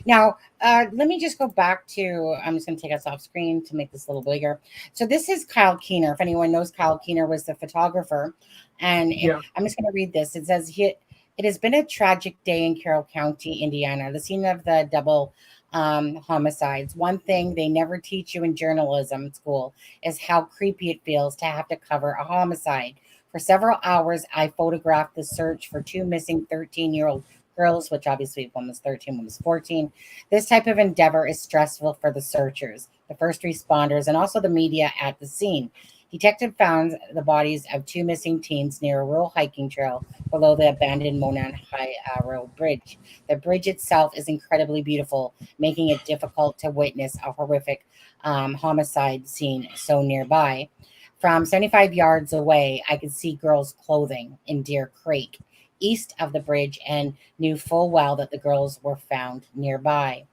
Now, let me just go back to, I'm just going to take us off screen to make this a little bigger. So this is Kyle Keener. If anyone knows, Kyle Keener was the photographer. And I'm just going to read this. It says, it has been a tragic day in Carroll County, Indiana, the scene of the double homicides. One thing they never teach you in journalism school is how creepy it feels to have to cover a homicide. For several hours, I photographed the search for 2 missing 13-year-old girls, which obviously one was 13, one was 14. This type of endeavor is stressful for the searchers, the first responders, and also the media at the scene. Detective found the bodies of 2 missing teens near a rural hiking trail below the abandoned Monon High Rail Bridge. The bridge itself is incredibly beautiful, making it difficult to witness a horrific homicide scene so nearby. From 75 yards away, I could see girls' clothing in Deer Creek, east of the bridge, and knew full well that the girls were found nearby.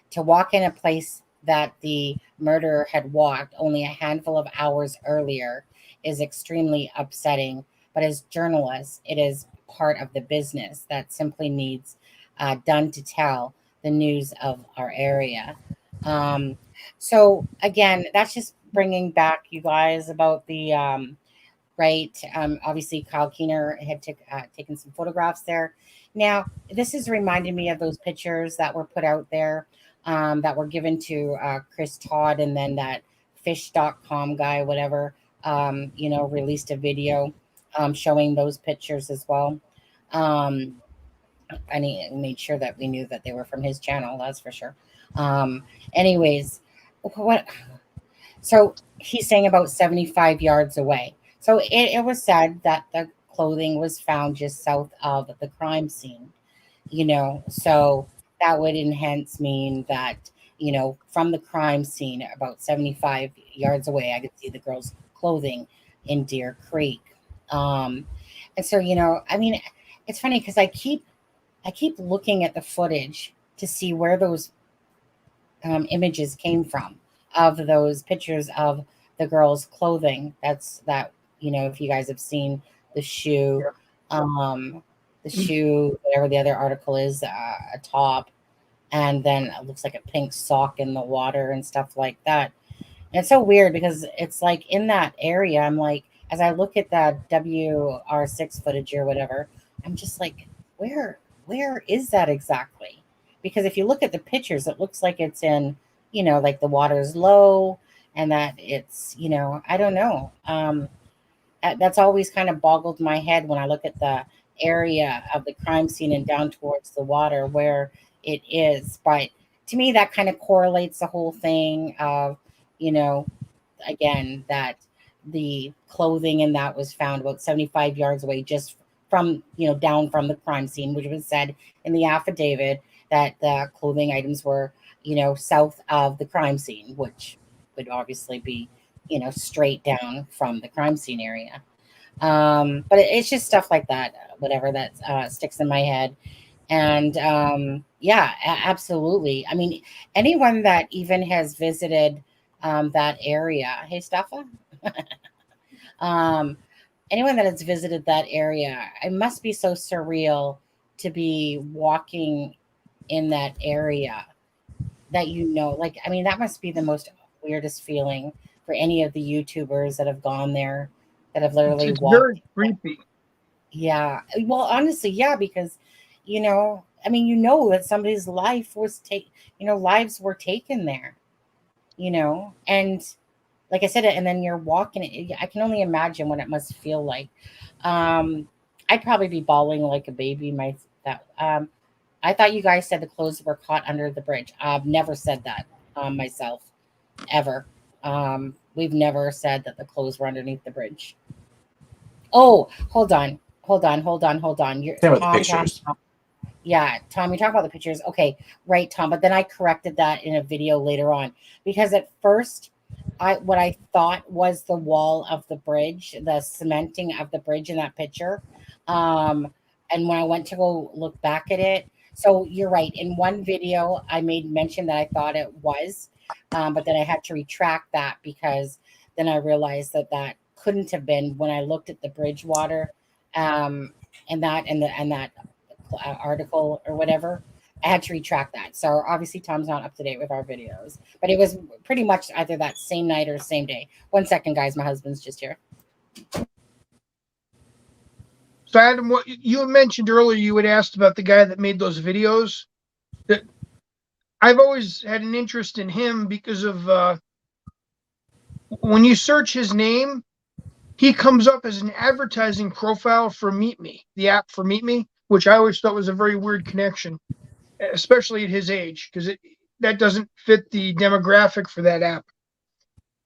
To walk in a place that the murderer had walked only a handful of hours earlier is extremely upsetting. But as journalists, it is part of the business that simply needs done to tell the news of our area. So again, that's just bringing back you guys about the right. Obviously, Kyle Keener had taken some photographs there. Now, this has reminded me of those pictures that were put out there that were given to Chris Todd, and then that fish.com guy, whatever, released a video showing those pictures as well. I made sure that we knew that they were from his channel, that's for sure. Anyways, what? So he's saying about 75 yards away. So it was said that the clothing was found just south of the crime scene, so that would hence mean that, from the crime scene about 75 yards away, I could see the girl's clothing in Deer Creek. And so, I mean, it's funny because I keep looking at the footage to see where those images came from, of those pictures of the girl's clothing. If you guys have seen the shoe, whatever the other article is, a top, and then it looks like a pink sock in the water and stuff like that. And it's so weird because it's like in that area, I'm like, as I look at the WR6 footage or whatever, I'm just like, where is that exactly? Because if you look at the pictures, it looks like it's in, like the water's low, and that it's, I don't know. That's always kind of boggled my head when I look at the area of the crime scene and down towards the water where it is. But to me, that kind of correlates the whole thing of, again, that the clothing and that was found about 75 yards away, just from, down from the crime scene, which was said in the affidavit that the clothing items were, south of the crime scene, which would obviously be, straight down from the crime scene area. But it's just stuff like that, whatever that sticks in my head. And yeah, absolutely. I mean, anyone that even has visited that area, hey, Steffa, anyone that has visited that area, it must be so surreal to be walking in that area that, like, I mean, that must be the most weirdest feeling for any of the YouTubers that have gone there, that have literally It's walked. very creepy. Yeah. Well, honestly, yeah, because, I mean, that somebody's life was lives were taken there, and like I said, and then you're walking. I can only imagine what it must feel like. I'd probably be bawling like a baby. I thought you guys said the clothes were caught under the bridge. I've never said that myself, ever. We've never said that the clothes were underneath the bridge. Oh, hold on. You're Same with the Tom. pictures. Yeah, Tom, you talk about the pictures. Okay, right, Tom. But then I corrected that in a video later on, because at first, what I thought was the wall of the bridge, the cementing of the bridge in that picture. And when I went to go look back at it, so you're right. In one video, I made mention that I thought it was, but then I had to retract that, because then I realized that couldn't have been when I looked at the bridge water, and that article or whatever. I had to retract that. So obviously Tom's not up to date with our videos, but it was pretty much either that same night or same day. 1 second, guys. My husband's just here. So Adam, what you had mentioned earlier, you had asked about the guy that made those videos. That I've always had an interest in him because of when you search his name, he comes up as an advertising profile for Meet Me, the app for Meet Me, which I always thought was a very weird connection, especially at his age, because that doesn't fit the demographic for that app.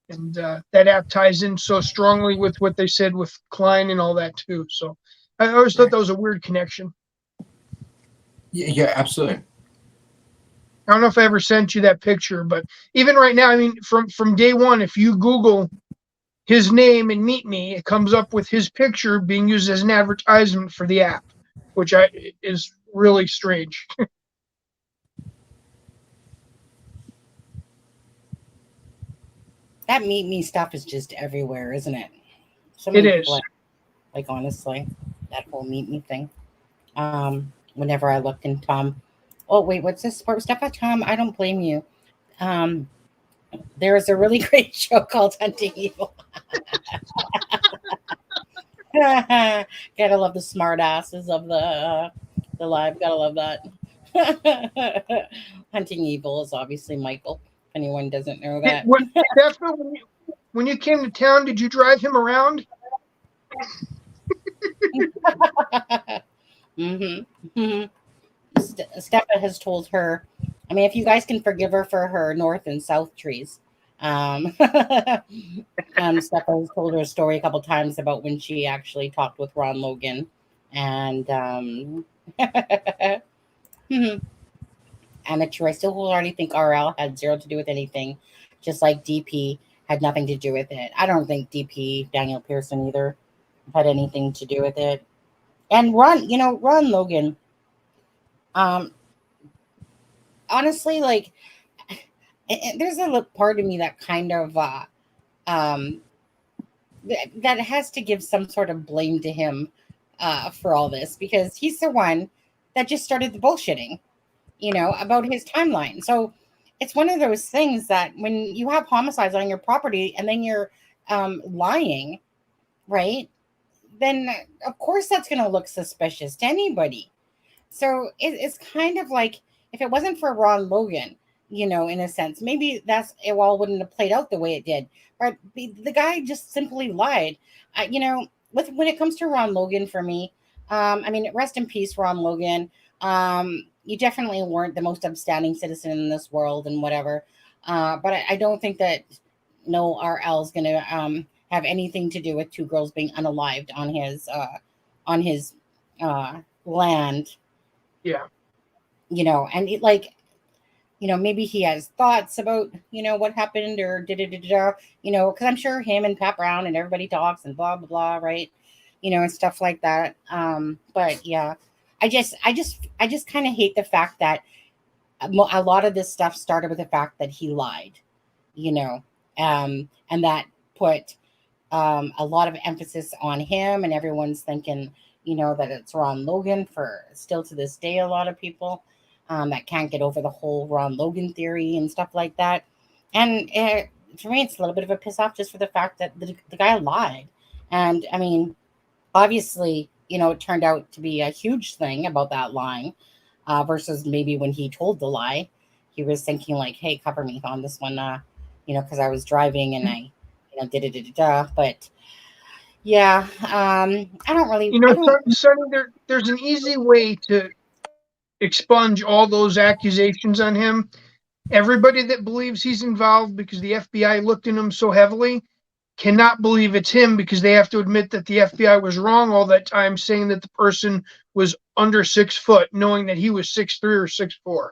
And that app ties in so strongly with what they said with Klein and all that too. So I always thought that was a weird connection. Yeah, absolutely. I don't know if I ever sent you that picture, but even right now, I mean, from day one, if you Google his name and Meet Me, it comes up with his picture being used as an advertisement for the app, which is really strange. That Meet Me stuff is just everywhere, isn't it? So It many is. people, honestly, that whole Meet Me thing. Whenever I look, and Tom, Oh wait, what's this sport stuff? Tom, I don't blame you. Um, there is a really great show called Hunting Evil. Gotta love the smart asses of the live. Gotta love that. Hunting Evil is obviously Michael. If anyone doesn't know that. Stefan, when you came to town, did you drive him around? Mm-hmm. Steffa has told her. I mean, if you guys can forgive her for her north and south trees, Steffa has told her a story a couple times about when she actually talked with Ron Logan, and amateur. I still wholeheartedly think RL had zero to do with anything, just like DP had nothing to do with it. I don't think DP Daniel Pearson either had anything to do with it. And Ron Logan. Honestly, like, there's a part of me that kind of um, that has to give some sort of blame to him for all this, because he's the one that just started the bullshitting, about his timeline. So it's one of those things that when you have homicides on your property and then you're lying, right? Then of course that's going to look suspicious to anybody. So it's kind of like, if it wasn't for Ron Logan, in a sense, maybe it all wouldn't have played out the way it did. But the guy just simply lied. When it comes to Ron Logan, for me, I mean, rest in peace, Ron Logan. You definitely weren't the most upstanding citizen in this world and whatever. But I don't think that no RL is going to have anything to do with two girls being unalived on his land. Yeah. And maybe he has thoughts about, what happened or because I'm sure him and Pat Brown and everybody talks and blah, blah, blah, right? And stuff like that. But yeah, I just kind of hate the fact that a lot of this stuff started with the fact that he lied, and that put a lot of emphasis on him, and everyone's thinking, that it's Ron Logan for still to this day, a lot of people that can't get over the whole Ron Logan theory and stuff like that. And for me, it's a little bit of a piss off just for the fact that the guy lied. And I mean, obviously, it turned out to be a huge thing about that lying versus maybe when he told the lie, he was thinking like, hey, cover me on this one, because I was driving and I, but yeah, I don't really. Sonny, there's an easy way to expunge all those accusations on him. Everybody that believes he's involved because the FBI looked in him so heavily cannot believe it's him, because they have to admit that the FBI was wrong all that time, saying that the person was under 6 foot, knowing that he was 6'3" or 6'4".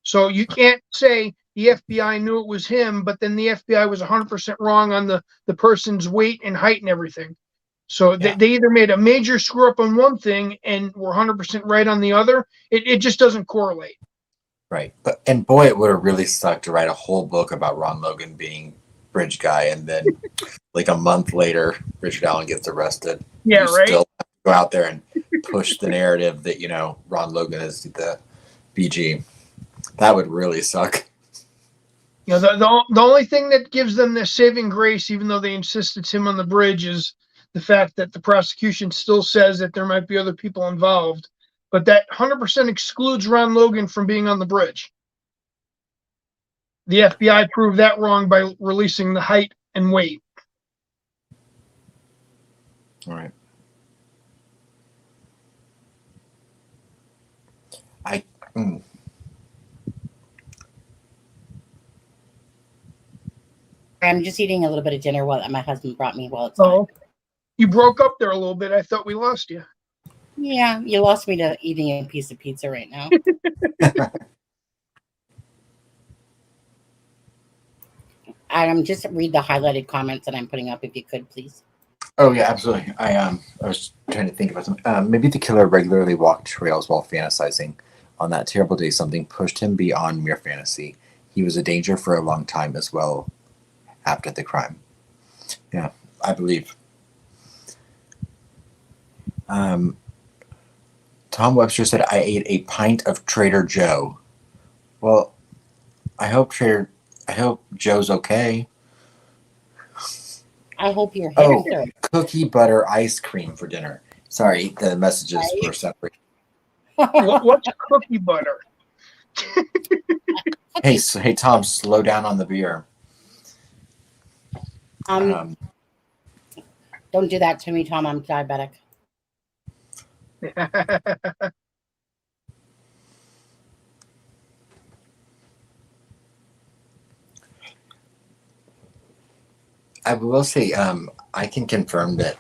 So you can't say the FBI knew it was him, but then the FBI was 100% wrong on the person's weight and height and everything. So they either made a major screw up on one thing and were 100% right on the other. It just doesn't correlate. Right. And boy, it would have really sucked to write a whole book about Ron Logan being bridge guy, and then like a month later, Richard Allen gets arrested. Yeah, you right. Still have to go out there and push the narrative that, Ron Logan is the BG. That would really suck. The only thing that gives them the saving grace, even though they insist it's him on the bridge, is the fact that the prosecution still says that there might be other people involved, but that 100% excludes Ron Logan from being on the bridge. The FBI proved that wrong by releasing the height and weight. All right. I'm just eating a little bit of dinner while my husband brought me while it's on. You broke up there a little bit. I thought we lost you. Yeah, you lost me to eating a piece of pizza right now. Adam, just read the highlighted comments that I'm putting up, if you could, please. Oh yeah, absolutely. I was trying to think about something. Maybe the killer regularly walked trails while fantasizing. On that terrible day, something pushed him beyond mere fantasy. He was a danger for a long time as well after the crime. Yeah, I believe. Tom Webster said, I ate a pint of Trader Joe. Well, I hope Joe's okay. I hope your Oh, hips are. cookie butter ice cream for dinner. Sorry, the messages were separate. What's cookie butter? Hey, Tom, slow down on the beer. Don't do that to me, Tom. I'm diabetic. I will say, I can confirm that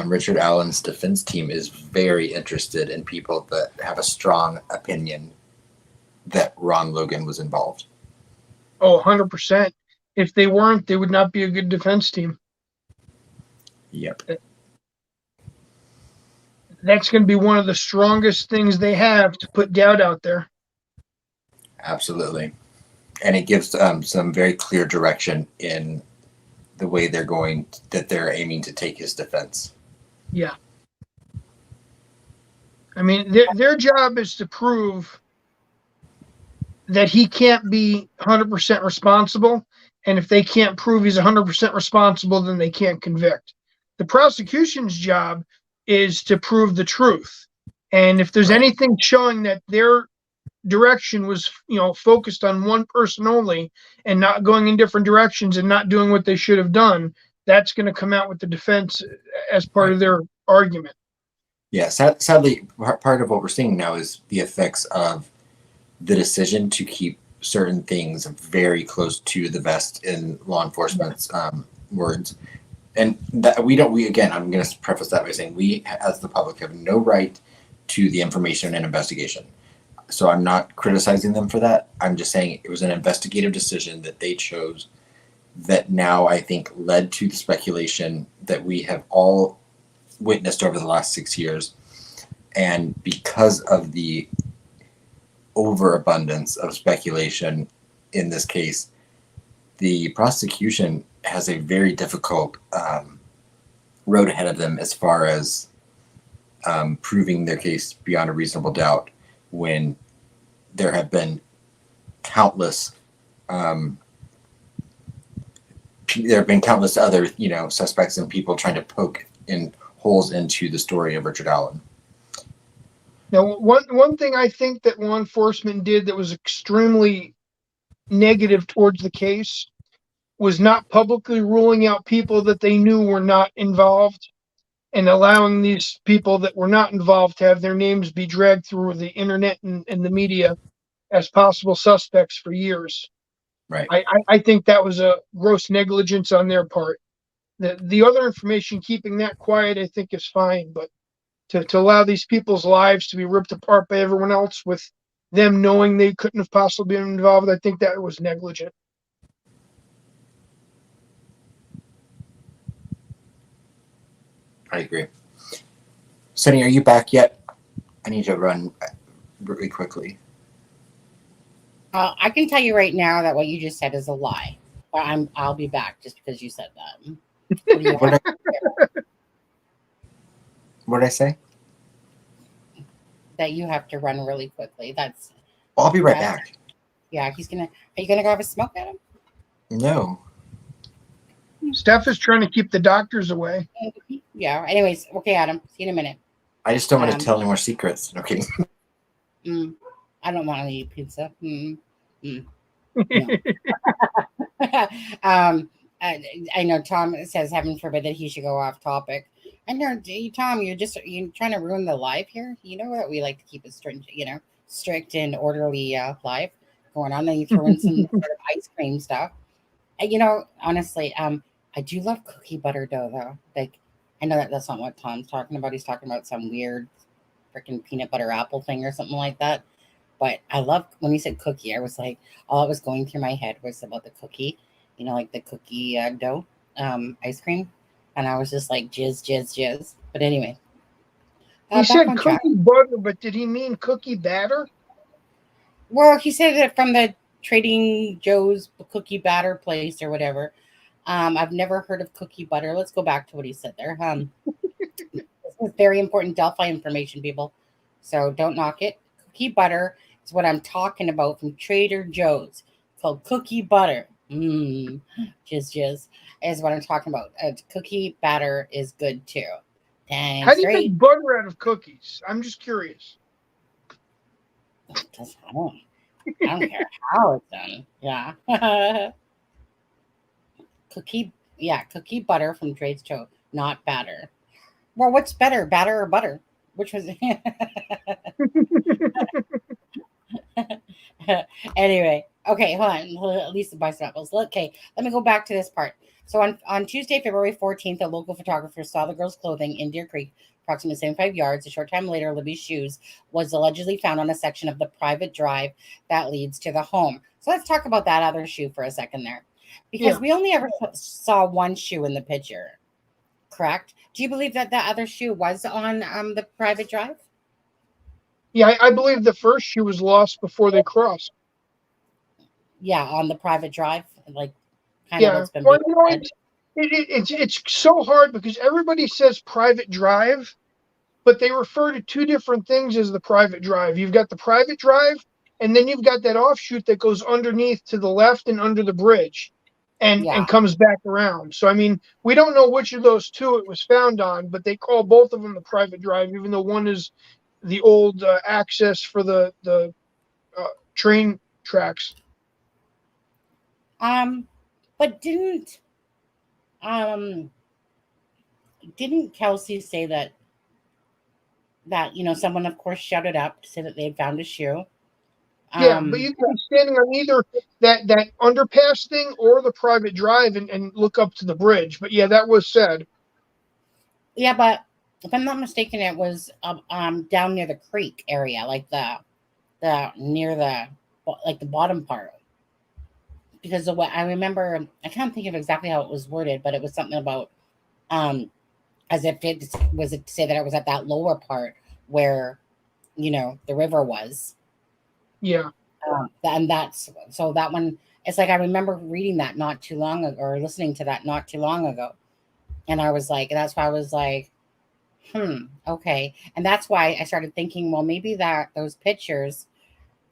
Richard Allen's defense team is very interested in people that have a strong opinion that Ron Logan was involved. Oh, 100%. If they weren't, they would not be a good defense team. Yep. That's going to be one of the strongest things they have to put doubt out there. Absolutely. And it gives some very clear direction in the way they're aiming to take his defense. Yeah. I mean, their job is to prove that he can't be 100% responsible. And if they can't prove he's 100% responsible, then they can't convict. The prosecution's job is to prove the truth. And if there's anything showing that their direction was, focused on one person only and not going in different directions and not doing what they should have done, that's going to come out with the defense as part of their argument. Yeah, sadly, part of what we're seeing now is the effects of the decision to keep certain things very close to the vest in law enforcement's words. And that I'm going to preface that by saying we, as the public, have no right to the information and investigation. So I'm not criticizing them for that. I'm just saying it was an investigative decision that they chose that now I think led to the speculation that we have all witnessed over the last 6 years. And because of the overabundance of speculation in this case, the prosecution has a very difficult road ahead of them as far as proving their case beyond a reasonable doubt when there have been countless other suspects and people trying to poke in holes into the story of Richard Allen. Now, one thing I think that law enforcement did that was extremely negative towards the case was not publicly ruling out people that they knew were not involved and allowing these people that were not involved to have their names be dragged through the internet and the media as possible suspects for years. Right. I think that was a gross negligence on their part. The other information, keeping that quiet, I think is fine, but to allow these people's lives to be ripped apart by everyone else with them knowing they couldn't have possibly been involved, I think that was negligent. I agree. Sunny, are you back yet? I need to run really quickly. I can tell you right now that what you just said is a lie. But I'll be back just because you said that. What did I say? That you have to run really quickly. Well, I'll be right back. Yeah, are you gonna go have a smoke at him? No. Steph is trying to keep the doctors away. Yeah. Anyways, okay, Adam. See you in a minute. I just don't want to tell any more secrets. No kidding. I don't want to eat pizza. No. I know Tom says heaven forbid that he should go off topic. I know, Tom, you're trying to ruin the live here. You know that we like to keep it strict and orderly live going on. Then you throw in some sort of ice cream stuff. Honestly, I do love cookie butter dough though. Like, I know that's not what Tom's talking about. He's talking about some weird freaking peanut butter apple thing or something like that. But I love when he said cookie. I was like, all that was going through my head was about the cookie, like the cookie dough ice cream. And I was just like, jizz. But anyway. He said cookie butter, but did he mean cookie batter? Well, he said it from the Trading Joe's cookie batter place or whatever. I've never heard of cookie butter. Let's go back to what he said there. This is very important Delphi information, people. So don't knock it. Cookie butter is what I'm talking about from Trader Joe's. It's called cookie butter. Jizz is what I'm talking about. Cookie batter is good too. Dang How do you straight. make butter out of cookies? I'm just curious. I don't care how it's done. Yeah. Cookie butter from Trader Joe, not batter. Well, what's better, batter or butter? Which was anyway. Okay, hold on. At least the bicycle apples. Okay, let me go back to this part. So on Tuesday, February 14th, a local photographer saw the girl's clothing in Deer Creek, approximately 75 yards. A short time later, Libby's shoes was allegedly found on a section of the private drive that leads to the home. So let's talk about that other shoe for a second there, because we only ever saw one shoe in the picture. Correct? Do you believe that the other shoe was on the private drive? Yeah, I believe the first shoe was lost before they crossed. Yeah, on the private drive, like kind of Yeah, what's been well, being said. it's so hard because everybody says private drive, but they refer to two different things as the private drive. You've got the private drive, and then you've got that offshoot that goes underneath to the left and under the bridge, and comes back around. So I mean, we don't know which of those two it was found on, but they call both of them the private drive, even though one is the old access for the train tracks. But didn't Kelsey say that someone of course shouted up to say that they had found a shoe? Yeah, but you can be standing on either that underpass thing or the private drive and look up to the bridge. But yeah, that was said. Yeah, but if I'm not mistaken, it was down near the creek area, like the near the like the bottom part. Because of what I remember, I can't think of exactly how it was worded, but it was something about as if it was to say that it was at that lower part where the river was. Yeah. And that's so that one. It's like I remember reading that not too long ago, or listening to that not too long ago, and I was like, that's why I was like, okay, and that's why I started thinking, well, maybe that those pictures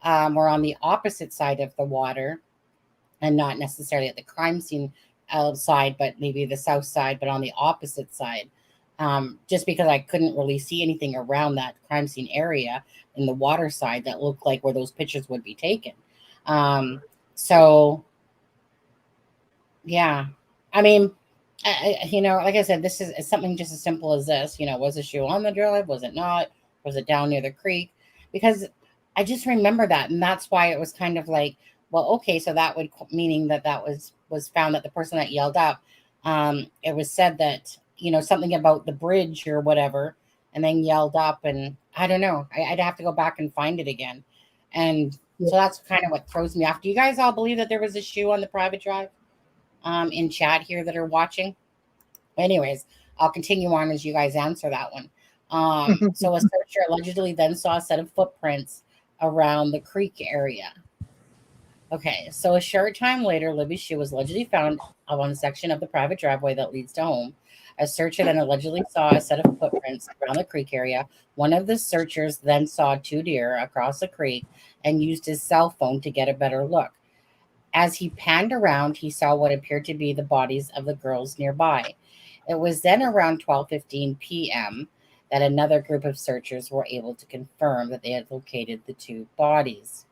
were on the opposite side of the water, and not necessarily at the crime scene side, but maybe the south side, but on the opposite side. Just because I couldn't really see anything around that crime scene area in the water side that looked like where those pictures would be taken. So, yeah, I mean, like I said, this is something just as simple as this. Was the shoe on the drive? Was it not? Was it down near the creek? Because I just remember that, and that's why it was kind of like, well, okay, so that would meaning that was found that the person that yelled out, it was said that something about the bridge or whatever, and then yelled up, and I don't know. I'd have to go back and find it again, and so that's kind of what throws me off. Do you guys all believe that there was a shoe on the private drive? In chat here that are watching. Anyways, I'll continue on as you guys answer that one. So a searcher allegedly then saw a set of footprints around the creek area. Okay, so a short time later, Libby's shoe was allegedly found on a section of the private driveway that leads to home. A searcher then allegedly saw a set of footprints around the creek area. One of the searchers then saw 2 deer across the creek and used his cell phone to get a better look. As he panned around, he saw what appeared to be the bodies of the girls nearby. It was then around 12:15 p.m. that another group of searchers were able to confirm that they had located the 2 bodies.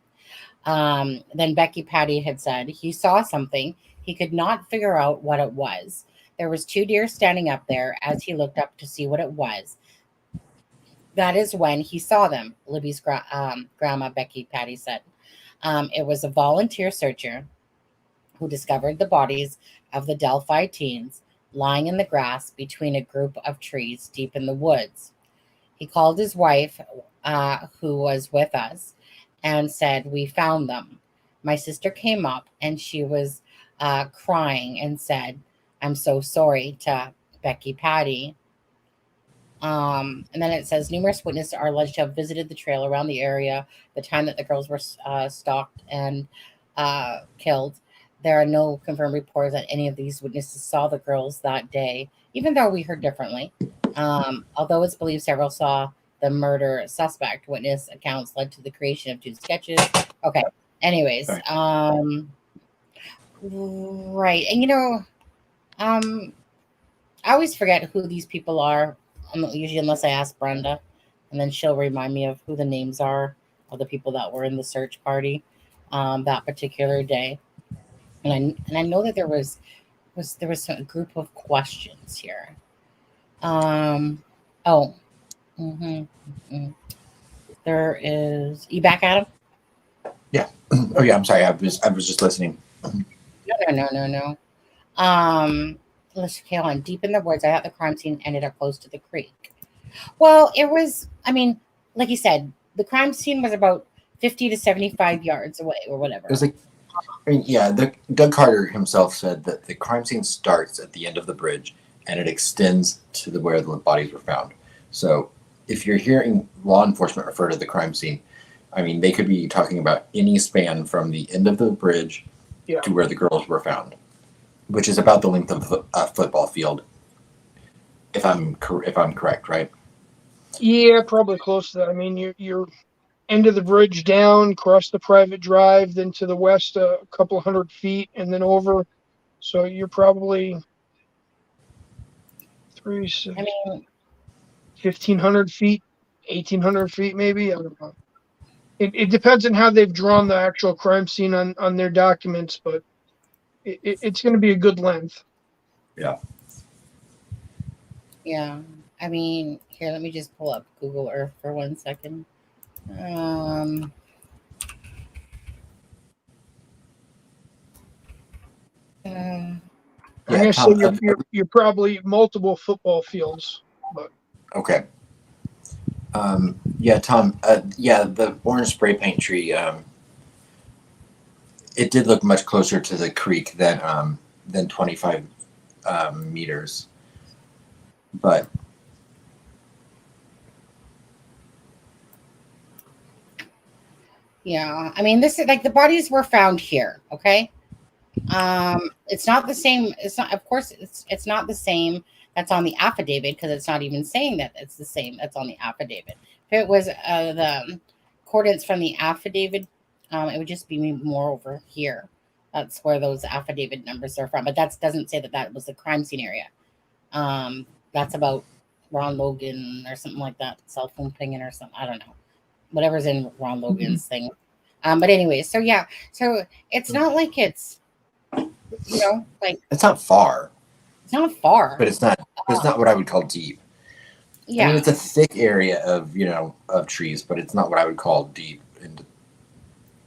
Then Becky Patty had said he saw something. He could not figure out what it was. There was 2 deer standing up there. As he looked up to see what it was, that is when he saw them, Libby's grandma, Becky Patty, said. It was a volunteer searcher who discovered the bodies of the Delphi teens lying in the grass between a group of trees deep in the woods. He called his wife, who was with us, and said, "We found them." My sister came up and she was crying and said, "I'm so sorry," to Becky Patty. And then it says numerous witnesses are alleged to have visited the trail around the area the time that the girls were stalked and killed. There are no confirmed reports that any of these witnesses saw the girls that day, even though we heard differently. Although it's believed several saw the murder suspect. Witness accounts led to the creation of 2 sketches. Okay. Anyways, right. And I always forget who these people are. Usually, unless I ask Brenda, and then she'll remind me of who the names are of the people that were in the search party that particular day. And I know that there was a group of questions here. There is. You back at him? Yeah. Oh yeah. I'm sorry. I was just listening. No. Let's okay on. Deep in the woods, I thought the crime scene ended up close to the creek. Well, it was. I mean, like you said, the crime scene was about 50 to 75 yards away, or whatever. It was like, Doug Carter himself said that the crime scene starts at the end of the bridge and it extends to where the bodies were found. So, if you're hearing law enforcement refer to the crime scene, I mean, they could be talking about any span from the end of the bridge to where the girls were found, which is about the length of a football field. If I'm correct, right? Yeah, probably close to that. I mean, you're end of the bridge down, cross the private drive, then to the west a couple hundred feet, and then over. So you're probably 1,500 feet, 1,800 feet, maybe. I don't know. It depends on how they've drawn the actual crime scene on their documents, but it's going to be a good length. Yeah. Yeah. I mean, here, let me just pull up Google Earth for 1 second. I'm going to say you're probably multiple football fields, but okay. Yeah, Tom. The orange spray paint tree. It did look much closer to the creek than 25 meters, but yeah, I mean, this is like the bodies were found here. Okay. It's not the same. It's not, of course, it's not the same that's on the affidavit, because it's not even saying that it's the same that's on the affidavit. If it was the coordinates from the affidavit, it would just be more over here. That's where those affidavit numbers are from. But that doesn't say that was the crime scene area. That's about Ron Logan or something like that. Cell phone pinging or something. I don't know. Whatever's in Ron Logan's thing. But anyway, so yeah. So it's not like it's, like it's not far. It's not far. But it's not what I would call deep. Yeah. I mean, it's a thick area of trees, but it's not what I would call deep.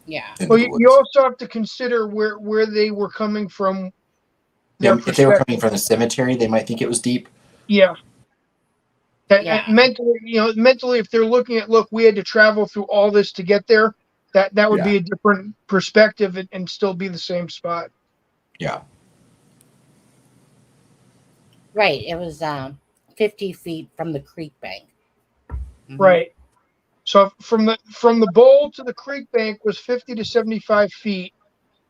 Yeah. Well, you also have to consider where they were coming from. Yeah, if they were coming from the cemetery, they might think it was deep. Yeah. Mentally, if they're looking at, look, we had to travel through all this to get there, that would be a different perspective and still be the same spot. Yeah. Right. It was 50 feet from the creek bank. Mm-hmm. Right. So from the bowl to the creek bank was 50 to 75 feet.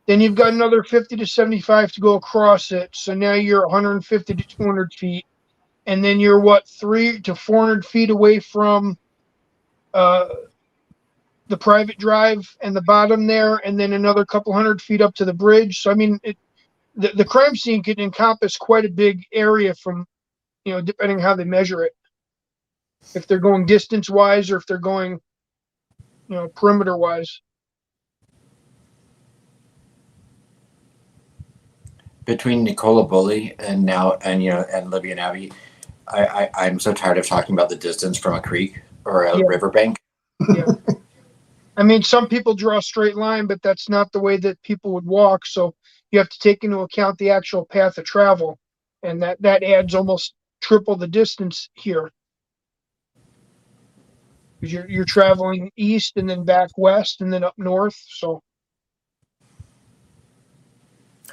Then you've got another 50 to 75 to go across it. So now you're 150 to 200 feet. And then you're 300 to 400 feet away from the private drive and the bottom there, and then another couple hundred feet up to the bridge. So I mean, the crime scene can encompass quite a big area from, depending on how they measure it. If they're going distance wise or if they're going, perimeter wise. Between Nicola Bully and Libby and Abby, I'm so tired of talking about the distance from a creek or a riverbank. Yeah. I mean, some people draw a straight line, but that's not the way that people would walk. So you have to take into account the actual path of travel, and that adds almost triple the distance here. Because you're traveling east and then back west and then up north. So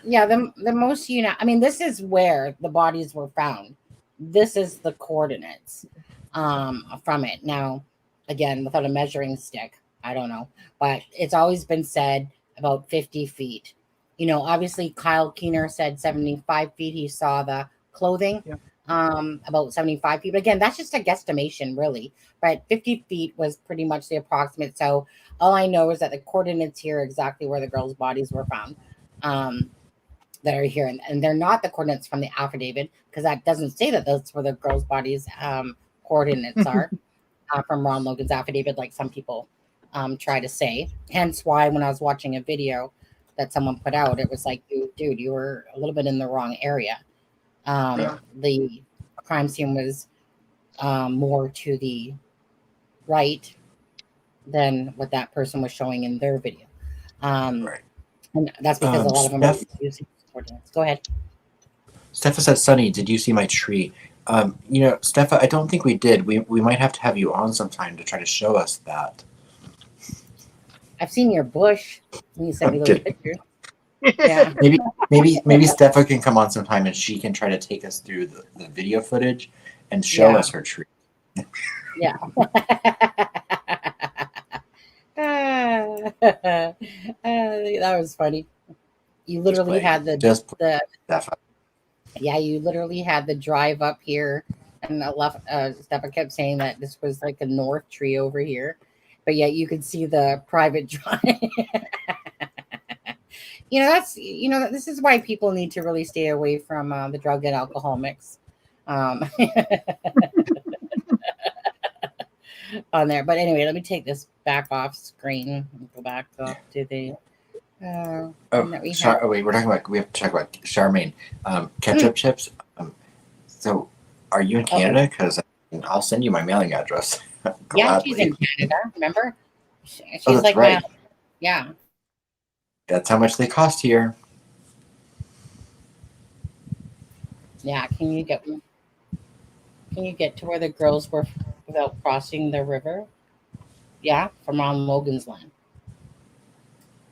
yeah, the most I mean, this is where the bodies were found. This is the coordinates from it. Now, again, without a measuring stick, I don't know, but it's always been said about 50 feet. Obviously Kyle Keener said 75 feet. He saw the clothing. Yeah. about 75 feet. But again, that's just a guesstimation, really. But 50 feet was pretty much the approximate. So all I know is that the coordinates here are exactly where the girls' bodies were found. That are here, and they're not the coordinates from the affidavit, because that doesn't say that that's where the girls' bodies coordinates are from Ron Logan's affidavit, like some people try to say. Hence why when I was watching a video that someone put out, it was like, dude, you were a little bit in the wrong area. The crime scene was more to the right than what that person was showing in their video. And that's because a lot of them are using coordinates. Go ahead. Steffa said, Sonny, did you see my tree? Steffa, I don't think we did. We might have to have you on sometime to try to show us that. I've seen your bush when you sent me those pictures. Yeah. Maybe Steffa can come on sometime and she can try to take us through the video footage and show us her tree. Yeah. That was funny. You literally had you literally had the drive up here, and the left. Steffa kept saying that this was like a north tree over here, but yet you could see the private drive. This is why people need to really stay away from the drug and alcohol mix. On there, but anyway, let me take this back off screen and go back up to the. We have to talk about Charmaine. Ketchup chips. So, are you in Canada? Because I'll send you my mailing address. Yeah, she's in Canada. Remember? She's that's like, right. Yeah. That's how much they cost here. Yeah. Can you get to where the girls were without crossing the river? Yeah, from on Logan's land.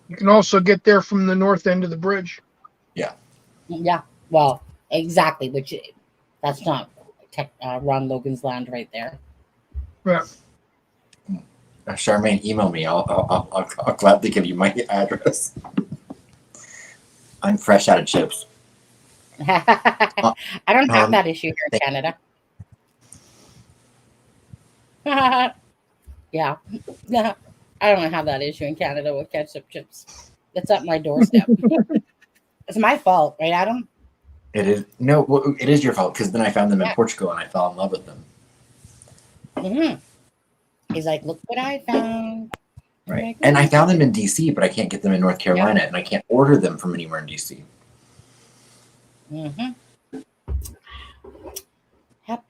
You can also get there from the north end of the bridge. Yeah. Yeah. Well, exactly. Which that's not Ron Logan's land right there. Yeah. Charmaine, email me. I'll gladly give you my address. I'm fresh out of chips. I don't have that issue here in Canada. Yeah. I don't have that issue in Canada with ketchup chips. It's up my doorstep. It's my fault, right, Adam? It is. No, it is your fault, because then I found them in Portugal and I fell in love with them. Mm-hmm. He's like, look what I found. Right. Like, and I found them in D.C., but I can't get them in North Carolina, and I can't order them from anywhere in D.C. Mm-hmm. Yep.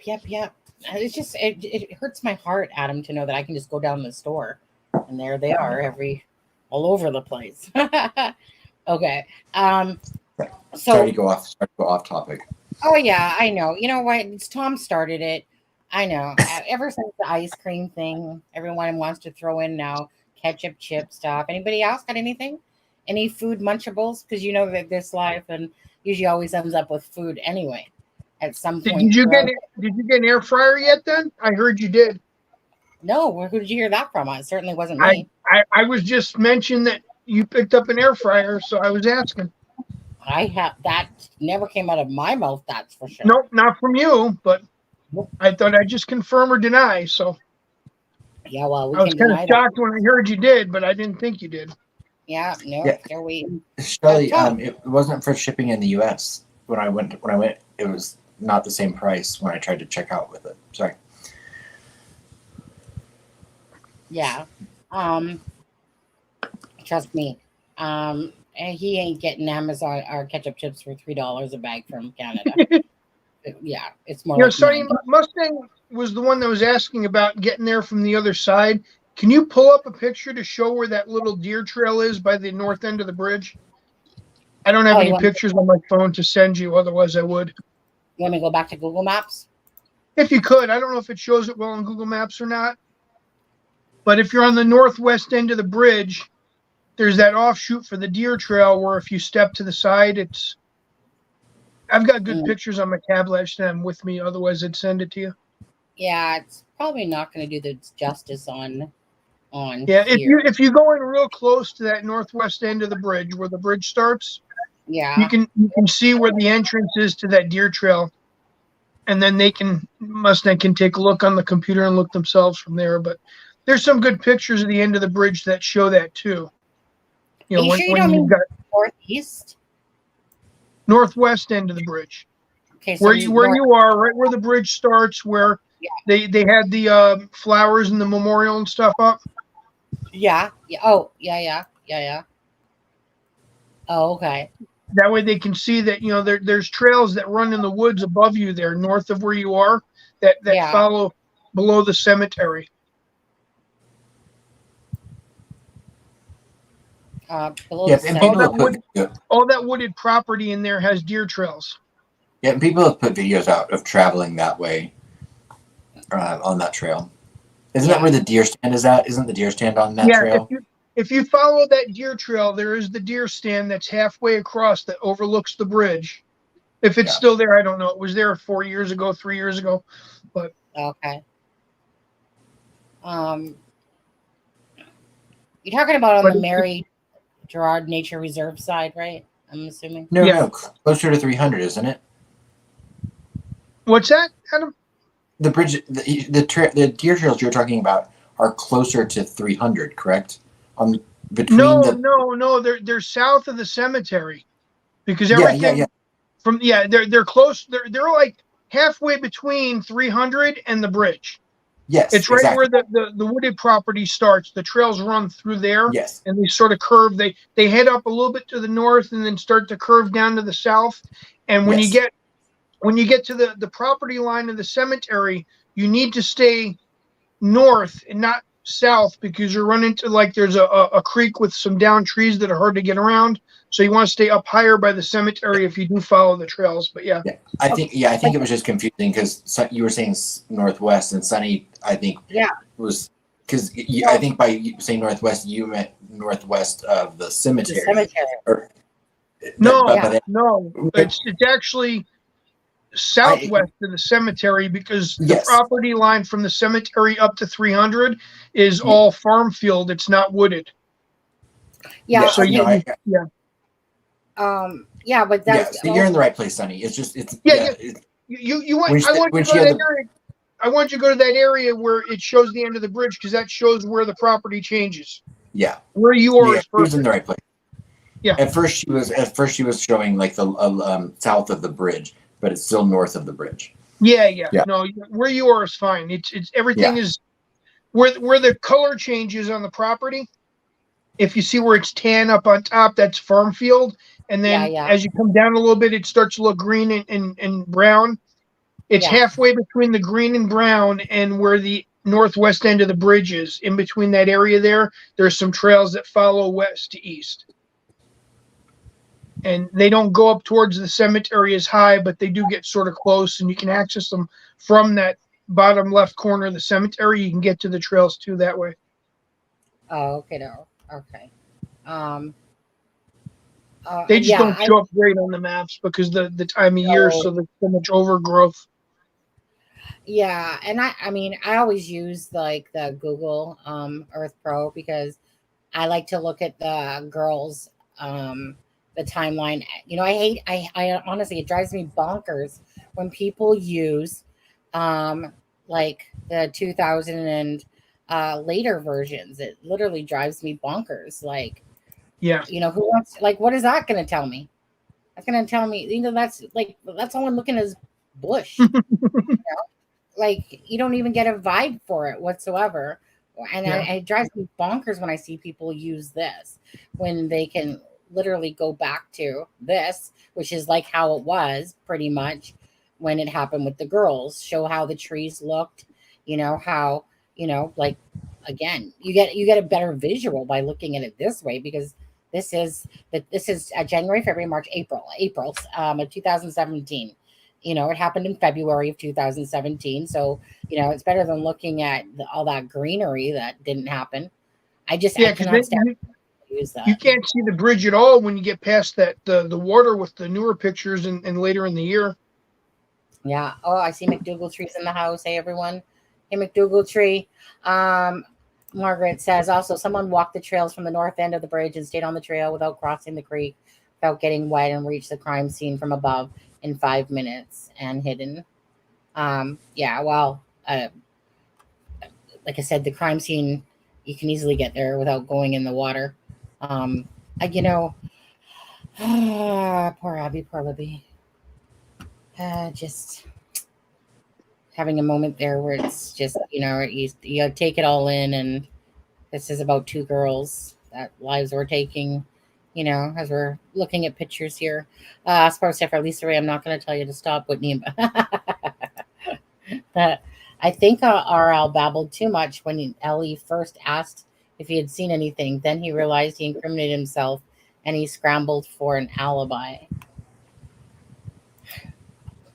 It's just, it hurts my heart, Adam, to know that I can just go down the store and there they are all over the place. Okay. Sorry to go off topic. Oh yeah, I know. You know what? It's Tom started it. I know. Ever since the ice cream thing, everyone wants to throw in now ketchup, chip stuff. Anybody else got anything? Any food munchables? Because you know that this life and usually always ends up with food anyway. At some point. Did you get an air fryer yet? Then I heard you did. No, who did you hear that from? It certainly wasn't me. I was just mentioned that you picked up an air fryer, so I was asking. That never came out of my mouth, that's for sure. Nope, not from you, but I thought I'd just confirm or deny. So yeah, well, I was kind of shocked when I heard you did, but I didn't think you did. Yeah, no, they're waiting. Shelley, it wasn't for shipping in the U.S. When I went, it was not the same price when I tried to check out with it. Sorry. Yeah. Trust me. He ain't getting Amazon or ketchup chips for $3 a bag from Canada. Yeah, it's more. Sorry, Mustang was the one that was asking about getting there from the other side. Can you pull up a picture to show where that little deer trail is by the north end of the bridge? I don't have any pictures on my phone to send you, otherwise I would. You want me to go back to Google Maps? If you could. I don't know if it shows it well on Google Maps or not. But if you're on the northwest end of the bridge, there's that offshoot for the deer trail where if you step to the side, it's... I've got good pictures on my tablet. I should have them with me. Otherwise, I'd send it to you. Yeah, it's probably not going to do the justice on Yeah, here. if you go in real close to that northwest end of the bridge where the bridge starts, yeah, you can see where the entrance is to that deer trail. and then Mustang can take a look on the computer and look themselves from there. But there's some good pictures of the end of the bridge that show that too. Are you sure you don't mean northeast? Northwest end of the bridge. Okay, so where you are, right where the bridge starts, where they had the flowers and the memorial and stuff up. Yeah. Oh, yeah. Oh, okay. That way they can see that there's trails that run in the woods above you there, north of where you are, that follow below the cemetery. Below Yeah, the and cemetery. All that wooded property in there has deer trails. Yeah, and people have put videos out of traveling that way on that trail. Isn't that where the deer stand is at? Isn't the deer stand on that trail? If you follow that deer trail, there is the deer stand that's halfway across that overlooks the bridge. If it's still there, I don't know. It was there 4 years ago, 3 years ago, but okay. You're talking about on the Mary Gerard Nature Reserve side, right? I'm assuming. No, closer to 300, isn't it? What's that, Adam? The bridge, the deer trails you're talking about are closer to 300, correct? No, they're south of the cemetery, because everything they're close. They're like halfway between 300 and the bridge. Yes, it's right exactly. where the wooded property starts. The trails run through there. Yes, and they sort of curve. They head up a little bit to the north and then start to curve down to the south. And when you get to the property line of the cemetery, you need to stay north and not south, because you're running into there's a creek with some down trees that are hard to get around. So you want to stay up higher by the cemetery if you do follow the trails. But I think it was just confusing because you were saying northwest, and Sunny, I think, was because I think by saying northwest you meant northwest of the cemetery. No, it's actually southwest of the cemetery, because the property line from the cemetery up to 300 is all farm field. It's not wooded. Yeah. So but that's so you're in the right place, Sonny. It's just you want I want you to go to that area. I want you to go to that area where it shows the end of the bridge, because that shows where the property changes. Yeah. Where you are is perfect. She was in the right place. Yeah. At first she was showing like the south of the bridge, but it's still north of the bridge. Yeah. No, where you are is fine. It's everything is where the color changes on the property. If you see where it's tan up on top, that's farm field. And then as you come down a little bit, it starts to look green and brown. It's halfway between the green and brown and where the northwest end of the bridge is. In between that area there's some trails that follow west to east. And they don't go up towards the cemetery as high, but they do get sort of close, and you can access them from that bottom left corner of the cemetery. You can get to the trails too that way. Oh, okay. No. Okay. They just don't show up great on the maps because the time of year, so there's so much overgrowth. Yeah, and I mean I always use like the Google Earth Pro, because I like to look at the girls the timeline. I honestly, it drives me bonkers when people use like the 2000 and later versions. It literally drives me bonkers. Like, who wants, like, what is that going to tell me? That's going to tell me, that's all I'm looking at is bush. Like, you don't even get a vibe for it whatsoever. And it drives me bonkers when I see people use this, when they can literally go back to this, which is like how it was pretty much when it happened with the girls, show how the trees looked, how, like, again, you get a better visual by looking at it this way, because this is January, February, March, April of 2017. It happened in February of 2017. So, it's better than looking at all that greenery that didn't happen. I cannot stand use that. You can't see the bridge at all when you get past that the water with the newer pictures and later in the year. Yeah. Oh, I see McDougal trees in the house. Hey, everyone. Hey, McDougal tree. Margaret says also someone walked the trails from the north end of the bridge and stayed on the trail without crossing the creek, without getting wet, and reached the crime scene from above in 5 minutes and hidden. Yeah, well, like I said, the crime scene, you can easily get there without going in the water. You know, poor Abby, poor Libby. Just having a moment there where it's just, you take it all in, and this is about two girls that lives we're taking, as we're looking at pictures here. As far as for Lisa Ray, I'm not going to tell you to stop, Whitney. I think RL babbled too much when Ellie first asked if he had seen anything. Then he realized he incriminated himself, and he scrambled for an alibi.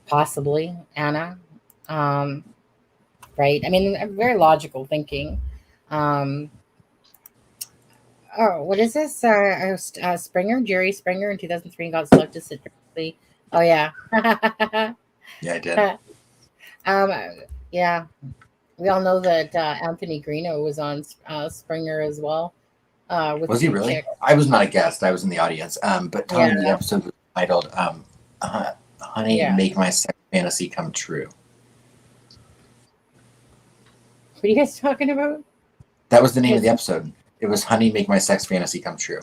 Possibly, Anna. Right? I mean, very logical thinking. What is this? Springer, Jerry Springer in 2003 got selected statistically. Oh, yeah. Yeah, I did. Yeah. We all know that Anthony Greeno was on Springer as well. Was he really? Chick. I was not a guest. I was in the audience. But Tom, the episode was titled Honey, Make My Sex Fantasy Come True. What are you guys talking about? That was the name of the episode. It was Honey, Make My Sex Fantasy Come True.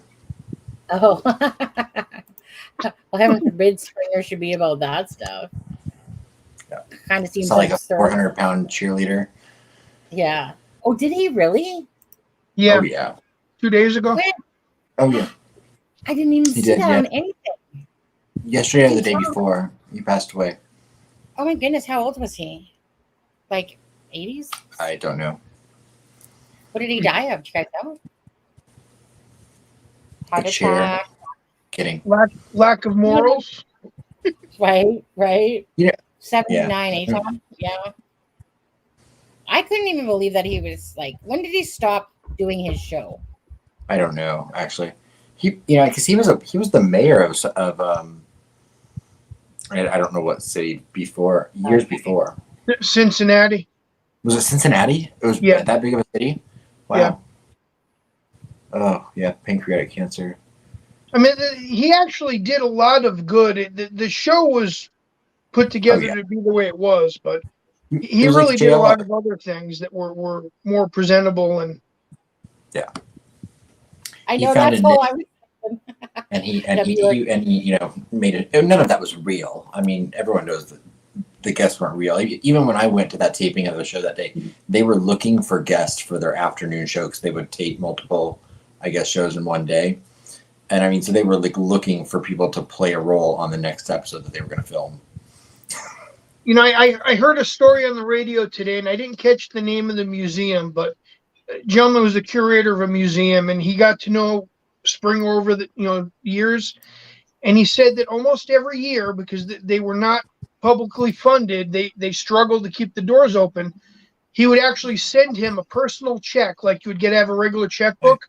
Oh. Well, heaven forbid Springer should be about that stuff. Yeah. Kind of seems like absurd. a 400-pound cheerleader. Yeah. Oh, did he really? Yeah. Oh, yeah. 2 days ago. When? Oh, yeah. I didn't even see that on anything. Yesterday or the day before, he passed away. Oh, my goodness. How old was he? Like 80s? I don't know. What did he die of? Do you guys know? Heart chair. attack. Kidding. Lack of morals. Right. Yeah. 79, eh, Tom? Yeah. I couldn't even believe that he was like, when did he stop doing his show? I don't know, actually. Because he was the mayor of I don't know what city before, years before. Cincinnati. Was it Cincinnati? It was that big of a city? Wow. Yeah. Oh, yeah, pancreatic cancer. I mean, he actually did a lot of good. The show was put together to be the way it was, but he really did a lot of other things that were more presentable and. Yeah. I know that's all I was. And he made it. None of that was real. I mean, everyone knows that the guests weren't real. Even when I went to that taping of the show that day, they were looking for guests for their afternoon show because they would tape multiple, I guess, shows in one day. And I mean, so they were like looking for people to play a role on the next episode that they were going to film. I heard a story on the radio today, and I didn't catch the name of the museum, but a gentleman was the curator of a museum, and he got to know Springer over the years, and he said that almost every year, because they were not publicly funded, they struggled to keep the doors open. He would actually send him a personal check, like you would have a regular checkbook,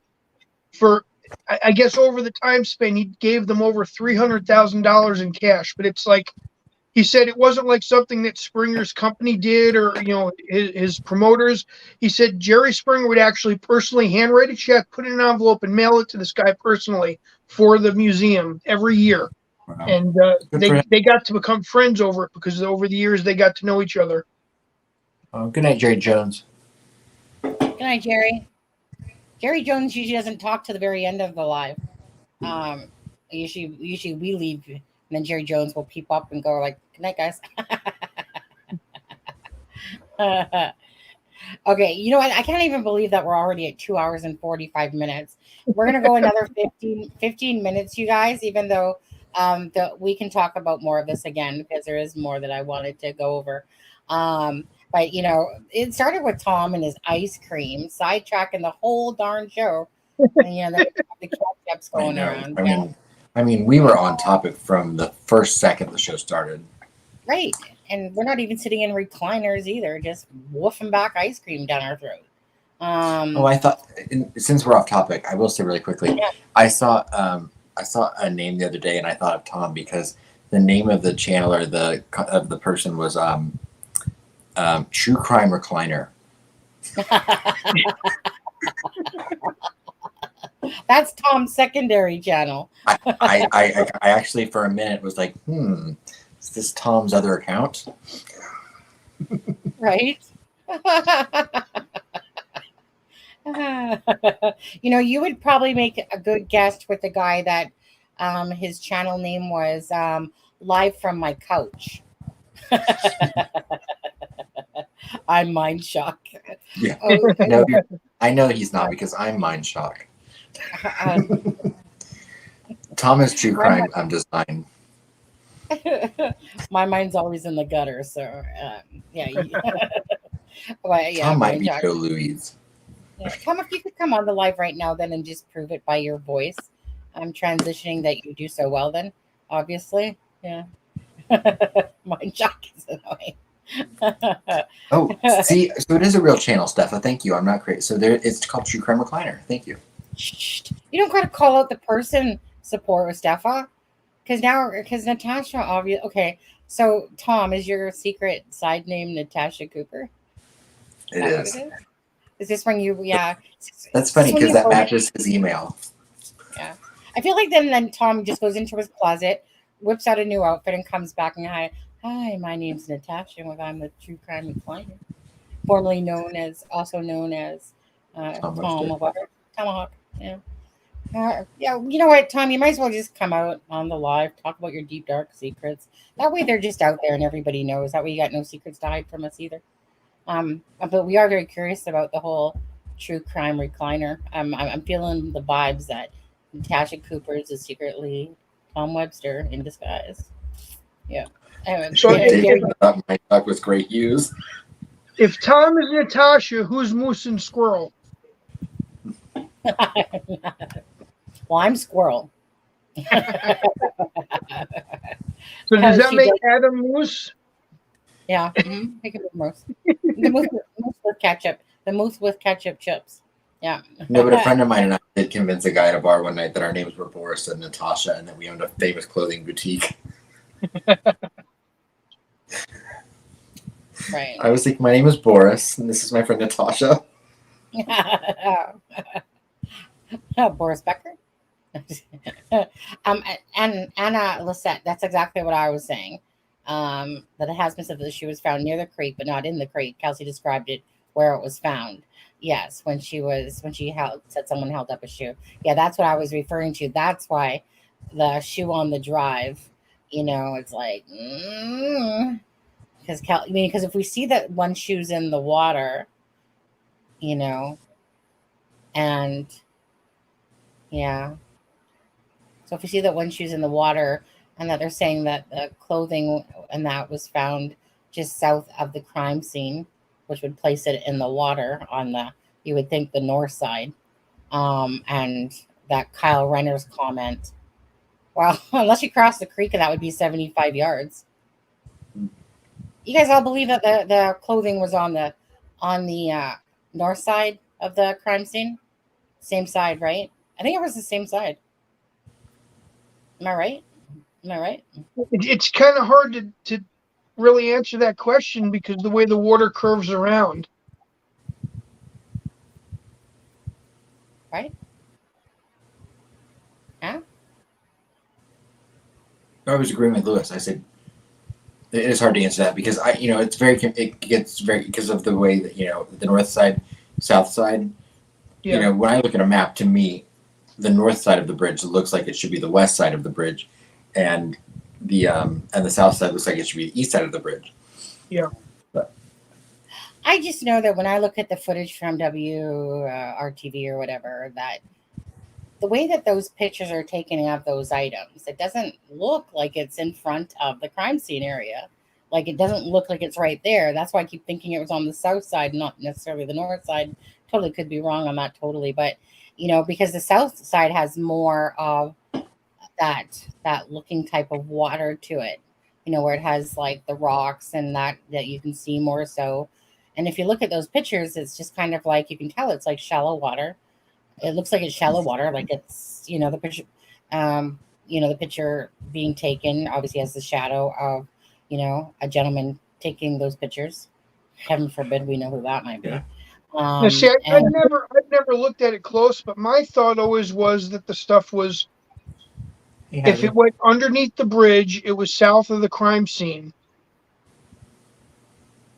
for I guess over the time span he gave them over $300,000 in cash. But it's like he said it wasn't like something that Springer's company did or his promoters. He said Jerry Springer would actually personally handwrite a check, put it in an envelope, and mail it to this guy personally for the museum every year. Wow. And they got to become friends over it because over the years they got to know each other. Good night, Jerry Jones. Good night, Jerry. Jerry Jones usually doesn't talk to the very end of the live. Usually we leave, and then Jerry Jones will peep up and go like, "Good night, guys." Okay, you know what? I can't even believe that we're already at 2 hours and 45 minutes. We're gonna go another 15 minutes, you guys. Even though we can talk about more of this again because there is more that I wanted to go over. But it started with Tom and his ice cream, sidetracking the whole darn show. And the catch-ups going around. I mean, we were on topic from the first second the show started. Right, and we're not even sitting in recliners either, just woofing back ice cream down our throat. I thought, since we're off topic, I will say really quickly. Yeah. I saw a name the other day, and I thought of Tom because the name of the channel or of the person was True Crime Recliner. That's Tom's secondary channel. I actually for a minute was like, is this Tom's other account? Right? You would probably make a good guest with the guy that his channel name was Live from My Couch. I'm mind shock. Yeah. Oh, No, I know he's not because I'm mind shock. Thomas True Crime Design. my mind's always in the gutter, so yeah. Well, yeah, Tom might mind be shock. Joe Louise. Yeah. Tom, if you could come on the live right now, then and just prove it by your voice. I'm transitioning that you do so well. Then, obviously, yeah. Mind shock is annoying. Oh, see, so it is a real channel, Steffa. Thank you. I'm not crazy. So there, it's called True Crime Recliner. Thank you. You don't got to call out the person support with Steffa, because Natasha, obviously. Okay, so Tom, is your secret side name Natasha Cooper? It is. What it is? Is this when you? Yeah. That's funny because that matches his email. Yeah, I feel like then Tom just goes into his closet, whips out a new outfit, and comes back and hi, my name's Natasha, and I'm with True Crime Recliner, formerly also known as Tomahawk. Yeah. Yeah, you know what, Tom? You might as well just come out on the live, talk about your deep dark secrets. That way, they're just out there and everybody knows. That way, you got no secrets to hide from us either. But we are very curious about the whole True Crime Recliner. I'm feeling the vibes that Natasha Cooper is secretly Tom Webster in disguise. Yeah. So my talk with great use. If Tom is Natasha, who's Moose and Squirrel? Well, I'm Squirrel. So does that make Adam Moose? Yeah, I can be Moose. The moose with ketchup. The moose with ketchup chips. Yeah. No, but a friend of mine and I did convince a guy at a bar one night that our names were Boris and Natasha, and that we owned a famous clothing boutique. Right. I was like, my name is Boris, and this is my friend Natasha. Boris Becker. And Anna Lisette. That's exactly what I was saying. That it has been said that she was found near the creek, but not in the creek. Kelsey described it where it was found. Yes, when she said someone held up a shoe. Yeah, that's what I was referring to. That's why the shoe on the drive, it's like, because if we see that one shoe's in the water, and yeah, so if we see that one shoe's in the water, and that they're saying that the clothing and that was found just south of the crime scene, which would place it in the water on you would think the north side. And that Kyle Renner's comment, well, unless you cross the creek, and that would be 75 yards. You guys all believe that the clothing was on the north side of the crime scene? Same side, right? I think it was the same side. Am I right? It's kind of hard to really answer that question because the way the water curves around. Right? Huh? I was agreeing with Lewis. I said it is hard to answer that because it gets very because of the way that the north side, south side. Yeah. When I look at a map, to me, the north side of the bridge looks like it should be the west side of the bridge, and the south side looks like it should be the east side of the bridge. Yeah. But I just know that when I look at the footage from RTV or whatever, that the way that those pictures are taken of those items, it doesn't look like it's in front of the crime scene area. Like, it doesn't look like it's right there. That's why I keep thinking it was on the south side, not necessarily the north side. Totally could be wrong on that totally. But, because the south side has more of that looking type of water to it, where it has like the rocks and that you can see more so. And if you look at those pictures, it's just kind of like, you can tell it's like shallow water. It looks like it's shallow water, like it's, the picture, the picture being taken obviously has the shadow of, a gentleman taking those pictures. Heaven forbid we know who that might be. Now, see, I've never looked at it close, but my thought always was that the stuff was, if it went underneath the bridge, it was south of the crime scene.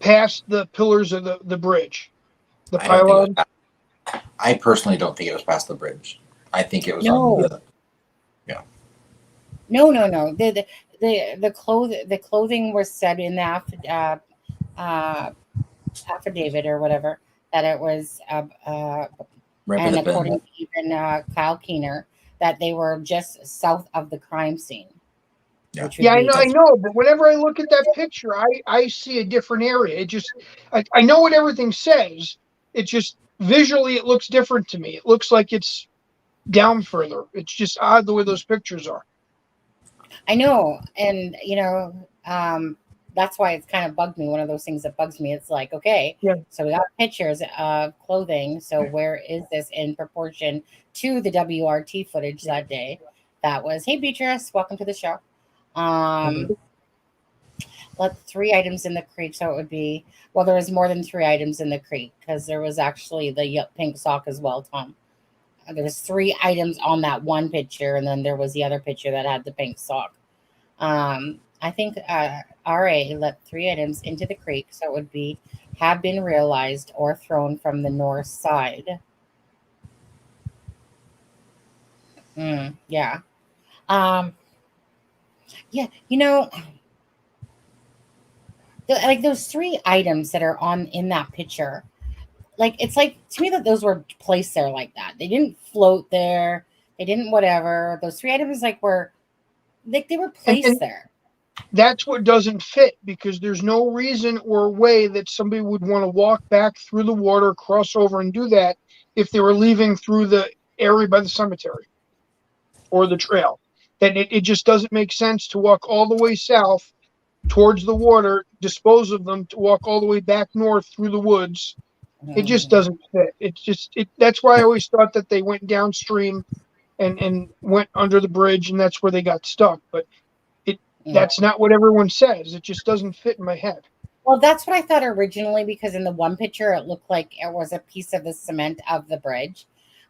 past the pillars of the bridge, the I don't think it was pylon. I personally don't think it was past the bridge. I think it was on No, the no. The clothing was said in the affidavit or whatever that it was, right by and the according bend. to even Kyle Keener, that they were just south of the crime scene. Yeah. Which would Yeah, be I know. But whenever I look at that picture, I see a different area. It just, I know what everything says. It just visually, it looks different to me. It looks like it's down further. It's just odd the way those pictures are. I know, and that's why it's kind of bugged me. One of those things that bugs me. It's like, okay, Yeah. so we got pictures of clothing. So where is this in proportion to the WRT footage that day? That was, hey Beatrice, welcome to the show. Let 3 items in the creek. So it would be, well, there was more than 3 items in the creek because there was actually the pink sock as well, Tom. There was 3 items on that one picture, and then there was the other picture that had the pink sock. I think RA let 3 items into the creek, so it would be have been realized or thrown from the north side. Yeah. Yeah, like those 3 items that are in that picture, like it's like to me that those were placed there like that. They didn't float there. They didn't whatever. Those 3 items were like they were placed And there. that's what doesn't fit, because there's no reason or way that somebody would want to walk back through the water, cross over, and do that if they were leaving through the area by the cemetery or the trail. That it just doesn't make sense to walk all the way south towards the water, dispose of them, to walk all the way back north through the woods. It just doesn't fit. That's why I always thought that they went downstream and went under the bridge, and that's where they got stuck. But that's not what everyone says. It just doesn't fit in my head. Well, that's what I thought originally, because in the one picture it looked like it was a piece of the cement of the bridge.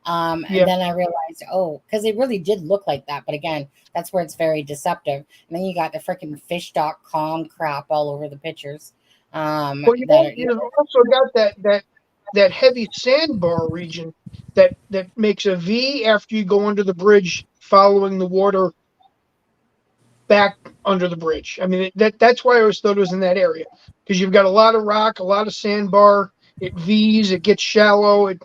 And then I realized, because it really did look like that. But again, that's where it's very deceptive. And then you got the freaking fish.com crap all over the pictures. Well, you've also got that heavy sandbar region that makes a V after you go under the bridge, following the water back under the bridge. I mean, that's why I always thought it was in that area, because you've got a lot of rock, a lot of sandbar. It V's, it gets shallow. If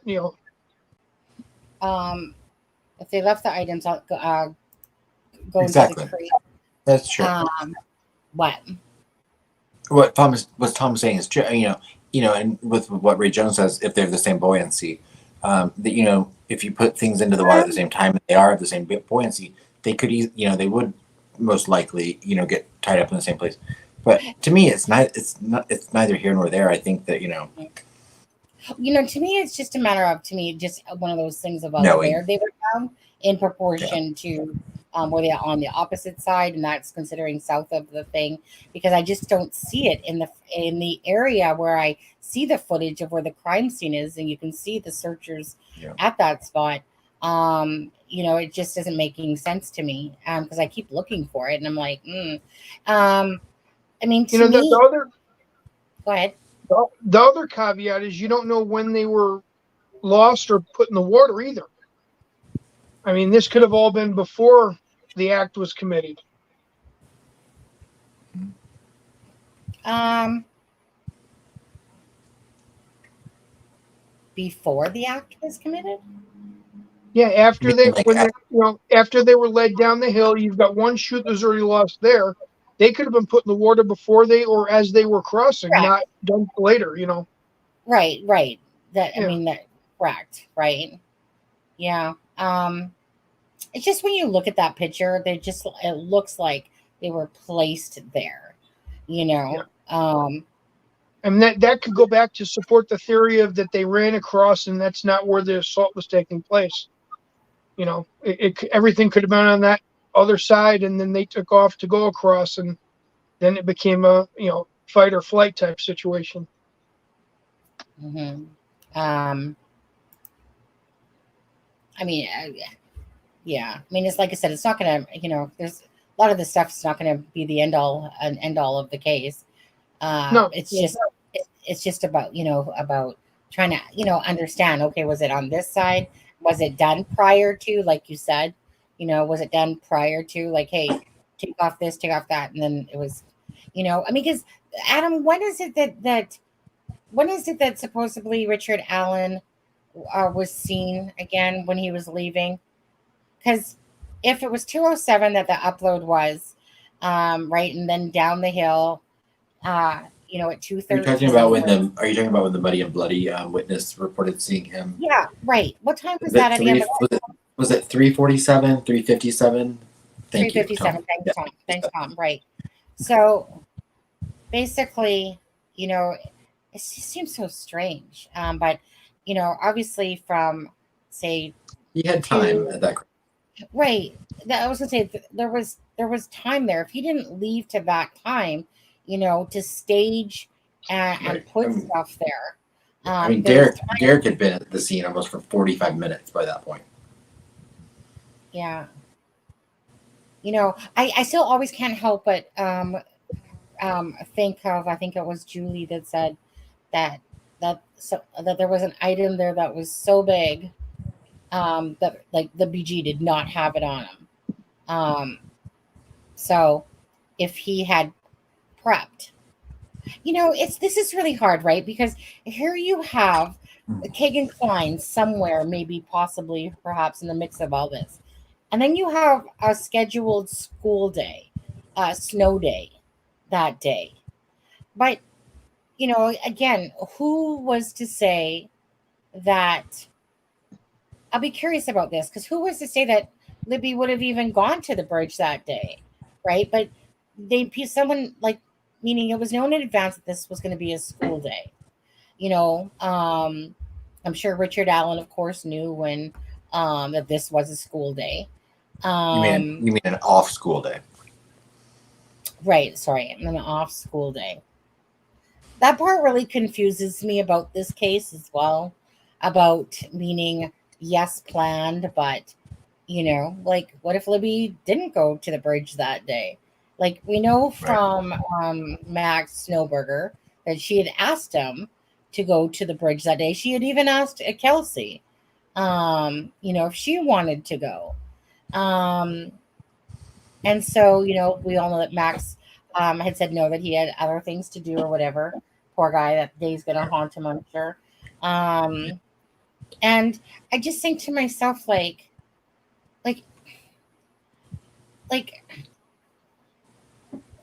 they left the items go Exactly. into the creek. That's true. What Tom is saying is true. And with what Ray Jones says, if they have the same buoyancy, that if you put things into the water at the same time, and they are of the same buoyancy, they could they would most likely get tied up in the same place. But to me, it's neither here nor there. I think that to me, it's just a matter of just one of those things about knowing where they were found in proportion to where they are on the opposite side, and that's considering south of the thing, because I just don't see it in the area where I see the footage of where the crime scene is, and you can see the searchers at that spot. It just isn't making sense to me, because I keep looking for it, and I'm like, I mean, to me, the other. Go ahead. The other caveat is you don't know when they were lost or put in the water either. I mean, this could have all been before the act was committed. Before the act was committed? Yeah, after they were led down the hill, you've got one chute that was already lost there. They could have been put in the water before or as they were crossing, not done later, Right. I mean, that correct, right? Yeah. It's just when you look at that picture, it looks like they were placed there, Yeah. And that could go back to support the theory of that they ran across, and that's not where the assault was taking place. Everything could have been on that other side, and then they took off to go across, and then it became a fight or flight type situation. Mm-hmm. I mean, yeah. I mean, it's like I said, it's not going to, there's a lot of this stuff is not going to be the end all of the case. No, it's it's just about, about trying to, understand, okay, was it on this side? Was it done prior to, like you said, was it done prior to, like, hey, take off this, take off that, and then it was, because Adam, when is it that supposedly Richard Allen was seen again when he was leaving? Because if it was 207 that the upload was, right, and then down the hill, at 2:30. Are you talking about when the Muddy and Bloody witness reported seeing him? Yeah, right. What time was that at the end of the night? Was it 3:47, 3:57? 3:57. Thanks, Tom. Right. So basically, it just seems so strange. But obviously from, say, he had time at that. Right. I was gonna say there was time there. If he didn't leave to that time, to stage and put stuff there. Derek had been at the scene almost for 45 minutes by that point. Yeah. I still always can't help but think of, I think it was Julie that said that there was an item there that was so big that, like, the BG did not have it on him. So if he had prepped, this is really hard, right? Because here you have Kagan Klein somewhere, maybe, possibly, perhaps in the mix of all this. And then you have a scheduled school day, snow day that day. But, again, who was to say that? I'll be curious about this, because who was to say that Libby would have even gone to the bridge that day, right? But someone, like, meaning it was known in advance that this was going to be a school day. I'm sure Richard Allen, of course, knew when that this was a school day. You mean an off school day? Right. Sorry, an off school day. That part really confuses me about this case as well. About, meaning, yes, planned, but like, what if Libby didn't go to the bridge that day? Like, we know from Max Snowberger that she had asked him to go to the bridge that day. She had even asked Kelsey, if she wanted to go. And so, we all know that Max had said no, that he had other things to do or whatever. Poor guy, that day's going to haunt him, I'm sure. And I just think to myself, like,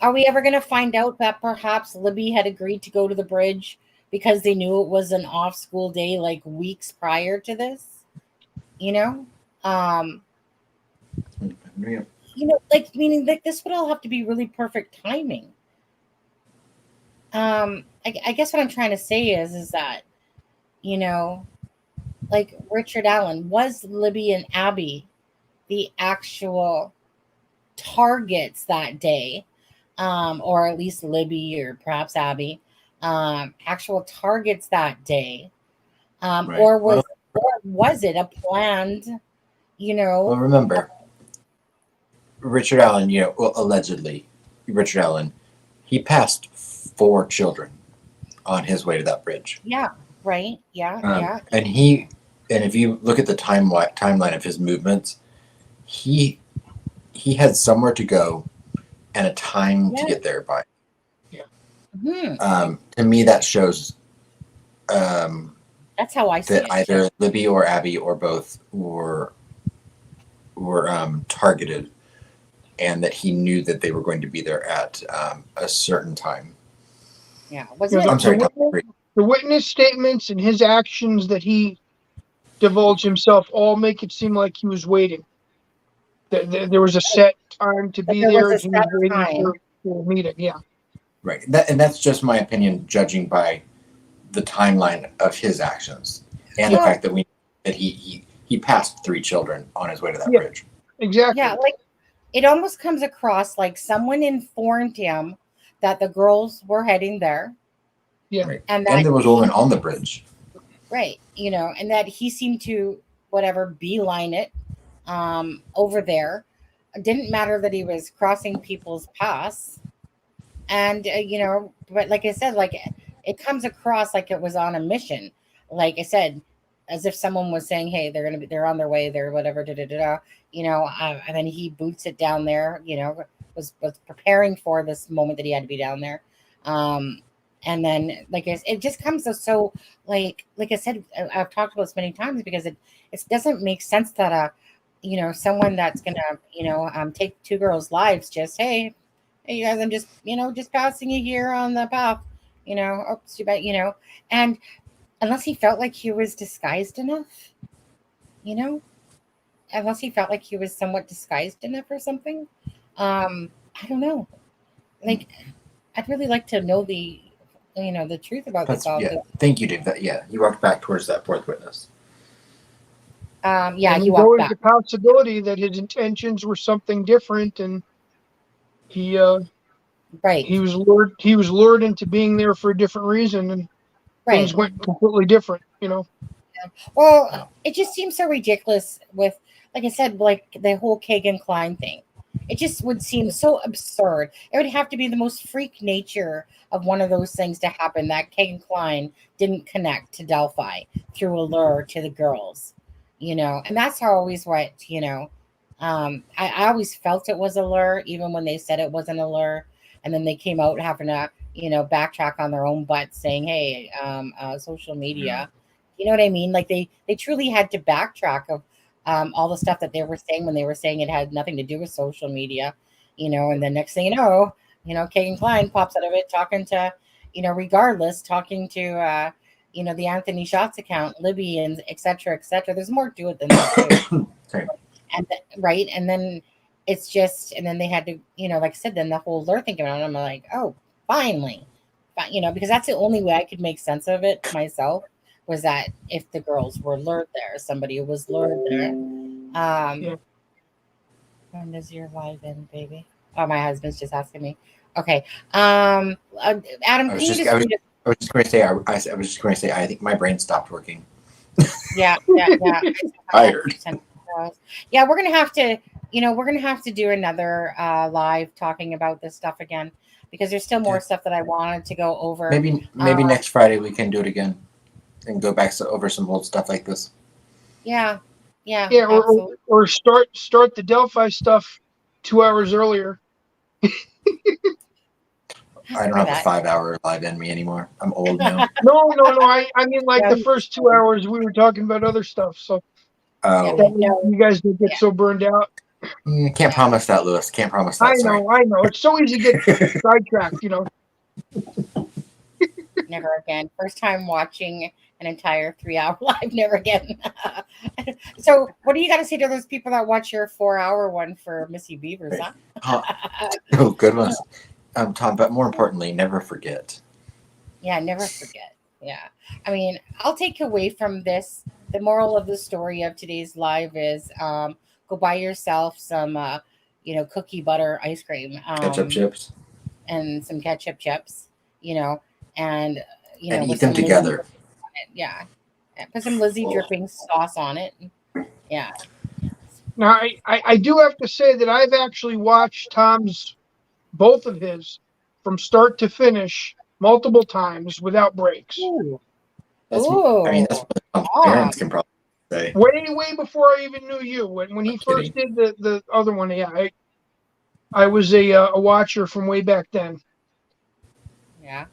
are we ever going to find out that perhaps Libby had agreed to go to the bridge because they knew it was an off school day, like, weeks prior to this? Like, meaning, like, this would all have to be really perfect timing. I guess what I'm trying to say is that, like, Richard Allen, was Libby and Abby the actual targets that day, or at least Libby or perhaps Abby, actual targets that day, or was it a planned, Well, remember, Richard Allen, allegedly, Richard Allen, he passed 4 children on his way to that bridge. Yeah, right. Yeah. And if you look at the timeline of his movements, he had somewhere to go and a time to get there by. Yeah. To me, that shows that's how I see that it. either Libby or Abby or both were targeted, and that he knew that they were going to be there at a certain time. Yeah. I'm sorry. The witness statements and his actions that he divulged himself all make it seem like he was waiting. There was a set time to be there, and he was waiting for a meeting. Yeah. Right. And that's just my opinion, judging by the timeline of his actions and the fact that he passed 3 children on his way to that bridge. Exactly. Yeah, like, it almost comes across like someone informed him that the girls were heading there. Yeah. Right. And there was a woman on the bridge. Right. And that he seemed to, beeline it over there. It didn't matter that he was crossing people's paths. And, but like I said, like, it comes across like it was on a mission. Like I said, as if someone was saying, "Hey, they're on their way, they're whatever." Da, da, da, da. And then he boots it down there. Was preparing for this moment that he had to be down there. And then, it just comes so like I said, I've talked about this many times because it doesn't make sense that someone that's gonna take two girls' lives just hey you guys, I'm just passing you here on the path, oops, too bad, and unless he felt like he was disguised enough, unless he felt like he was somewhat disguised enough or something, I don't know, like I'd really like to know the truth about this all. Yeah, thank you, Dave. You walked back towards that fourth witness. And you there's walked always back. the possibility that his intentions were something different, and he was lured into being there for a different reason, and things went completely different. Well, it just seems so ridiculous with, like I said, like the whole Kagan Klein thing. It just would seem so absurd. It would have to be the most freak nature of one of those things to happen that Kagan Klein didn't connect to Delphi through a lure to the girls, and that's always what, I always felt it was a lure, even when they said it wasn't a lure. And then they came out having to, backtrack on their own butt saying, hey, social media, you know what I mean? Like they truly had to backtrack of all the stuff that they were saying when they were saying it had nothing to do with social media, and then next thing you know, Kagan Klein pops out of it talking to, regardless, talking to, the Anthony Shots account, Libby, and et cetera, et cetera. There's more to it than that too. And right. And then it's just, and then they had to, like I said, then the whole lure thing came out. And I'm like, oh, finally, because that's the only way I could make sense of it myself, was that if the girls were lured there, somebody was lured there. When does your live end, baby? Oh, my husband's just asking me. Okay. Adam, I was just going to say, I was just going to say, I think my brain stopped working. Yeah. Tired. Yeah, we're gonna have to do another live talking about this stuff again, because there's still more stuff that I wanted to go over. Maybe next Friday we can do it again and go back over some old stuff like this. Yeah. Or start the Delphi stuff 2 hours earlier. I don't have a 5-hour live in me anymore. I'm old now. No. I mean, like the first 2 hours we were talking about other stuff. So you guys don't get so burned out. Can't promise that, Lewis. Can't promise that. I know. It's so easy to get sidetracked, Never again. First time watching an entire 3-hour live. Never again. So, what do you got to say to those people that watch your 4-hour one for Missy Beavers? Huh? Oh, good ones. Tom, but more importantly, never forget. Yeah, never forget. Yeah. I mean, I'll take away from this. The moral of the story of today's live is go buy yourself some, cookie butter ice cream. Ketchup chips. And some ketchup chips, and and eat them together. Yeah. Put some Lizzie dripping sauce on it. Yeah. Now, I do have to say that I've actually watched both of his from start to finish multiple times without breaks. That's what parents can probably say. Way before I even knew you. When he first did the other one, I was a watcher from way back then. Yeah.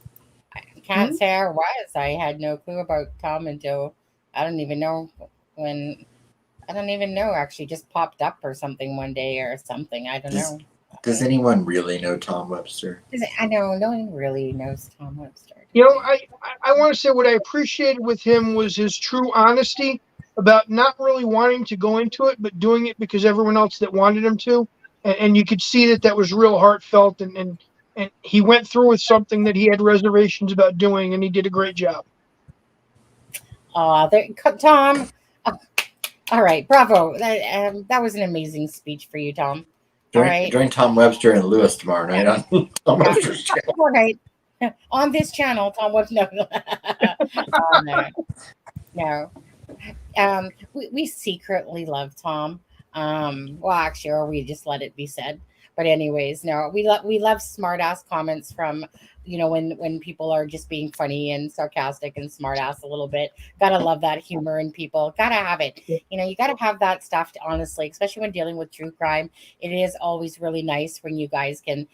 I can't say I was. I had no clue about Tom until I don't even know actually, just popped up or something one day or something. I don't know. Does anyone really know Tom Webster? I know no one really knows Tom Webster. I want to say what I appreciated with him was his true honesty about not really wanting to go into it, but doing it because everyone else that wanted him to. And you could see that was real heartfelt, and he went through with something that he had reservations about doing, and he did a great job. Tom. All right, bravo. That was an amazing speech for you, Tom. Join Tom Webster and Lewis tomorrow night on Tom Webster's channel. All right. On this channel, Tom Webster. No. We secretly love Tom. Well, actually, or we just let it be said. But anyways, no, we love smart ass comments from, when people are just being funny and sarcastic and smart ass a little bit. Gotta love that humor in people. Gotta have it. You gotta have that stuff, honestly, especially when dealing with true crime. It is always really nice when you guys can,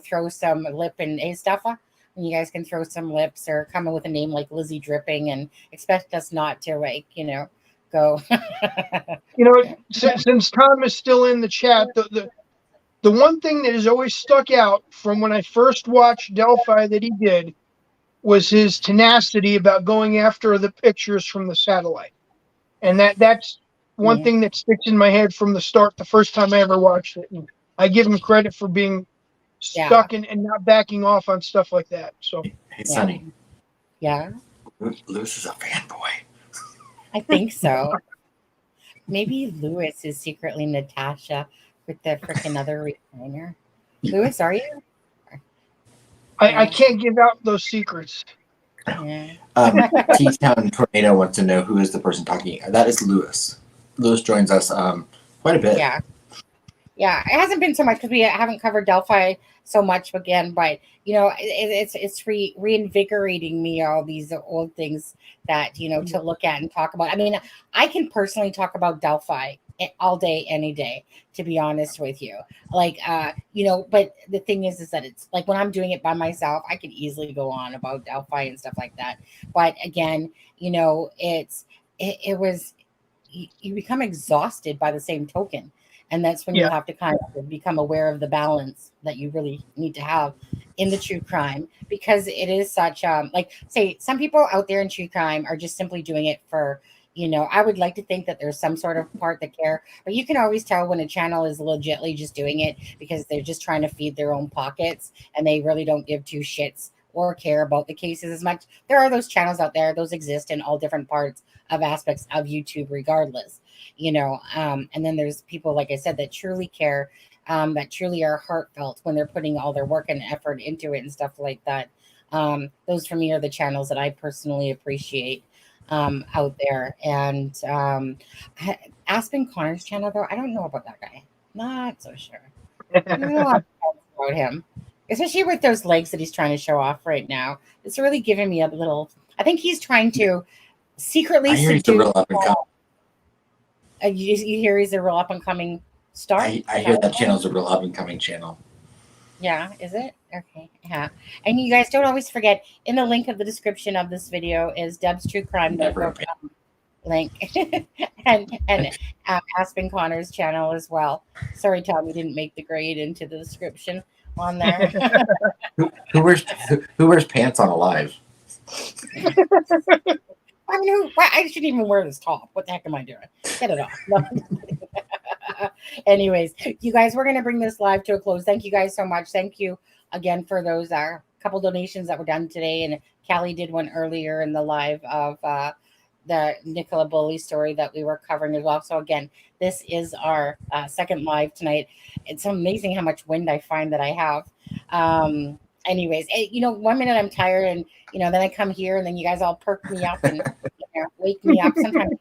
throw some lip and stuff. When you guys can throw some lips or come in with a name like Lizzie Dripping and expect us not to, like, go. Since Tom is still in the chat, the one thing that has always stuck out from when I first watched Delphi that he did was his tenacity about going after the pictures from the satellite. And that's one thing that sticks in my head from the start, the first time I ever watched it. And I give him credit for being stuck and not backing off on stuff like that. So, hey, Sonny. Yeah. Lewis is a fanboy. I think so. Maybe Lewis is secretly Natasha with the freaking other recliner. Lewis, are you? I can't give out those secrets. Yeah. T-Town Tornado wants to know who is the person talking. That is Lewis. Lewis joins us quite a bit. Yeah, it hasn't been so much because we haven't covered Delphi so much again, but it's reinvigorating me all these old things that to look at and talk about. I mean, I can personally talk about Delphi all day, any day, to be honest with you. Like, but the thing is that it's like when I'm doing it by myself, I can easily go on about Delphi and stuff like that. But again, it was you become exhausted by the same token. And that's when you have to kind of become aware of the balance that you really need to have in the true crime, because it is such like, say, some people out there in true crime are just simply doing it for, I would like to think that there's some sort of part that care, but you can always tell when a channel is legitly just doing it because they're just trying to feed their own pockets and they really don't give two shits or care about the cases as much. There are those channels out there. Those exist in all different parts of aspects of YouTube regardless, and then there's people, like I said, that truly care, that truly are heartfelt when they're putting all their work and effort into it and stuff like that. Those for me are the channels that I personally appreciate out there. And Aspen Connor's channel, though, I don't know about that guy. Not so sure. I don't know a lot about him, especially with those legs that he's trying to show off right now. It's really giving me a little. I think he's trying to secretly seduce. You hear he's a real up and coming star. I hear that channel's a real up and coming channel. Yeah, is it? Okay. Yeah. And you guys don't always forget, in the link of the description of this video is Deb's True Crime Notebook link and Aspen Connor's channel as well. Sorry, Tom, you didn't make the grade into the description on there. who wears pants on a live? I mean, I shouldn't even wear this top. What the heck am I doing? Get it off. No. Anyways, you guys, we're going to bring this live to a close. Thank you guys so much. Thank you again for those couple donations that were done today. And Callie did one earlier in the live of the Nicola Bully story that we were covering as well. So again, this is our second live tonight. It's amazing how much wind I find that I have. Anyways, 1 minute I'm tired and, then I come here and then you guys all perk me up and wake me up. Sometimes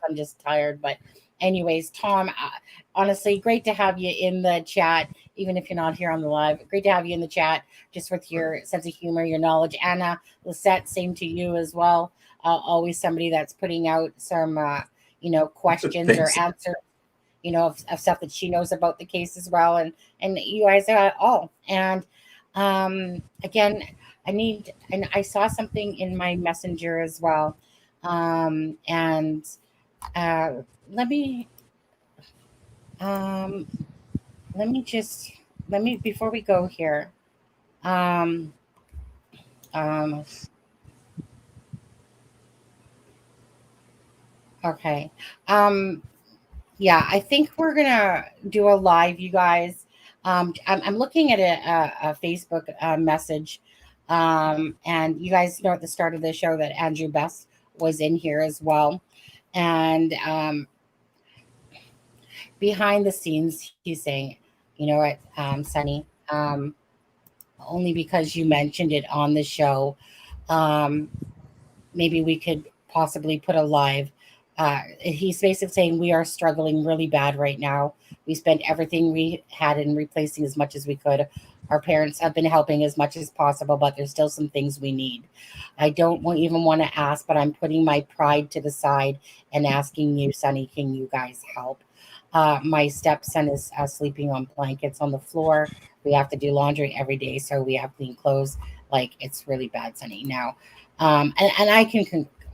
I'm just tired. But anyways, Tom, honestly, great to have you in the chat, even if you're not here on the live. Great to have you in the chat, just with your sense of humor, your knowledge. Anna Lisette, same to you as well. Always somebody that's putting out some, questions or answers, of stuff that she knows about the case as well. And you guys are all. And again, I saw something in my messenger as well. Let me before we go here, okay. Yeah, I think we're gonna do a live, you guys. I'm looking at a Facebook message, and you guys know at the start of the show that Andrew Best was in here as well, and behind the scenes, he's saying, you know what, Sonny, only because you mentioned it on the show, maybe we could possibly put a live he's basically saying we are struggling really bad right now. We spent everything we had in replacing as much as we could. Our parents have been helping as much as possible, but there's still some things we need. I don't even want to ask, but I'm putting my pride to the side and asking you, Sonny, can you guys help? My stepson is sleeping on blankets on the floor. We have to do laundry every day, so we have clean clothes. Like, it's really bad, Sonny. Now, and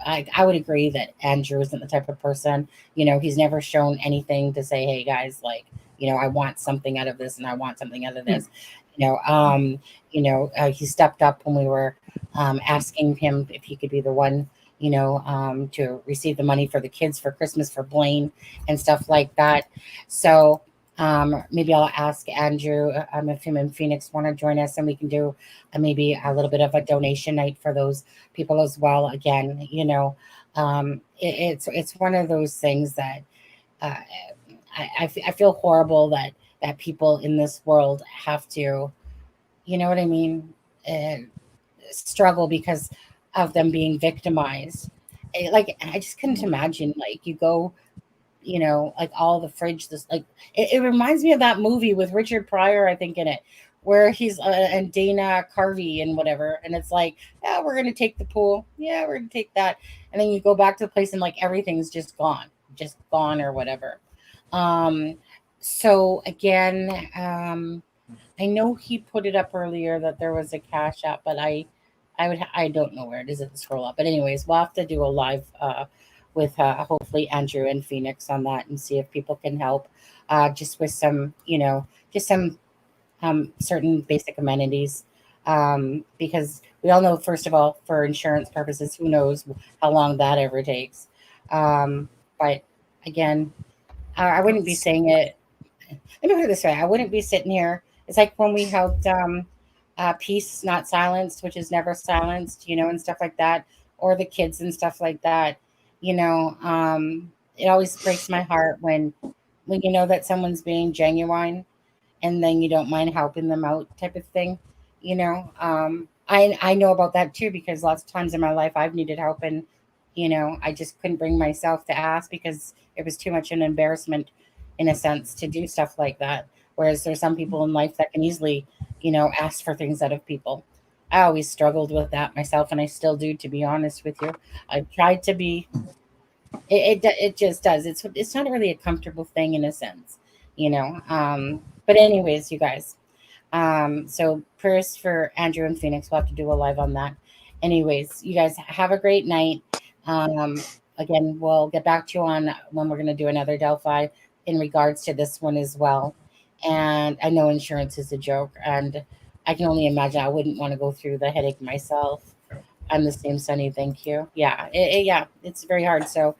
I would agree that Andrew isn't the type of person, he's never shown anything to say, hey guys, like, I want something out of this and I want something out of this. He stepped up when we were asking him if he could be the one, to receive the money for the kids for Christmas for Blaine and stuff like that. So maybe I'll ask Andrew if him and Phoenix want to join us, and we can do maybe a little bit of a donation night for those people as well. Again, it's one of those things that I feel horrible that people in this world have to, you know what I mean, struggle because of them being victimized. Like, I just couldn't imagine, like, you go, like all the fridge, this, like, it reminds me of that movie with Richard Pryor, I think, in it, where he's and Dana Carvey and whatever, and it's like, yeah, we're gonna take the pool, yeah, we're gonna take that, and then you go back to the place and like everything's just gone or whatever. So again, I know he put it up earlier that there was a Cash App, but I don't know where it is at the scroll up. But anyways, we'll have to do a live with hopefully Andrew and Phoenix on that and see if people can help, just with some, just some certain basic amenities, because we all know, first of all, for insurance purposes, who knows how long that ever takes. But again, I wouldn't be saying it. Let me put it this way: I wouldn't be sitting here. It's like when we helped Peace Not Silenced, which is never silenced, and stuff like that, or the kids and stuff like that. It always breaks my heart when you know that someone's being genuine, and then you don't mind helping them out, type of thing. I know about that too, because lots of times in my life I've needed help, and I just couldn't bring myself to ask because it was too much an embarrassment, in a sense, to do stuff like that. Whereas there's some people in life that can easily, ask for things out of people. I always struggled with that myself, and I still do, to be honest with you. I've tried to be. It just does. It's not really a comfortable thing, in a sense, But anyways, you guys. So prayers for Andrew and Phoenix. We'll have to do a live on that. Anyways, you guys have a great night. Again, we'll get back to you on when we're going to do another Delphi in regards to this one as well. And I know insurance is a joke, and I can only imagine I wouldn't want to go through the headache myself. I'm the same, Sonny. Thank you. Yeah, it's very hard. So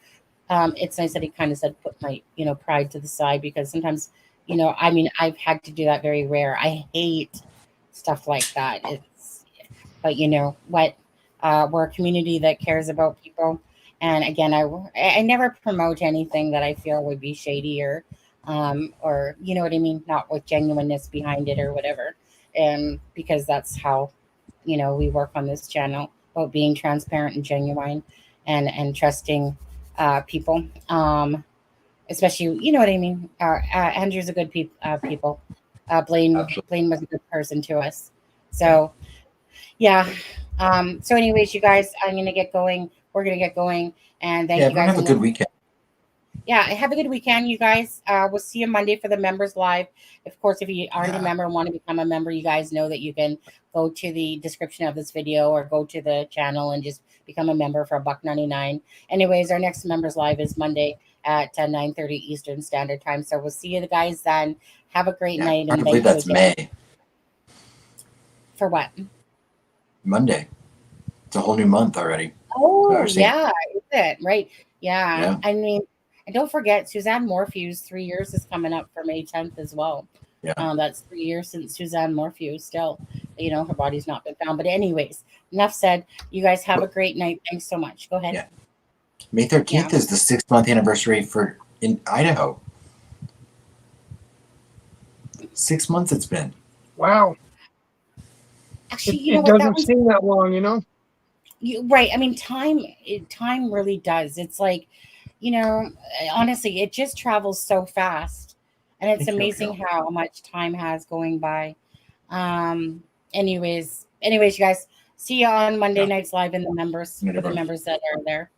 it's nice that he kind of said put my pride to the side, because sometimes I've had to do that, very rare. I hate stuff like that. But you know what? We're a community that cares about people. And again, I never promote anything that I feel would be shady or you know what I mean, not with genuineness behind it or whatever. And because that's how we work on this channel, about being transparent and genuine and trusting people. Especially, you know what I mean. Andrew's a good people. Blaine was a good person to us. So yeah. So anyways, you guys, I'm gonna get going. We're gonna get going, and thank you guys. Have a good weekend. Yeah, have a good weekend, you guys. We'll see you Monday for the members live. Of course, if you aren't a member and want to become a member, you guys know that you can go to the description of this video or go to the channel and just become a member for $1.99. Anyways, our next members live is Monday at 9:30 Eastern Standard Time. So we'll see you guys then. Have a great night. I believe that's May. For what? Monday. It's a whole new month already. Oh, yeah, is it? Right. Yeah. I mean, and don't forget, Suzanne Morphew's 3 years is coming up for May 10th as well. Yeah. That's 3 years since Suzanne Morphew still, her body's not been found. But anyways, enough said. You guys have a great night. Thanks so much. Go ahead. Yeah. May 13th is the 6-month anniversary in Idaho. 6 months it's been. Wow. Actually, it doesn't seem that long, Right. I mean, time really does. It's like, you know, honestly, it just travels so fast, and it's amazing how much time has going by. Anyways, you guys, see you on Monday nights live in the members for the members that are there.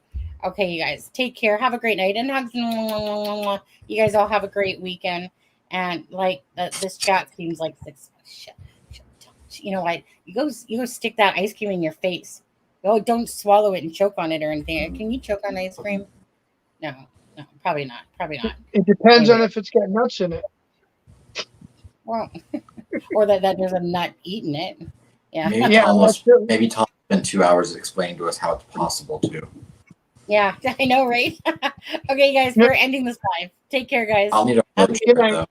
Okay, you guys, take care. Have a great night, and hugs. You guys all have a great weekend. And like this chat seems like six. You know what? You go stick that ice cream in your face. Oh, don't swallow it and choke on it or anything. Can you choke on ice cream? No, probably not. Probably not. It depends on if it's got nuts in it. Well, or that there's a nut eating it. Yeah. Maybe Tom spent 2 hours explaining to us how it's possible to. Yeah, I know, right? Okay, guys, we're ending this live. Take care, guys. I'll need a Good night.